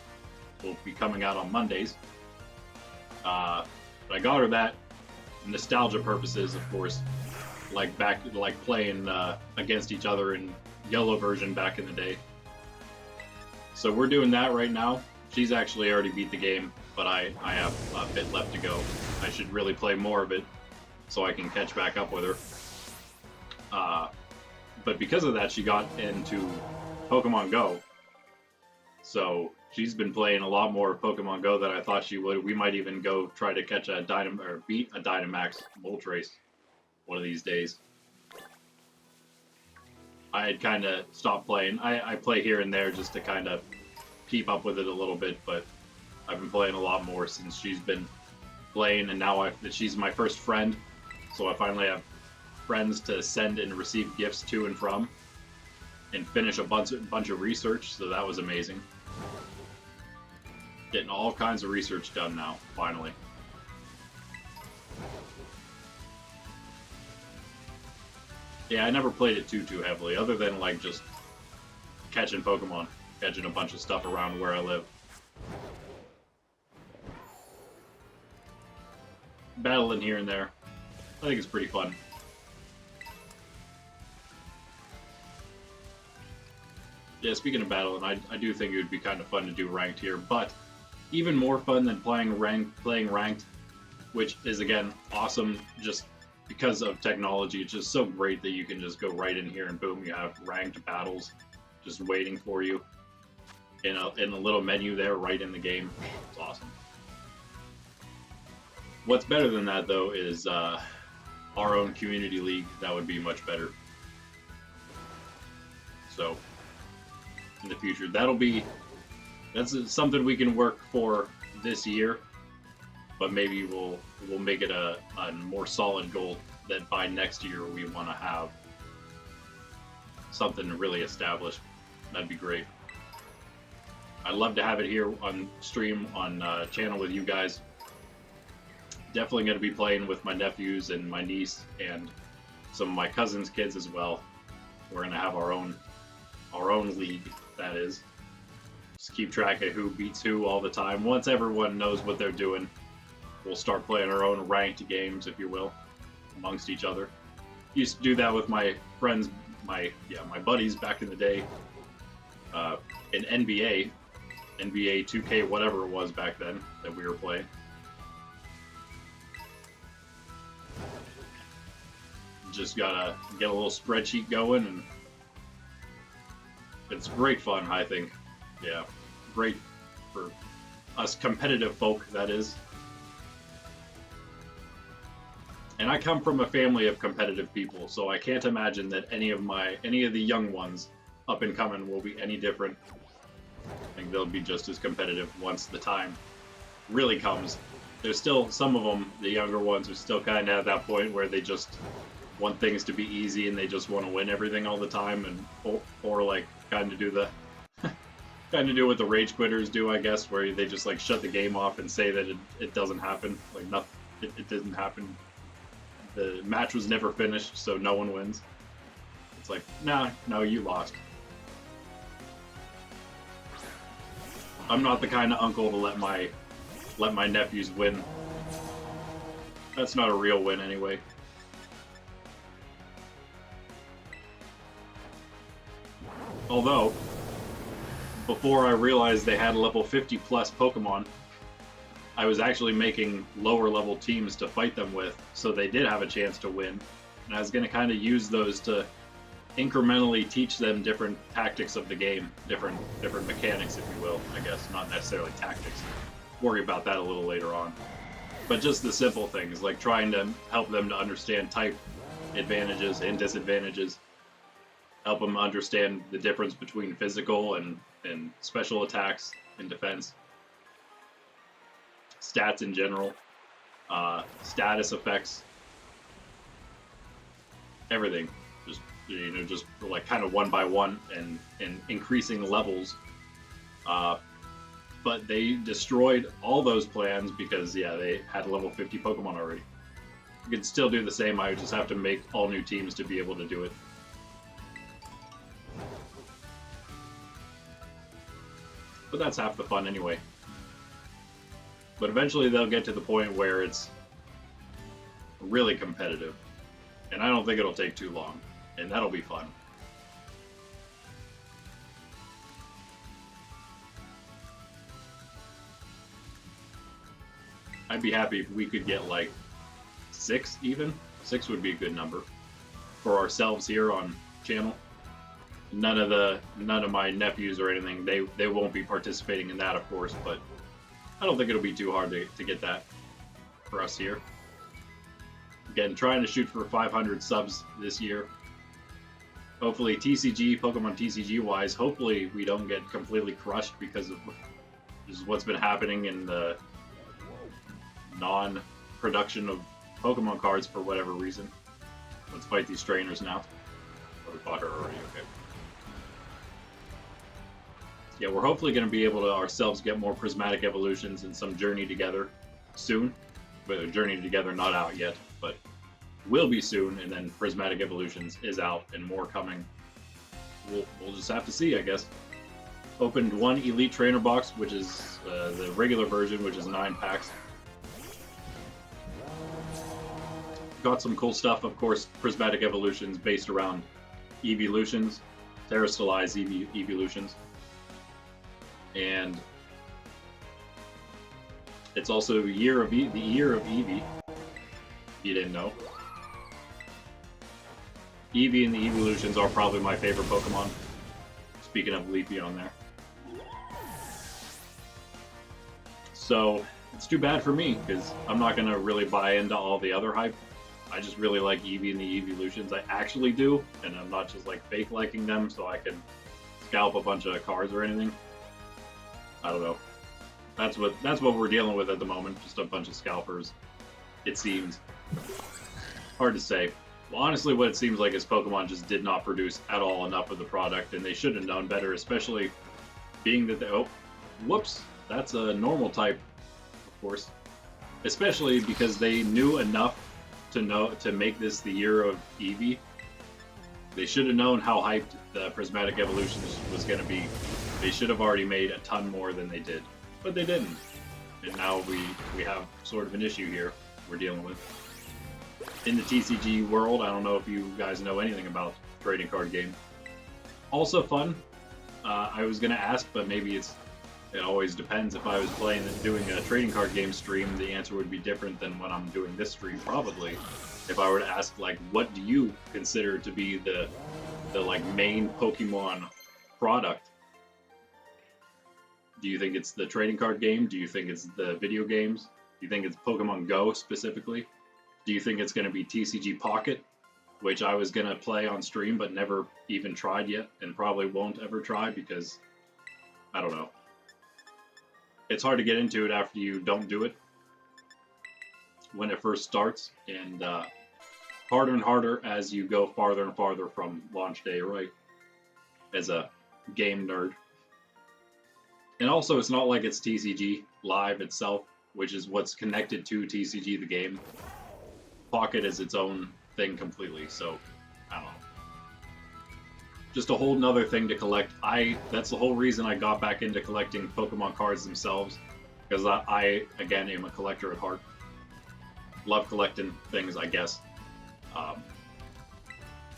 will be coming out on Mondays. But I got her that, nostalgia purposes, of course, like playing against each other in yellow version back in the day. So we're doing that right now. She's actually already beat the game, but I have a bit left to go. I should really play more of it so I can catch back up with her. But because of that, she got into Pokemon Go. So she's been playing a lot more Pokemon Go than I thought she would. We might even go try to catch a beat a Dynamax Moltres one of these days. I had kind of stopped playing. I play here and there just to kind of keep up with it a little bit, but I've been playing a lot more since she's been playing, and now she's my first friend, so I finally have friends to send and receive gifts to and from, and finish a bunch of research, so that was amazing. Getting all kinds of research done now, finally. Yeah, I never played it too heavily, other than like just catching Pokemon, catching a bunch of stuff around where I live. battling here and there. I think it's pretty fun. Yeah, speaking of battling, I do think it would be kind of fun to do ranked here, but even more fun than playing ranked, which is again awesome just because of technology. It's just so great that you can just go right in here and boom, you have ranked battles just waiting for you in a little menu there right in the game. It's awesome. What's better than that though is our own community league. That would be much better. So in the future, that's something we can work for this year, but maybe we'll make it a more solid goal that by next year we want to have something really established. That'd be great. I'd love to have it here on stream on channel with you guys. Definitely going to be playing with my nephews and my niece and some of my cousins' kids as well. We're going to have our own league, that is. Just keep track of who beats who all the time. Once everyone knows what they're doing, we'll start playing our own ranked games, if you will, amongst each other. Used to do that with my friends, my buddies back in the day. In NBA 2K, whatever it was back then that we were playing. Just gotta get a little spreadsheet going, and it's great fun, I think. Yeah, great for us competitive folk, that is. And I come from a family of competitive people, so I can't imagine that any of the young ones up and coming will be any different. I think they'll be just as competitive once the time really comes. There's still some of them, the younger ones, are still kind of at that point where they just want things to be easy and they just want to win everything all the time, and or like kind of do the kind of do what the rage quitters do, I guess, where they just like shut the game off and say that it doesn't happen, like nothing, it didn't happen. The match was never finished, so no one wins. It's like, nah, no, you lost. I'm not the kind of uncle to let my nephews win. That's not a real win anyway. Although, before I realized they had level 50 plus Pokemon, I was actually making lower level teams to fight them with, so they did have a chance to win. And I was going to kind of use those to incrementally teach them different tactics of the game, different mechanics, if you will, I guess, not necessarily tactics. Worry about that a little later on. But just the simple things, like trying to help them to understand type advantages and disadvantages, help them understand the difference between physical and special attacks and defense, stats in general, status effects, everything. Just like kind of one by one and increasing levels. But they destroyed all those plans because, yeah, they had level 50 Pokemon already. You could still do the same, I would just have to make all new teams to be able to do it. But that's half the fun anyway. But eventually they'll get to the point where it's really competitive. And I don't think it'll take too long. And that'll be fun. I'd be happy if we could get like 6 even. 6 would be a good number for ourselves here on channel. None of my nephews or anything, they won't be participating in that, of course, but I don't think it'll be too hard to get that for us here. Again, trying to shoot for 500 subs this year. Hopefully TCG, Pokemon TCG wise, hopefully we don't get completely crushed because of just what's been happening in the non-production of Pokemon cards for whatever reason. Let's fight these trainers now. Oh, we fought her already, okay. Yeah, we're hopefully going to be able to ourselves get more prismatic evolutions and some Journey Together soon. But Journey Together not out yet, but will be soon, and then Prismatic Evolutions is out and more coming. We'll just have to see, I guess. Opened one Elite Trainer box, which is the regular version, which is 9 packs. got some cool stuff, of course. Prismatic evolutions based around evolutions, terrestrialized evolutions, and it's also the year of Eevee. You didn't know. Eevee and the evolutions are probably my favorite Pokemon. Speaking of Leafy on there. So it's too bad for me because I'm not gonna really buy into all the other hype. I just really like Eevee and the evolutions. I actually do, and I'm not just like fake liking them so I can scalp a bunch of cards or anything. I don't know. That's what we're dealing with at the moment. Just a bunch of scalpers. It seems hard to say. Well, honestly, what it seems like is Pokemon just did not produce at all enough of the product, and they should have known better, especially being that they... Oh, whoops. That's a normal type, of course. Especially because they knew enough to make this the year of Eevee. They should have known how hyped the Prismatic Evolution was going to be. They should have already made a ton more than they did. But they didn't. And now we have sort of an issue here we're dealing with. In the TCG world, I don't know if you guys know anything about trading card game. Also fun. I was going to ask, but maybe it always depends. If I was doing a trading card game stream, the answer would be different than when I'm doing this stream, probably. If I were to ask, like, what do you consider to be the like main Pokemon product? Do you think it's the trading card game? Do you think it's the video games? Do you think it's Pokemon Go specifically? Do you think it's going to be TCG Pocket, which I was going to play on stream but never even tried yet and probably won't ever try because, I don't know. It's hard to get into it after you don't do it when it first starts, and harder and harder as you go farther and farther from launch day, right? As a game nerd. And also, it's not like it's TCG Live itself, which is what's connected to TCG the game. Pocket is its own thing completely, so I don't know. Just a whole nother thing to collect. That's the whole reason I got back into collecting Pokemon cards themselves, because I again am a collector at heart. Love collecting things, I guess.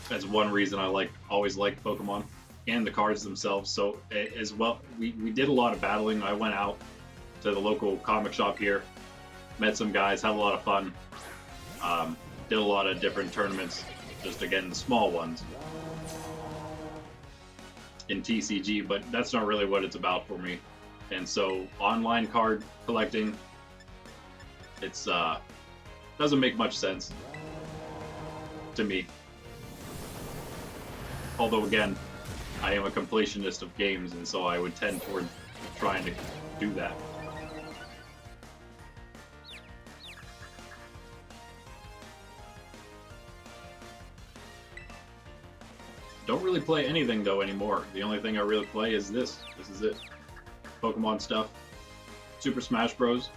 That's one reason I always liked Pokemon and the cards themselves. So as well, we did a lot of battling. I went out to the local comic shop here, met some guys, had a lot of fun. Did a lot of different tournaments, just again the small ones in TCG, but that's not really what it's about for me. And so online card collecting, it's doesn't make much sense to me. Although again, I am a completionist of games, and so I would tend toward trying to do that. Don't really play anything though anymore. The only thing I really play is this. This is it. Pokemon stuff. Super Smash Bros.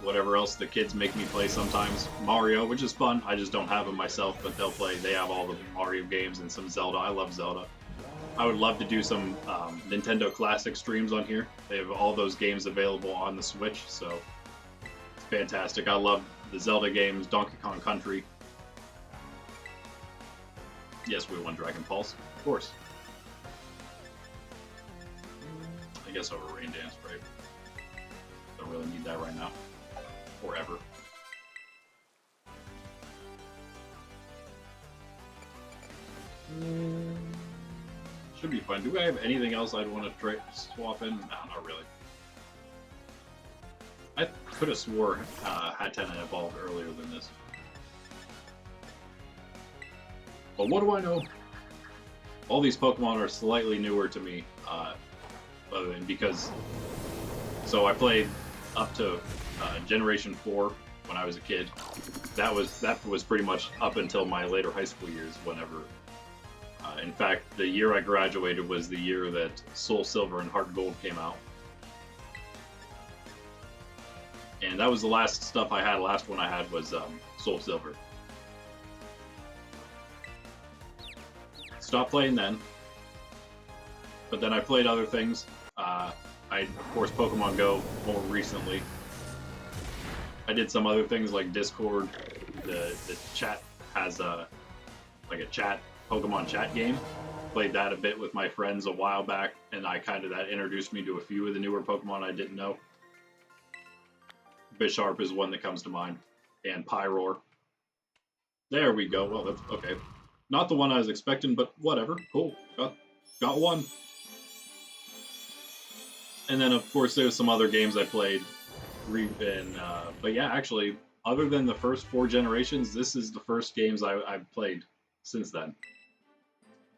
Whatever else the kids make me play sometimes. Mario, which is fun. I just don't have them myself, but they'll play. They have all the Mario games and some Zelda. I love Zelda. I would love to do some Nintendo Classic streams on here. They have all those games available on the Switch, so it's fantastic. I love the Zelda games, Donkey Kong Country. Yes, we won Dragon Pulse, of course. I guess over Rain Dance, right? Don't really need that right now. Or ever. Should be fun. Do I have anything else I'd want to swap in? No, not really. I could have swore Hatenna evolved earlier than this. But what do I know? All these Pokemon are slightly newer to me, because... So I played up to Generation 4 when I was a kid. That was pretty much up until my later high school years, whenever... in fact, the year I graduated was the year that Soul Silver and Heart Gold came out. And that was the last stuff I had. Last one I had was Soul Silver. Stopped playing then, but then I played other things. Of course, Pokemon Go more recently. I did some other things like Discord, the chat has a like a chat Pokemon chat game. Played that a bit with my friends a while back, and that introduced me to a few of the newer Pokemon I didn't know. Bisharp is one that comes to mind, and Pyroar. There we go. Well, that's okay. Not the one I was expecting, but whatever. Cool. Got one. And then, of course, there's some other games I played. But yeah, actually, other than the first 4 generations, this is the first games I've played since then.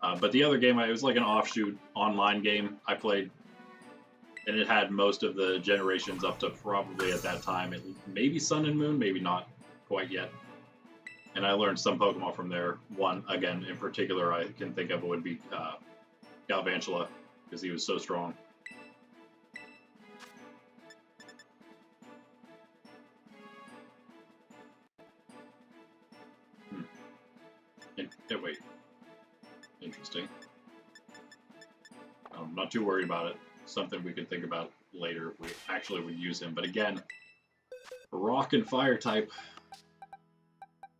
But the other game, it was like an offshoot online game I played. And it had most of the generations up to probably at that time. Maybe Sun and Moon, maybe not quite yet. And I learned some Pokemon from there. One, again, in particular, I can think of would be Galvantula, because he was so strong. Wait. Interesting. I'm not too worried about it. Something we could think about later if we actually would use him. But again, rock and fire type.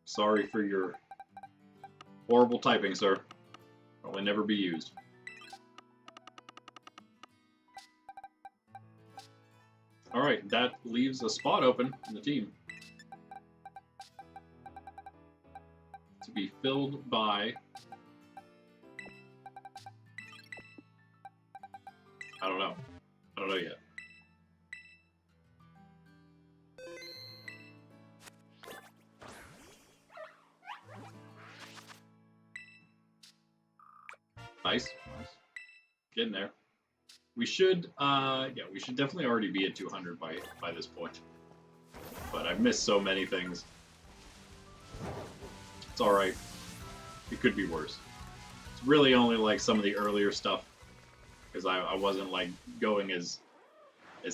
Sorry for your horrible typing, sir. Probably never be used. Alright, that leaves a spot open in the team. To be filled by... I don't know. I don't know yet. Nice. Getting there. We should, we should definitely already be at 200 by this point. But I've missed so many things. It's alright. It could be worse. It's really only like some of the earlier stuff, because I wasn't like going as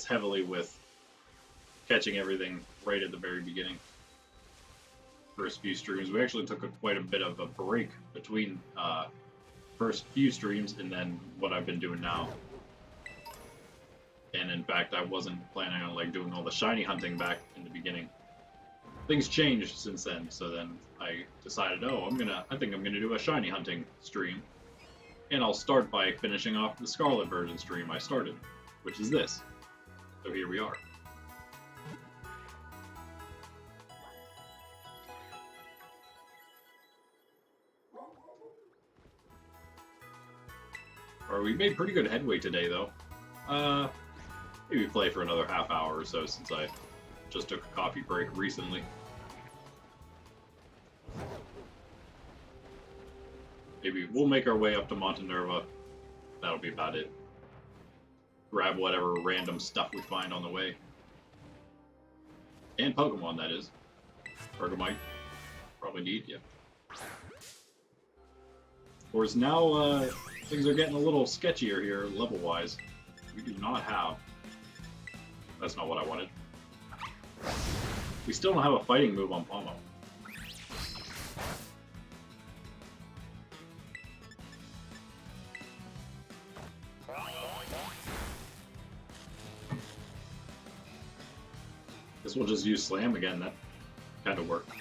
heavily with catching everything right at the very beginning. First few streams, we actually took quite a bit of a break between first few streams and then what I've been doing now. And in fact, I wasn't planning on like doing all the shiny hunting back in the beginning. Things changed since then, so then I decided, I think I'm gonna do a shiny hunting stream. And I'll start by finishing off the Scarlet version stream I started, which is this. So here we are. Alright, we made pretty good headway today, though. Maybe play for another half hour or so since I just took a coffee break recently. Maybe we'll make our way up to Montenerva. That'll be about it. Grab whatever random stuff we find on the way. And Pokemon, that is. Bergamite. Probably need, yeah. Of course, now things are getting a little sketchier here, level-wise. We do not have... That's not what I wanted. We still don't have a fighting move on Pomo. Guess we'll just use Slam again, that kind of worked.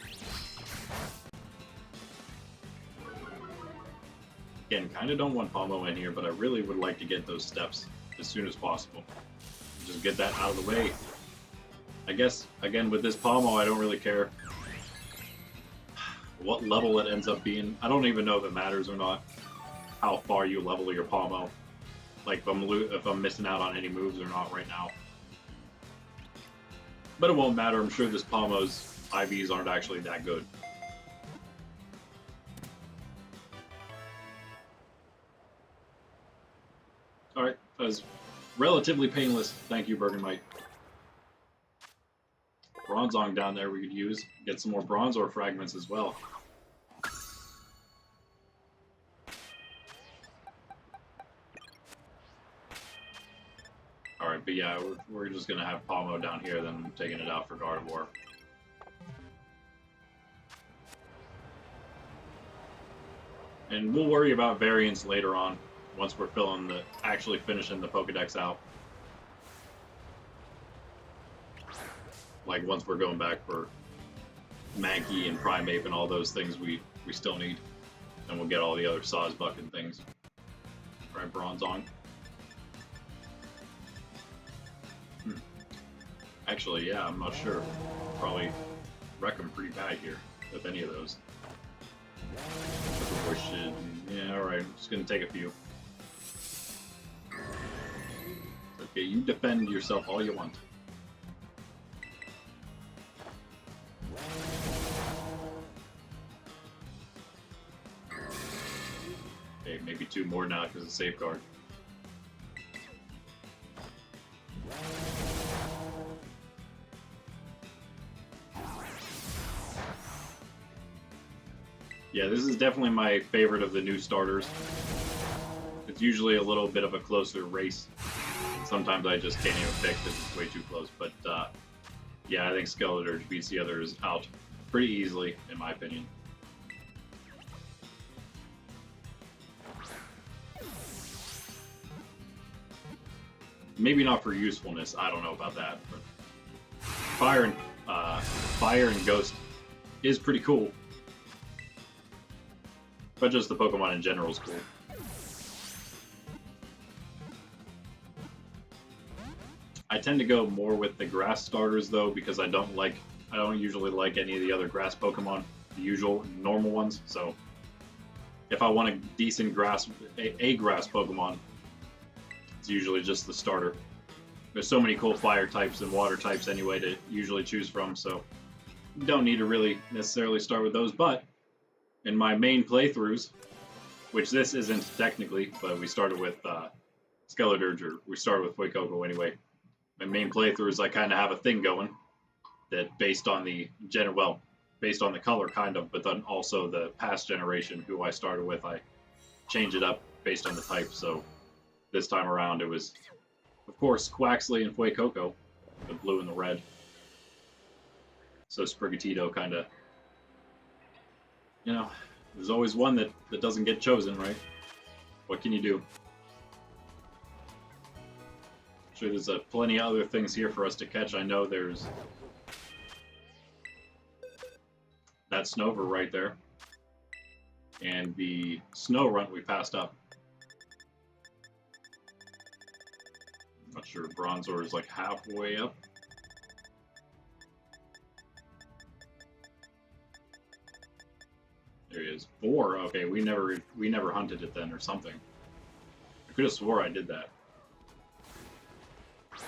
Again, kind of don't want Pomo in here, but I really would like to get those steps as soon as possible. Just get that out of the way. I guess, again, with this Pomo, I don't really care what level it ends up being. I don't even know if it matters or not, how far you level your Pomo. Like, if I'm missing out on any moves or not right now. But it won't matter. I'm sure this Pomo's IVs aren't actually that good. Alright, that was relatively painless. Thank you, Bergamite. Bronzong down there we could use. Get some more Bronzor fragments as well. Alright, but yeah, we're just going to have Pomo down here, then taking it out for Gardevoir. And we'll worry about variants later on, once we're actually finishing the Pokedex out. Like once we're going back for Mankey and Primeape and all those things we still need. And we'll get all the other Sawsbuck and things. Right, Bronzong. Actually, yeah, I'm not sure. Probably wreck them pretty bad here with any of those. Yeah, alright, I'm just gonna take a few. Okay, you defend yourself all you want. Okay, maybe two more now because of safeguard. Yeah, this is definitely my favorite of the new starters. It's usually a little bit of a closer race. Sometimes I just can't even pick because it's way too close. But yeah, I think Skeletor beats the others out pretty easily, in my opinion. Maybe not for usefulness. I don't know about that. But Fire and Ghost is pretty cool. But just the Pokemon in general is cool. I tend to go more with the grass starters though, because I don't usually like any of the other grass Pokemon, the usual normal ones. So if I want a decent grass, a grass Pokemon, it's usually just the starter. There's so many cool fire types and water types anyway to usually choose from, so you don't need to really necessarily start with those. But in my main playthroughs, which this isn't technically, but we started with Skeletor, or we started with Fuecoco anyway. My main playthroughs, I kind of have a thing going that based on the based on the color kind of, but then also the past generation who I started with, I change it up based on the type. So this time around it was, of course, Quaxley and Fuecoco, the blue and the red. So Sprigatito kind of, you know, there's always one that doesn't get chosen, right? What can you do? Sure, there's plenty of other things here for us to catch. I know there's that Snover right there, and the Snow Runt we passed up. Not sure, Bronzor is like halfway up. There he is. 4. Okay, we never hunted it then or something. I could have swore I did that.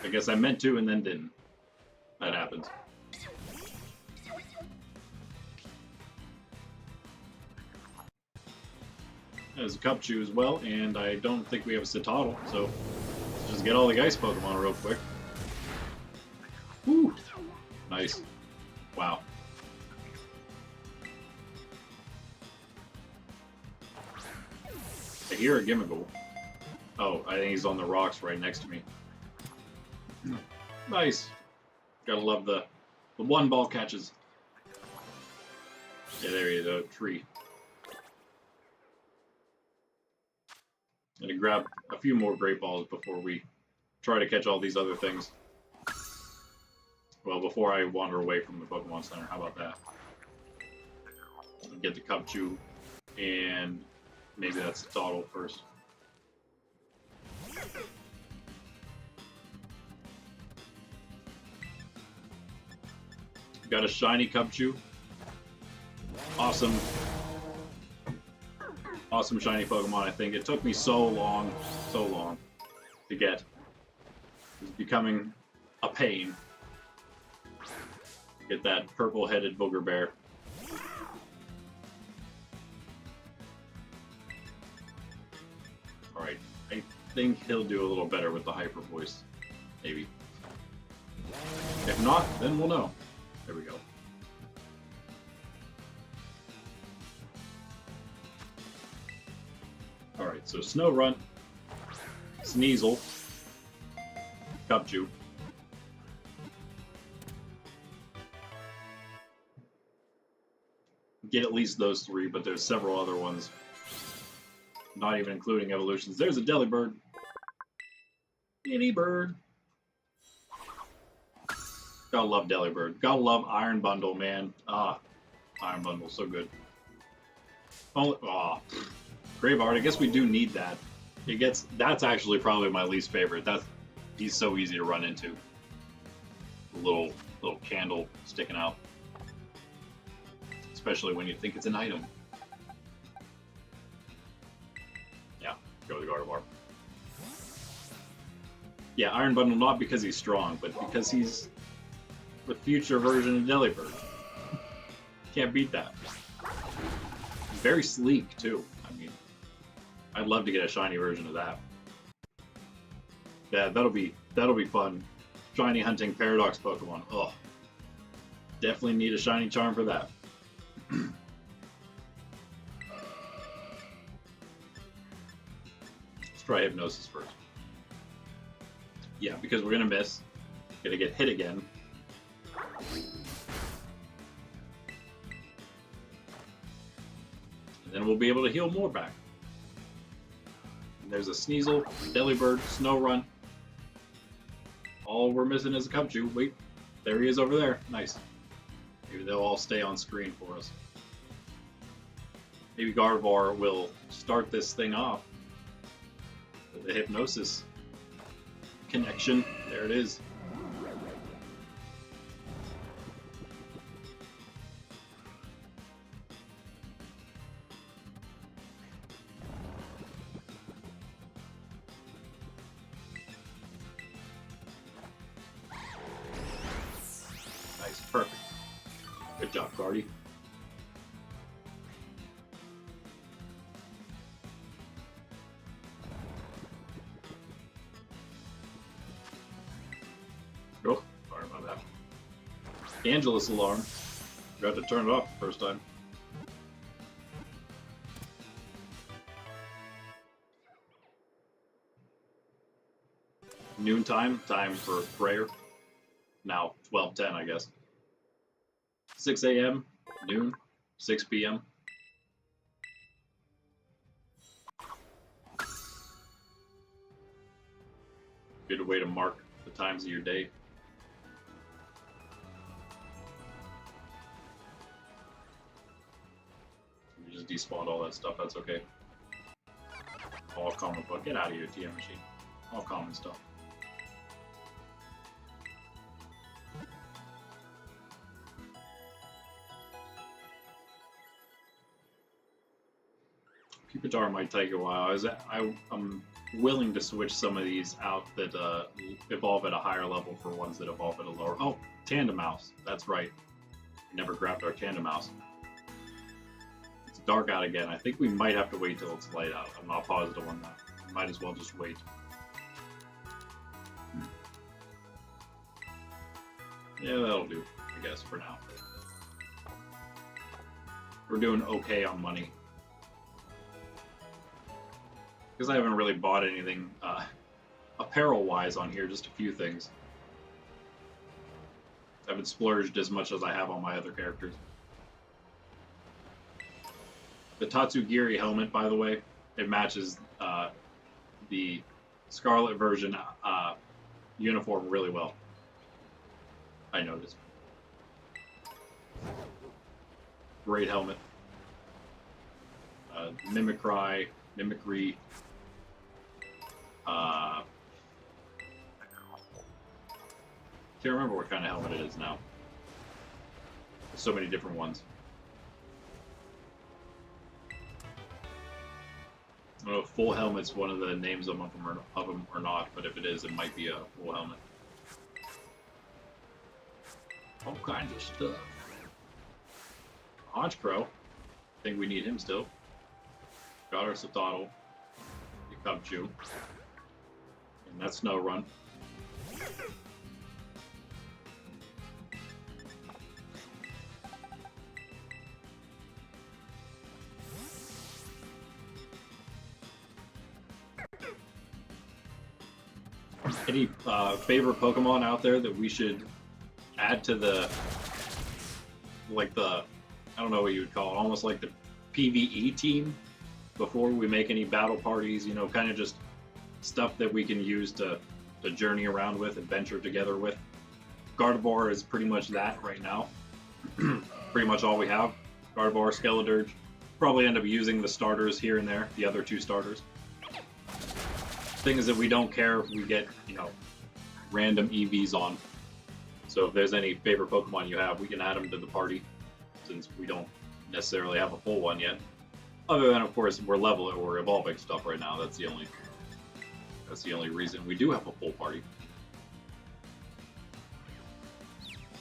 I guess I meant to and then didn't. That happens. There's a Cupchew as well, and I don't think we have a Citadel, so let's just get all the ice Pokemon real quick. Woo! Nice. Wow. I hear a Gimmighoul. Oh, I think he's on the rocks right next to me. Nice. Gotta love the one ball catches. Yeah, there he is, a tree. Gonna grab a few more Great Balls before we try to catch all these other things. Well, before I wander away from the Pokemon Center, how about that? Get the Cupchew, and maybe that's the Tottle first. Got a shiny Cupchew. Awesome. Awesome shiny Pokemon, I think. It took me so long to get. It's becoming a pain. Get that purple-headed booger bear. Alright, I think he'll do a little better with the hyper voice. Maybe. If not, then we'll know. There we go. Alright, so Snorunt, Sneasel, Cupchew. Get at least those 3, but there's several other ones. Not even including evolutions. There's a Delibird. Delibird. Gotta love Delibird. Gotta love Iron Bundle, man. Ah, Iron Bundle, so good. Oh, Graveheart, I guess we do need that. That's actually probably my least favorite. He's so easy to run into. A little candle sticking out. Especially when you think it's an item. Yeah, go with the Gardevoir. Yeah, Iron Bundle not because he's strong, but because he's the future version of Delibird. Can't beat that. Very sleek too. I mean, I'd love to get a shiny version of that. Yeah, that'll be fun. Shiny hunting Paradox Pokemon. Oh, definitely need a shiny charm for that. Let's try Hypnosis first. Yeah, because we're gonna miss. Gonna get hit again. And then we'll be able to heal more back. And there's a Sneasel, Delibird, Snorunt. All we're missing is a Cubchoo. Wait, there he is over there. Nice. Maybe they'll all stay on screen for us. Maybe Gardevoir will start this thing off with the Hypnosis connection. There it is. Nice, perfect. Good job, Guardy. Oh, sorry about that. Angelus alarm. Forgot to turn it off the first time. Noontime, time for prayer. Now 12:10, I guess. 6 a.m., noon, 6 p.m. Good way to mark the times of your day. We just despawned all that stuff, that's okay. All common, but get out of here, TM machine. All common stuff. Pupitar might take a while. I'm willing to switch some of these out that evolve at a higher level for ones that evolve at a lower. Oh, Tandemaus. That's right. We never grabbed our Tandemaus. It's dark out again. I think we might have to wait till it's light out. I'm not positive on that. Might as well just wait. Yeah, that'll do, I guess, for now. We're doing okay on money. Because I haven't really bought anything apparel-wise on here, just a few things. I haven't splurged as much as I have on my other characters. The Tatsugiri helmet, by the way, it matches the Scarlet version uniform really well. I noticed. Great helmet. Mimicry. Can't remember what kind of helmet it is now. There's so many different ones. I don't know if full helmet's one of the names of them or not, but if it is, it might be a full helmet. All kinds of stuff. Honchkrow. I think we need him still. Got our Satotl. Cubchoo. And that's Snorunt. Any favorite Pokemon out there that we should add to the, I don't know what you would call it, almost like the PvE team before we make any battle parties, you know, kind of just stuff that we can use to journey around with, adventure together with. Gardevoir is pretty much that right now. Pretty much all we have. Gardevoir, Skeledirge. Probably end up using the starters here and there, the other 2 starters. Thing is that we don't care if we get, you know, random EVs on. So if there's any favorite Pokemon you have, we can add them to the party, since we don't necessarily have a full one yet. Other than, of course, we're evolving stuff right now. That's the only reason we do have a full party.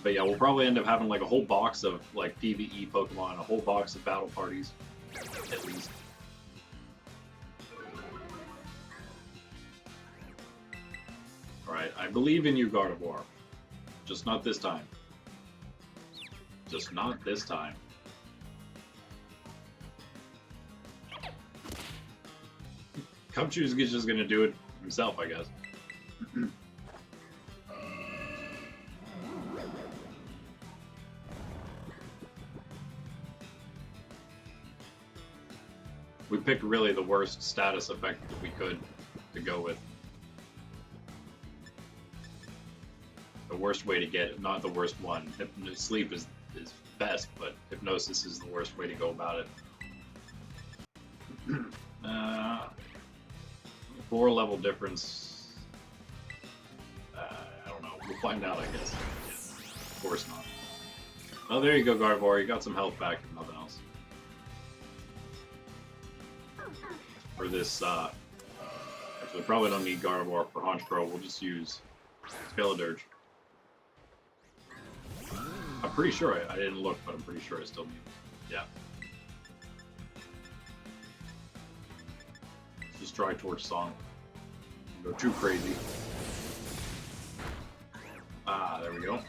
But yeah, we'll probably end up having like a whole box of like PvE Pokemon, a whole box of battle parties, at least. Alright, I believe in you, Gardevoir. Just not this time. Just not this time. Cubchoo's just gonna do it himself, I guess. We picked really the worst status effect that we could to go with. The worst way to get it, not the worst one. Sleep is best, but hypnosis is the worst way to go about it. 4 level difference. I don't know. We'll find out, I guess. Of course not. Oh, there you go, Gardevoir. You got some health back, if nothing else. For this, actually, probably don't need Gardevoir for Honchkrow. We'll just use Skeledirge. I'm pretty sure I didn't look, but I'm pretty sure I still need it. Yeah. Let's just try Torch Song. Go too crazy. Ah, there we go.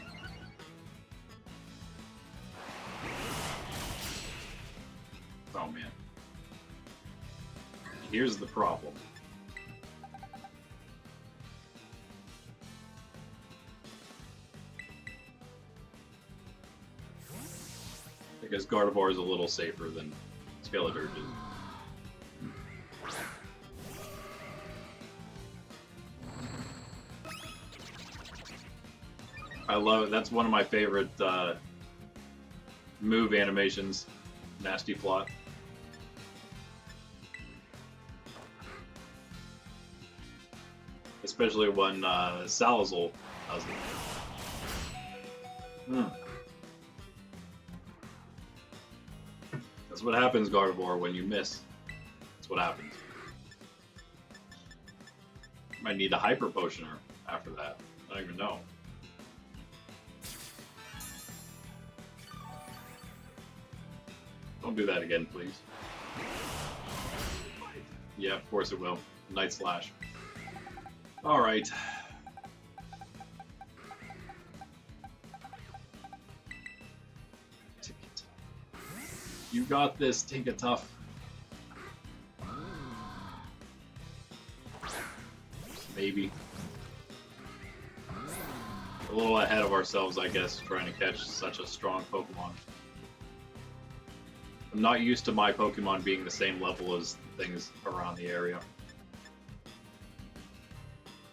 Oh man. Here's the problem. I guess Gardevoir is a little safer than Skeledirge is. I love it. That's one of my favorite move animations. Nasty Plot. Especially when Salazar does it. That's what happens, Gardevoir, when you miss. That's what happens. Might need a Hyper Potioner after that. I don't even know. Don't do that again, please. Yeah, of course it will. Night Slash. Alright. Thicket. You got this, Thicket Tough. Maybe. A little ahead of ourselves, I guess, trying to catch such a strong Pokemon. I'm not used to my Pokemon being the same level as things around the area.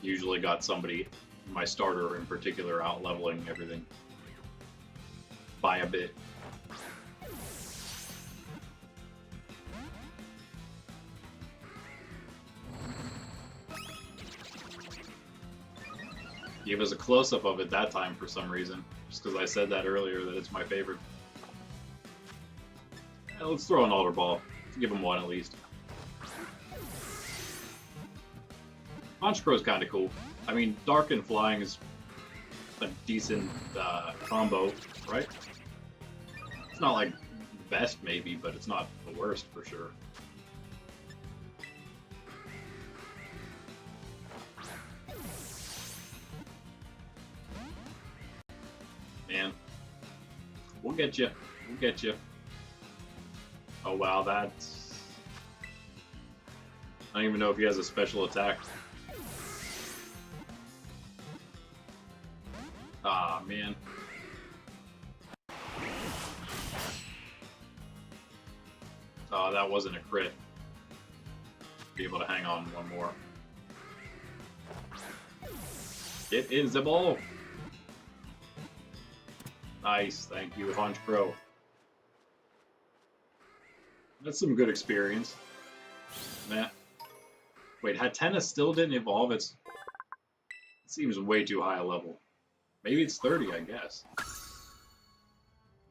Usually got somebody, my starter in particular, out leveling everything by a bit. Gave us a close-up of it that time for some reason, just because I said that earlier that it's my favorite. Yeah, let's throw an Alder Ball. Give him one at least. Honchkrow's kind of cool. I mean, Dark and Flying is a decent combo, right? It's not like best maybe, but it's not the worst for sure. Man, we'll get you. We'll get you. Oh wow, that's... I don't even know if he has a special attack. Ah, man. Oh, that wasn't a crit. Be able to hang on one more. Get in the ball! Nice, thank you, Honchkrow. That's some good experience. Nah. Wait, Hatena still didn't evolve? It seems way too high a level. Maybe it's 30, I guess.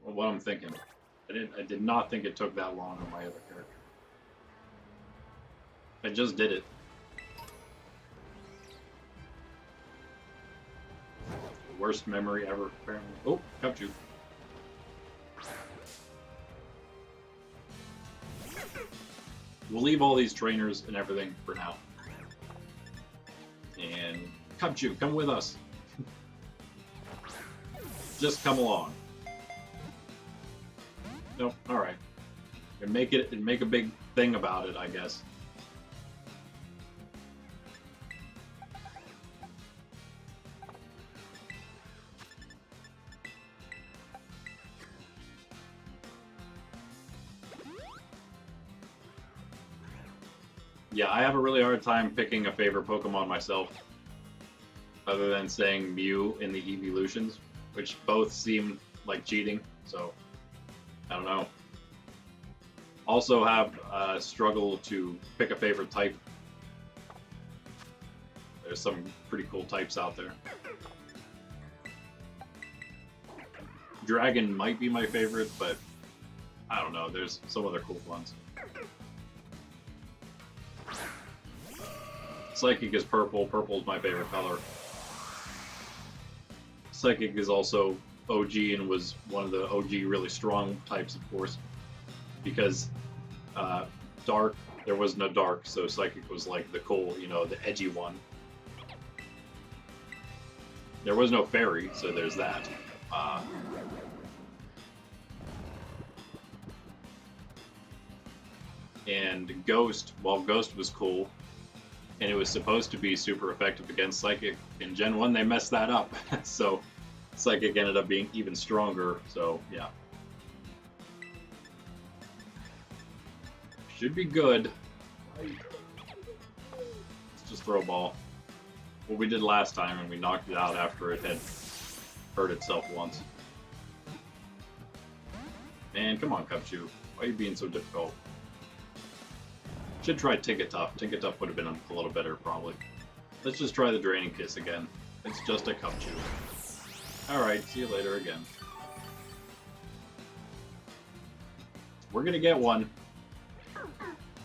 Well, what I'm thinking. I did not think it took that long on my other character. I just did it. Worst memory ever, apparently. Oh, Cupchew. We'll leave all these trainers and everything for now. And Cupchew, come with us. Just come along. Nope, alright. And make a big thing about it, I guess. Yeah, I have a really hard time picking a favorite Pokemon myself, other than saying Mew in the evolutions, which both seem like cheating, so I don't know. Also have a struggle to pick a favorite type. There's some pretty cool types out there. Dragon might be my favorite, but I don't know, there's some other cool ones. Psychic is purple. Purple is my favorite color. Psychic is also OG and was one of the OG really strong types, of course, because Dark, there was no Dark, so Psychic was like the cool, you know, the edgy one. There was no Fairy, so there's that. And Ghost, while Ghost was cool, and it was supposed to be super effective against Psychic, in Gen 1 they messed that up, so Psychic ended up being even stronger, so yeah. Should be good. Let's just throw a ball. What we did last time, and we knocked it out after it had hurt itself once. Man, come on, Cupchew. Why are you being so difficult? Should try Thicket. Thicket would have been a little better, probably. Let's just try the Draining Kiss again. It's just a Cupchew. Alright, see you later again. We're gonna get one.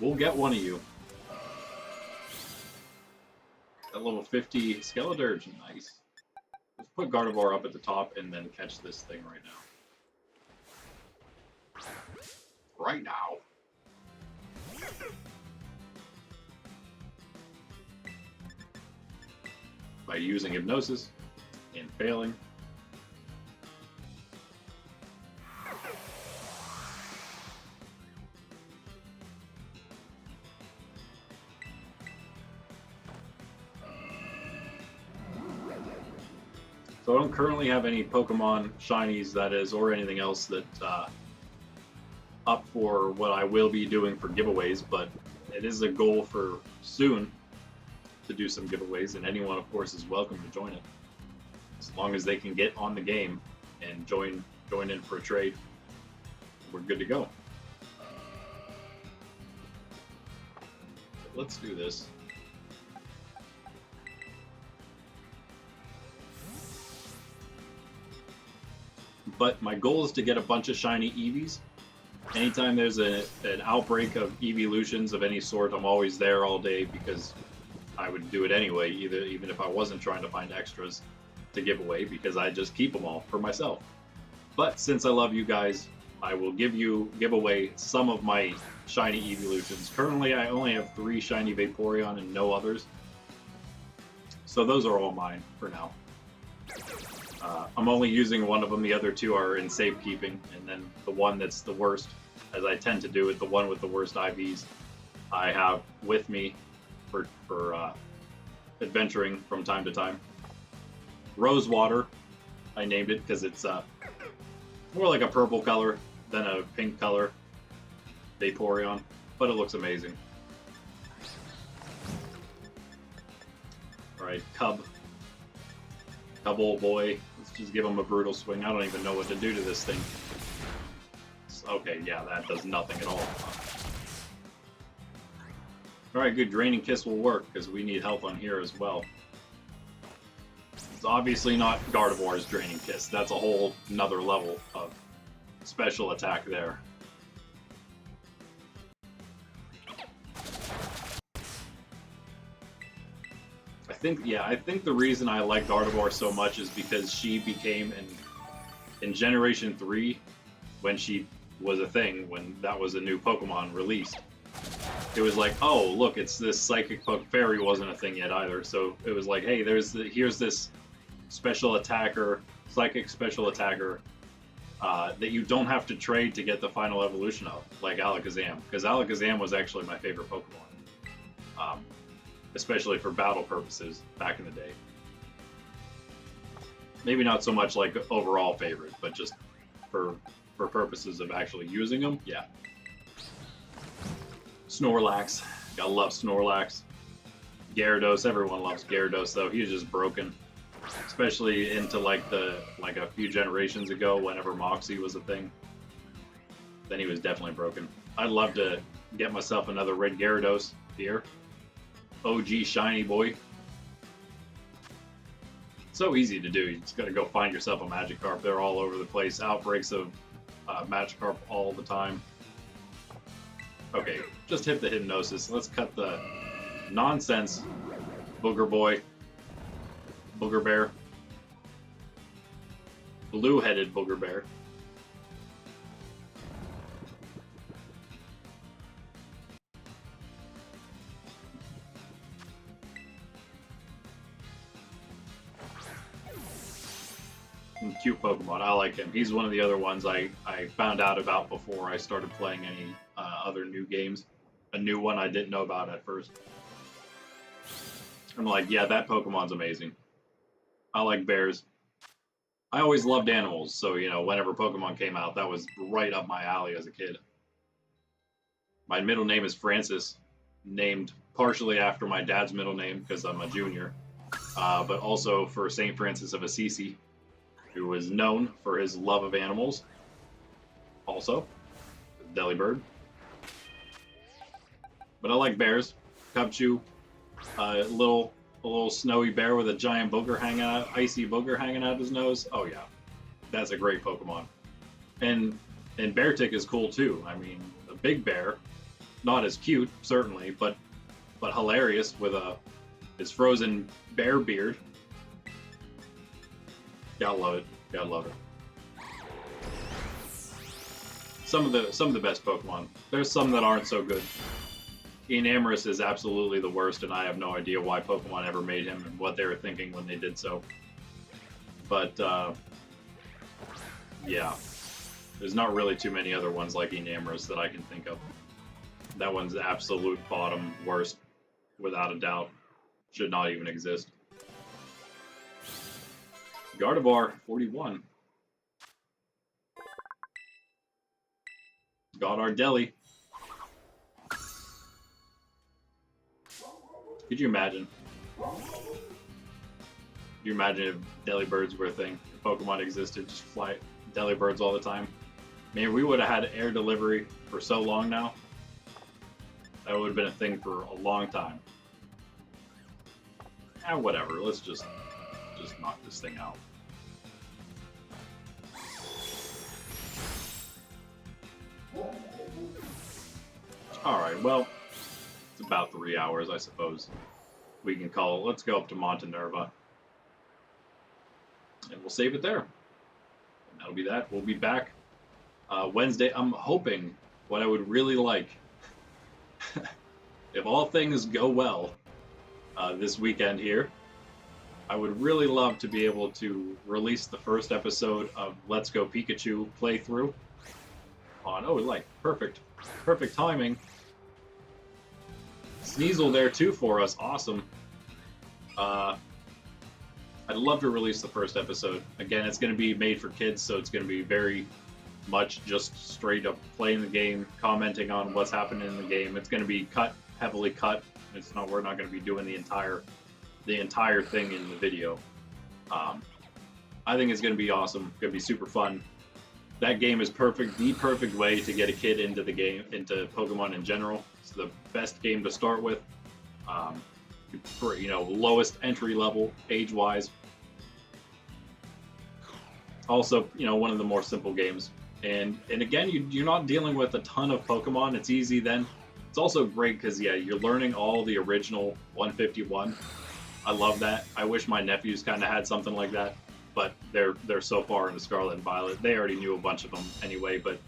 We'll get one of you. That level 50 Skeledirge, nice. Let's put Gardevoir up at the top and then catch this thing right now. Right now. By using Hypnosis and failing. So I don't currently have any Pokemon Shinies, that is, or anything else that up for what I will be doing for giveaways, but it is a goal for soon to do some giveaways, and anyone, of course, is welcome to join it, as long as they can get on the game and join in for a trade. We're good to go. Let's do this. But my goal is to get a bunch of shiny Eevees. Anytime there's an outbreak of evolutions of any sort, I'm always there all day, because I would do it anyway, even if I wasn't trying to find extras to give away, because I just keep them all for myself. But since I love you guys, I will give away some of my shiny evolutions. Currently, I only have 3 shiny Vaporeon and no others, so those are all mine for now. I'm only using one of them, the other 2 are in safekeeping, and then the one that's the worst, as I tend to do it, the one with the worst IVs, I have with me for adventuring from time to time. Rosewater, I named it because it's more like a purple color than a pink color Vaporeon, but it looks amazing. Alright, Cub, old boy. Let's just give him a brutal swing. I don't even know what to do to this thing. Okay, yeah, that does nothing at all. Alright, good. Draining Kiss will work, because we need help on here as well. It's obviously not Gardevoir's Draining Kiss. That's a whole another level of special attack there. I think the reason I like Gardevoir so much is because she became in Generation 3, when she was a thing, when that was a new Pokemon released. It was like, oh, look, it's this Psychic Fairy wasn't a thing yet either, so it was like, hey, here's this special attacker, Psychic special attacker, that you don't have to trade to get the final evolution of, like Alakazam, because Alakazam was actually my favorite Pokemon. Especially for battle purposes back in the day. Maybe not so much like overall favorite, but just for purposes of actually using them, yeah. Snorlax, gotta love Snorlax. Gyarados, everyone loves Gyarados though. He's just broken, especially into like a few generations ago, whenever Moxie was a thing. Then he was definitely broken. I'd love to get myself another red Gyarados here. OG shiny boy. So easy to do. You just gotta go find yourself a Magikarp. They're all over the place. Outbreaks of Magikarp all the time. Okay, just hit the Hypnosis. Let's cut the nonsense. Booger boy. Booger bear. Blue-headed Booger bear. Cute Pokemon. I like him. He's one of the other ones I found out about before I started playing any other new games. A new one I didn't know about at first. I'm like, yeah, that Pokemon's amazing. I like bears. I always loved animals, so, you know, whenever Pokemon came out, that was right up my alley as a kid. My middle name is Francis, named partially after my dad's middle name, because I'm a junior, but also for St. Francis of Assisi, who was known for his love of animals. Also, Delibird. But I like bears. Cubchoo, a little snowy bear with a giant booger hanging out, icy booger hanging out his nose. Oh yeah, that's a great Pokemon. And Beartic is cool too. I mean, a big bear, not as cute certainly, but hilarious with his frozen bear beard. Gotta love it. Gotta love it. Some of the best Pokemon. There's some that aren't so good. Enamorus is absolutely the worst, and I have no idea why Pokemon ever made him and what they were thinking when they did so. But yeah, there's not really too many other ones like Enamorus that I can think of. That one's absolute bottom worst, without a doubt. Should not even exist. Gardevoir, 41. Got our Deli. Could you imagine? Could you imagine if Delibirds were a thing? If Pokemon existed, just fly Delibirds all the time. Man, we would have had air delivery for so long now. That would have been a thing for a long time. Whatever. Let's just knock this thing out. Alright, well, it's about 3 hours, I suppose. We can call it. Let's go up to Montenerva. And we'll save it there. And that'll be that. We'll be back Wednesday. I'm hoping what I would really like, if all things go well this weekend here, I would really love to be able to release the first episode of Let's Go Pikachu playthrough on, oh, like, perfect timing. Sneasel there too for us, awesome. I'd love to release the first episode. Again, it's going to be made for kids, so it's going to be very much just straight up playing the game, commenting on what's happening in the game. It's going to be heavily cut. We're not going to be doing the entire thing in the video. I think it's going to be awesome. It's going to be super fun. That game is perfect, the perfect way to get a kid into the game, into Pokemon in general. It's the best game to start with. For, you know, lowest entry level age-wise. Also, you know, one of the more simple games. And again, you're not dealing with a ton of Pokemon. It's easy then. It's also great because, yeah, you're learning all the original 151. I love that. I wish my nephews kind of had something like that. But they're so far into Scarlet and Violet. They already knew a bunch of them anyway. But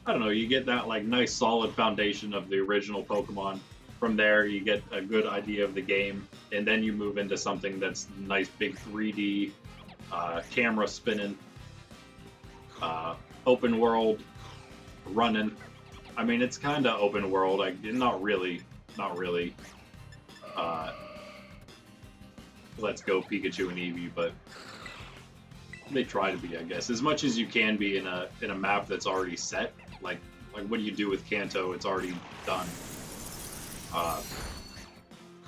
I don't know, you get that like nice solid foundation of the original Pokemon. From there, you get a good idea of the game, and then you move into something that's nice, big 3D, camera spinning, open world, running. I mean, it's kind of open world. Not really. Let's go Pikachu and Eevee, but they try to be, I guess, as much as you can be in a map that's already set. Like what do you do with Kanto? It's already done.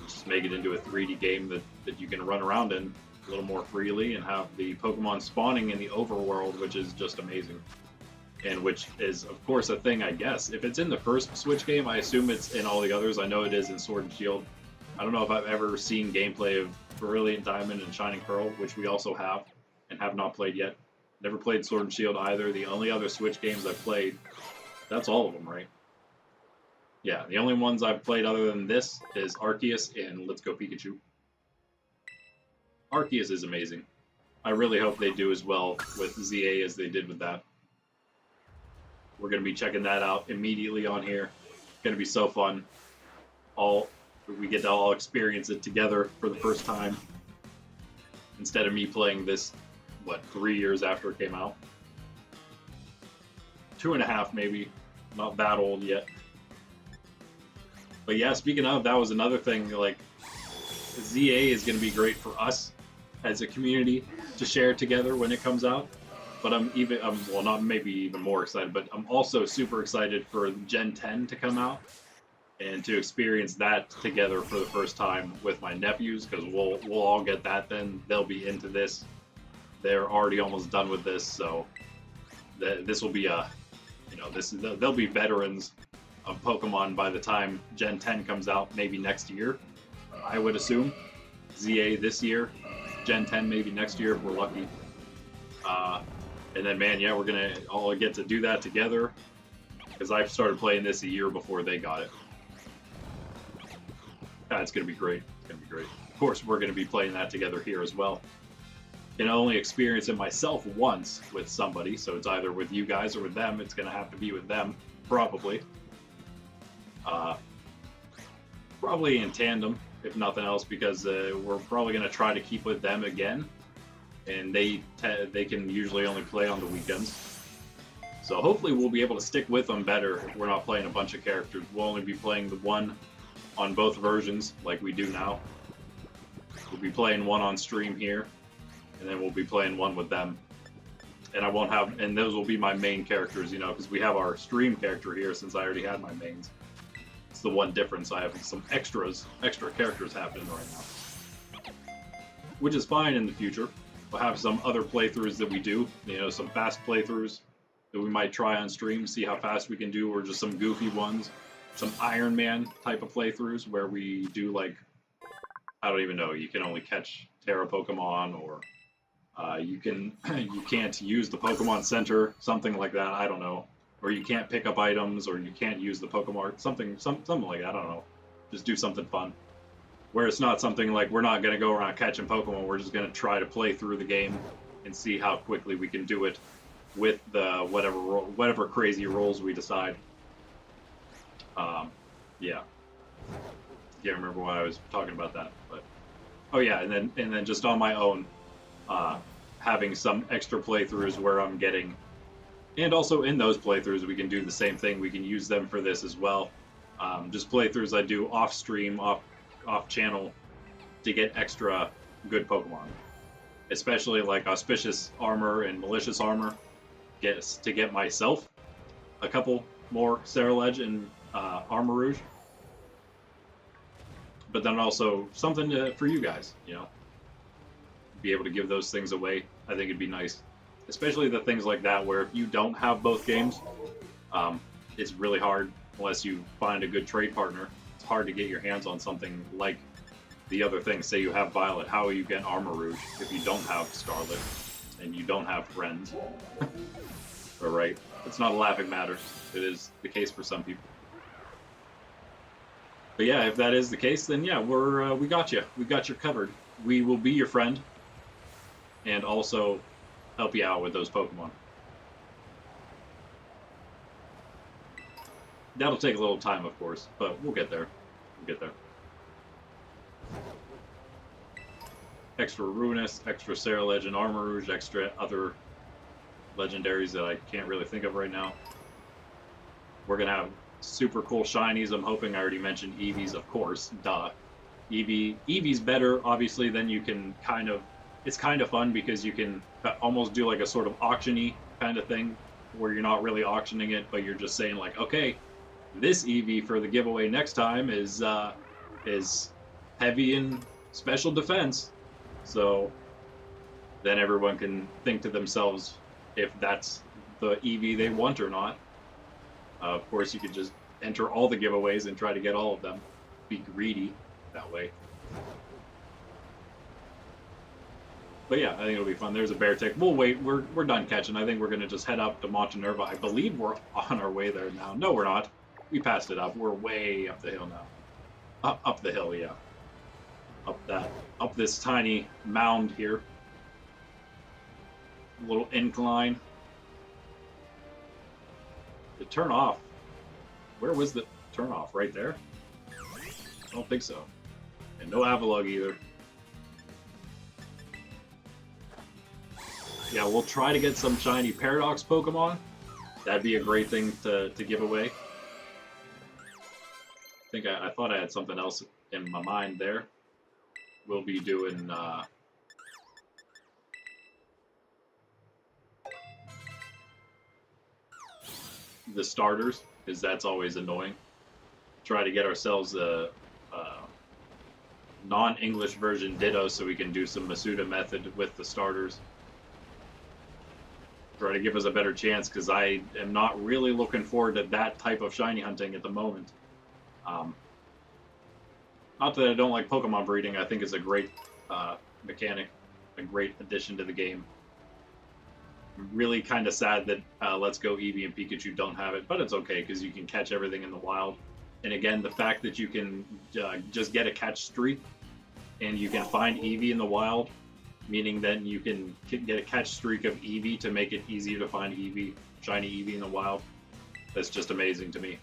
Just make it into a 3D game that you can run around in a little more freely and have the Pokemon spawning in the overworld, which is just amazing. And which is, of course, a thing, I guess. If it's in the first Switch game, I assume it's in all the others. I know it is in Sword and Shield. I don't know if I've ever seen gameplay of Brilliant Diamond and Shining Pearl, which we also have and have not played yet. Never played Sword and Shield either. The only other Switch games I've played, that's all of them, right? Yeah, the only ones I've played other than this is Arceus and Let's Go Pikachu. Arceus is amazing. I really hope they do as well with ZA as they did with that. We're going to be checking that out immediately on here. It's going to be so fun. We get to all experience it together for the first time. Instead of me playing this, 3 years after it came out? 2.5 maybe. Not that old yet. But yeah, speaking of, that was another thing, like, ZA is going to be great for us as a community to share together when it comes out. But I'm not maybe even more excited, but I'm also super excited for Gen 10 to come out and to experience that together for the first time with my nephews, because we'll all get that then. They'll be into this. They're already almost done with this, so this will be they'll be veterans of Pokemon by the time Gen 10 comes out, maybe next year, I would assume. ZA this year, Gen 10 maybe next year if we're lucky. And then, man, yeah, we're going to all get to do that together, because I started playing this a year before they got it. It's going to be great. It's going to be great. Of course, we're going to be playing that together here as well. Can only experience it myself once with somebody, so it's either with you guys or with them. It's going to have to be with them, probably. Probably in tandem, if nothing else, because we're probably going to try to keep with them again, and they can usually only play on the weekends. So hopefully we'll be able to stick with them better if we're not playing a bunch of characters. We'll only be playing the one on both versions, like we do now. We'll be playing one on stream here, and then we'll be playing one with them. And those will be my main characters, you know, because we have our stream character here since I already had my mains. It's the one difference. I have some extra characters happening right now, which is fine in the future. We'll have some other playthroughs that we do, you know, some fast playthroughs that we might try on stream, see how fast we can do, or just some goofy ones, some Iron Man type of playthroughs where we do, like, I don't even know, you can only catch Terra Pokemon, or you can't use the Pokemon Center, something like that, I don't know. Or you can't pick up items, or you can't use the Pokemon, something like that, I don't know. Just do something fun. Where it's not something like we're not going to go around catching Pokemon, we're just going to try to play through the game and see how quickly we can do it with the whatever crazy rolls we decide. Yeah. Can't remember why I was talking about that, but oh yeah, and then just on my own, having some extra playthroughs where I'm getting, and also in those playthroughs we can do the same thing. We can use them for this as well. Just playthroughs I do off stream, off channel, to get extra good Pokemon, especially like Auspicious Armor and Malicious Armor. To get myself a couple more Ceruledge and Armarouge, but then also something for you guys, you know, be able to give those things away. I think it'd be nice. especially the things like that where if you don't have both games, it's really hard unless you find a good trade partner. It's hard to get your hands on something like the other things. Say you have Violet, how will you get Armor Rouge if you don't have Scarlet and you don't have friends? All right, it's not a laughing matter. It is the case for some people. But yeah, if that is the case, then yeah, we got you. We got you covered. We will be your friend and also help you out with those Pokemon. That'll take a little time, of course, but we'll get there. We'll get there. Extra Ruinous, extra Sarah Legend, Armor Rouge, extra other legendaries that I can't really think of right now. We're going to have super cool shinies. I'm hoping I already mentioned Eevees, of course. Duh. Eevee's better, obviously, then you can kind of... It's kind of fun because you can almost do like a sort of auction-y kind of thing where you're not really auctioning it, but you're just saying like, okay, this Eevee for the giveaway next time is heavy in special defense. So then everyone can think to themselves if that's the Eevee they want or not. Of course, you could just enter all the giveaways and try to get all of them. Be greedy that way. But yeah, I think it'll be fun. There's a bear tick. We'll wait. We're done catching. I think we're going to just head up to Montenerva. I believe we're on our way there now. No, we're not. We passed it up. We're way up the hill now. Up the hill, yeah. Up this tiny mound here. A little incline. The turn off. Where was the turn off? Right there? I don't think so. And no Avalugg either. Yeah, we'll try to get some shiny Paradox Pokemon. That'd be a great thing to give away. I thought I had something else in my mind there. We'll be doing the starters, because that's always annoying. Try to get ourselves a non-English version Ditto so we can do some Masuda method with the starters. Try to give us a better chance, because I am not really looking forward to that type of shiny hunting at the moment. Not that I don't like Pokemon breeding, I think it's a great mechanic, a great addition to the game. I'm really kind of sad that Let's Go Eevee and Pikachu don't have it, but it's okay because you can catch everything in the wild. And again, the fact that you can just get a catch streak and you can find Eevee in the wild, meaning that you can get a catch streak of Eevee to make it easier to find Eevee, shiny Eevee in the wild. That's just amazing to me.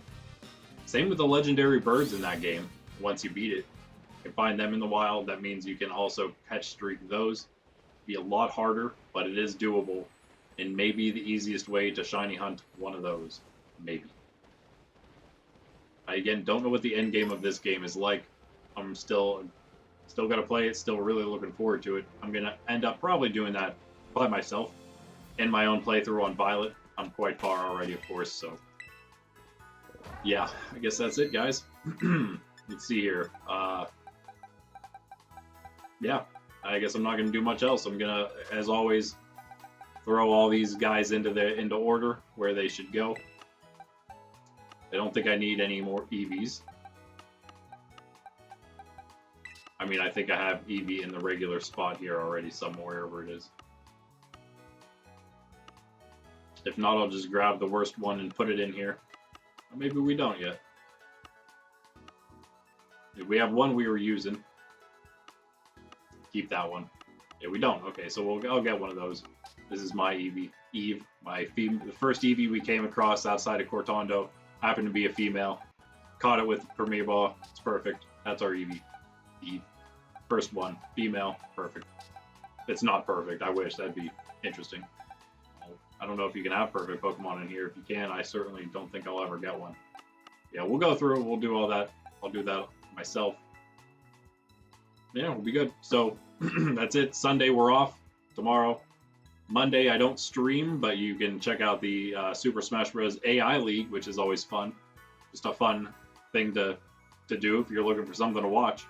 Same with the legendary birds in that game. Once you beat it, you can find them in the wild. That means you can also catch streak those. Be a lot harder, but it is doable. And maybe the easiest way to shiny hunt one of those. Maybe. I, again, don't know what the end game of this game is like. I'm still gonna play it, still really looking forward to it. I'm gonna end up probably doing that by myself in my own playthrough on Violet. I'm quite far already, of course, so yeah, I guess that's it, guys. Let's see here. Yeah, I guess I'm not gonna do much else. I'm gonna, as always, throw all these guys into order where they should go. I don't think I need any more Eevees. I mean, I think I have Eevee in the regular spot here already somewhere, wherever it is. If not, I'll just grab the worst one and put it in here. Or maybe we don't yet. If we have one we were using. Keep that one. Yeah, we don't. Okay, so I'll get one of those. This is my Eevee. Eve, the first Eevee we came across outside of Cortondo. Happened to be a female. Caught it with Premier Ball. It's perfect. That's our Eevee. Eve. First one. Female. Perfect. It's not perfect. I wish. That'd be interesting. I don't know if you can have perfect Pokemon in here. If you can, I certainly don't think I'll ever get one. Yeah, we'll go through. We'll do all that. I'll do that myself. Yeah, we'll be good. So, that's it. Sunday, we're off. Tomorrow. Monday, I don't stream, but you can check out the Super Smash Bros. AI League, which is always fun. Just a fun thing to do if you're looking for something to watch.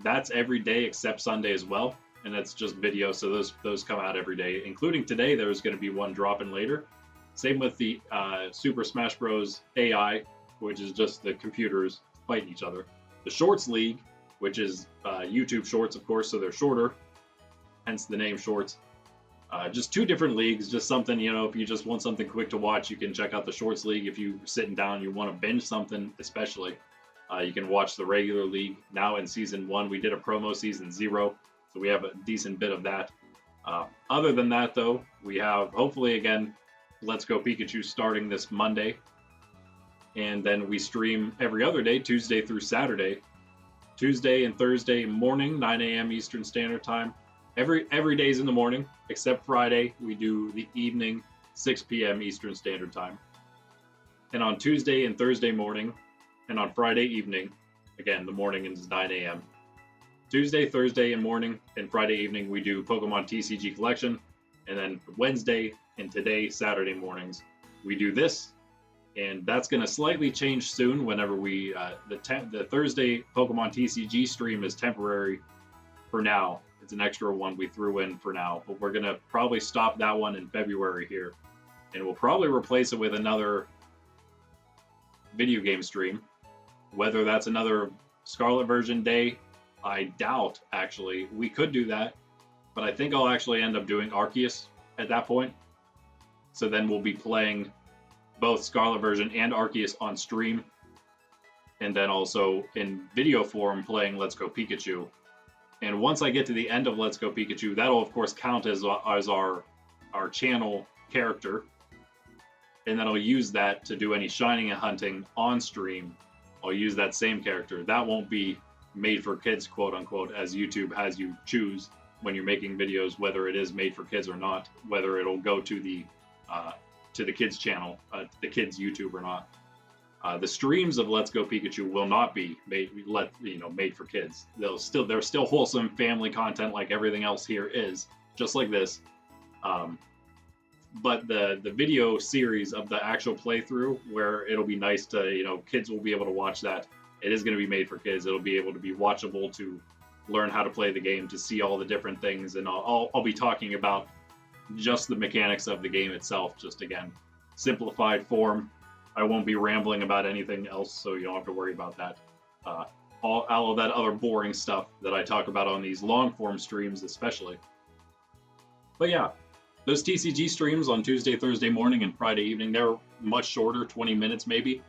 That's every day except Sunday as well. and that's just video. So those come out every day, including today. There's going to be one dropping later. Same with the Super Smash Bros. AI, which is just the computers fighting each other. The Shorts League, which is YouTube Shorts, of course, so they're shorter, hence the name Shorts. Just two different leagues, just something, you know, if you just want something quick to watch, you can check out the Shorts League. If you're sitting down, you want to binge something, especially, you can watch the regular league. Now in season 1, we did a promo season 0, so we have a decent bit of that. Other than that, though, we have, hopefully, again, Let's Go Pikachu starting this Monday. And then we stream every other day, Tuesday through Saturday. Tuesday and Thursday morning, 9 a.m. Eastern Standard Time. Every day's in the morning, except Friday. We do the evening, 6 p.m. Eastern Standard Time. And on Tuesday and Thursday morning, and on Friday evening, again, the morning is 9 a.m. Tuesday, Thursday and morning, and Friday evening, we do Pokemon TCG Collection. And then Wednesday and today, Saturday mornings, we do this. And that's going to slightly change soon whenever we, the Thursday Pokemon TCG stream is temporary for now. It's an extra one we threw in for now, but we're going to probably stop that one in February here. And we'll probably replace it with another video game stream. Whether that's another Scarlet version day, I doubt, actually. We could do that, but I think I'll actually end up doing Arceus at that point. So then we'll be playing both Scarlet version and Arceus on stream, and then also in video form playing Let's Go Pikachu. And once I get to the end of Let's Go Pikachu, that'll of course count as our channel character, and then I'll use that to do any shining and hunting on stream. I'll use that same character. That won't be made for kids, quote unquote, as YouTube has you choose when you're making videos whether it is made for kids or not, whether it'll go to the kids channel, the kids YouTube or not. The streams of Let's Go Pikachu will not be made for kids. They're still wholesome family content like everything else here is, just like this. But the video series of the actual playthrough, where it'll be nice to, kids will be able to watch that. It is going to be made for kids. It'll be able to be watchable to learn how to play the game, to see all the different things, and I'll be talking about just the mechanics of the game itself, just again, simplified form. I won't be rambling about anything else, so you don't have to worry about that. All of that other boring stuff that I talk about on these long form streams especially. But yeah, those TCG streams on Tuesday, Thursday morning, and Friday evening, they're much shorter, 20 minutes maybe.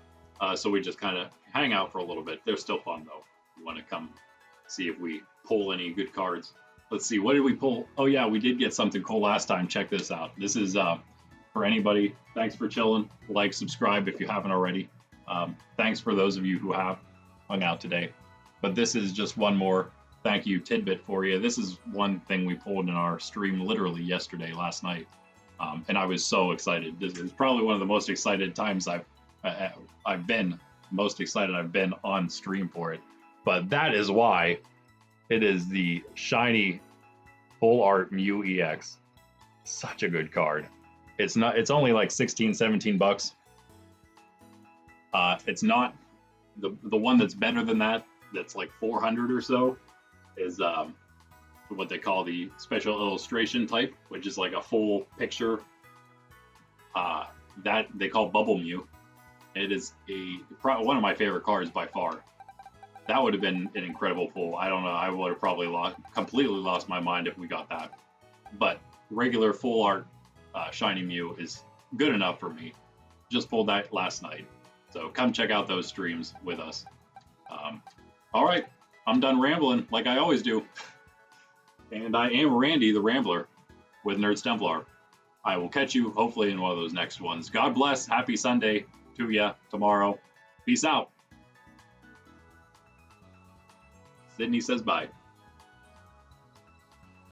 So we just kind of hang out for a little bit. They're still fun though. You want to come see if we pull any good cards. Let's see, what did we pull? Oh yeah, we did get something cool last time. Check this out. This is for anybody. Thanks for chilling. Like, subscribe if you haven't already. Thanks for those of you who have hung out today. But this is just one more thank you tidbit for you. This is one thing we pulled in our stream literally yesterday, last night. And I was so excited. This is probably one of the most excited times I've been on stream for it. But that is why it is the shiny full art Mew EX. Such a good card. It's only like 16, 17 bucks. It's not the one that's better than that, that's like 400 or so, is what they call the special illustration type, which is like a full picture. That they call Bubble Mew. It is one of my favorite cards by far. That would have been an incredible pull. I don't know. I would have probably completely lost my mind if we got that. But regular full art shiny Mew is good enough for me. Just pulled that last night. So come check out those streams with us. All right, I'm done rambling like I always do. And I am Randy, the Rambler, with Nerds Templar. I will catch you hopefully in one of those next ones. God bless. Happy Sunday to ya tomorrow. Peace out. Sydney says bye.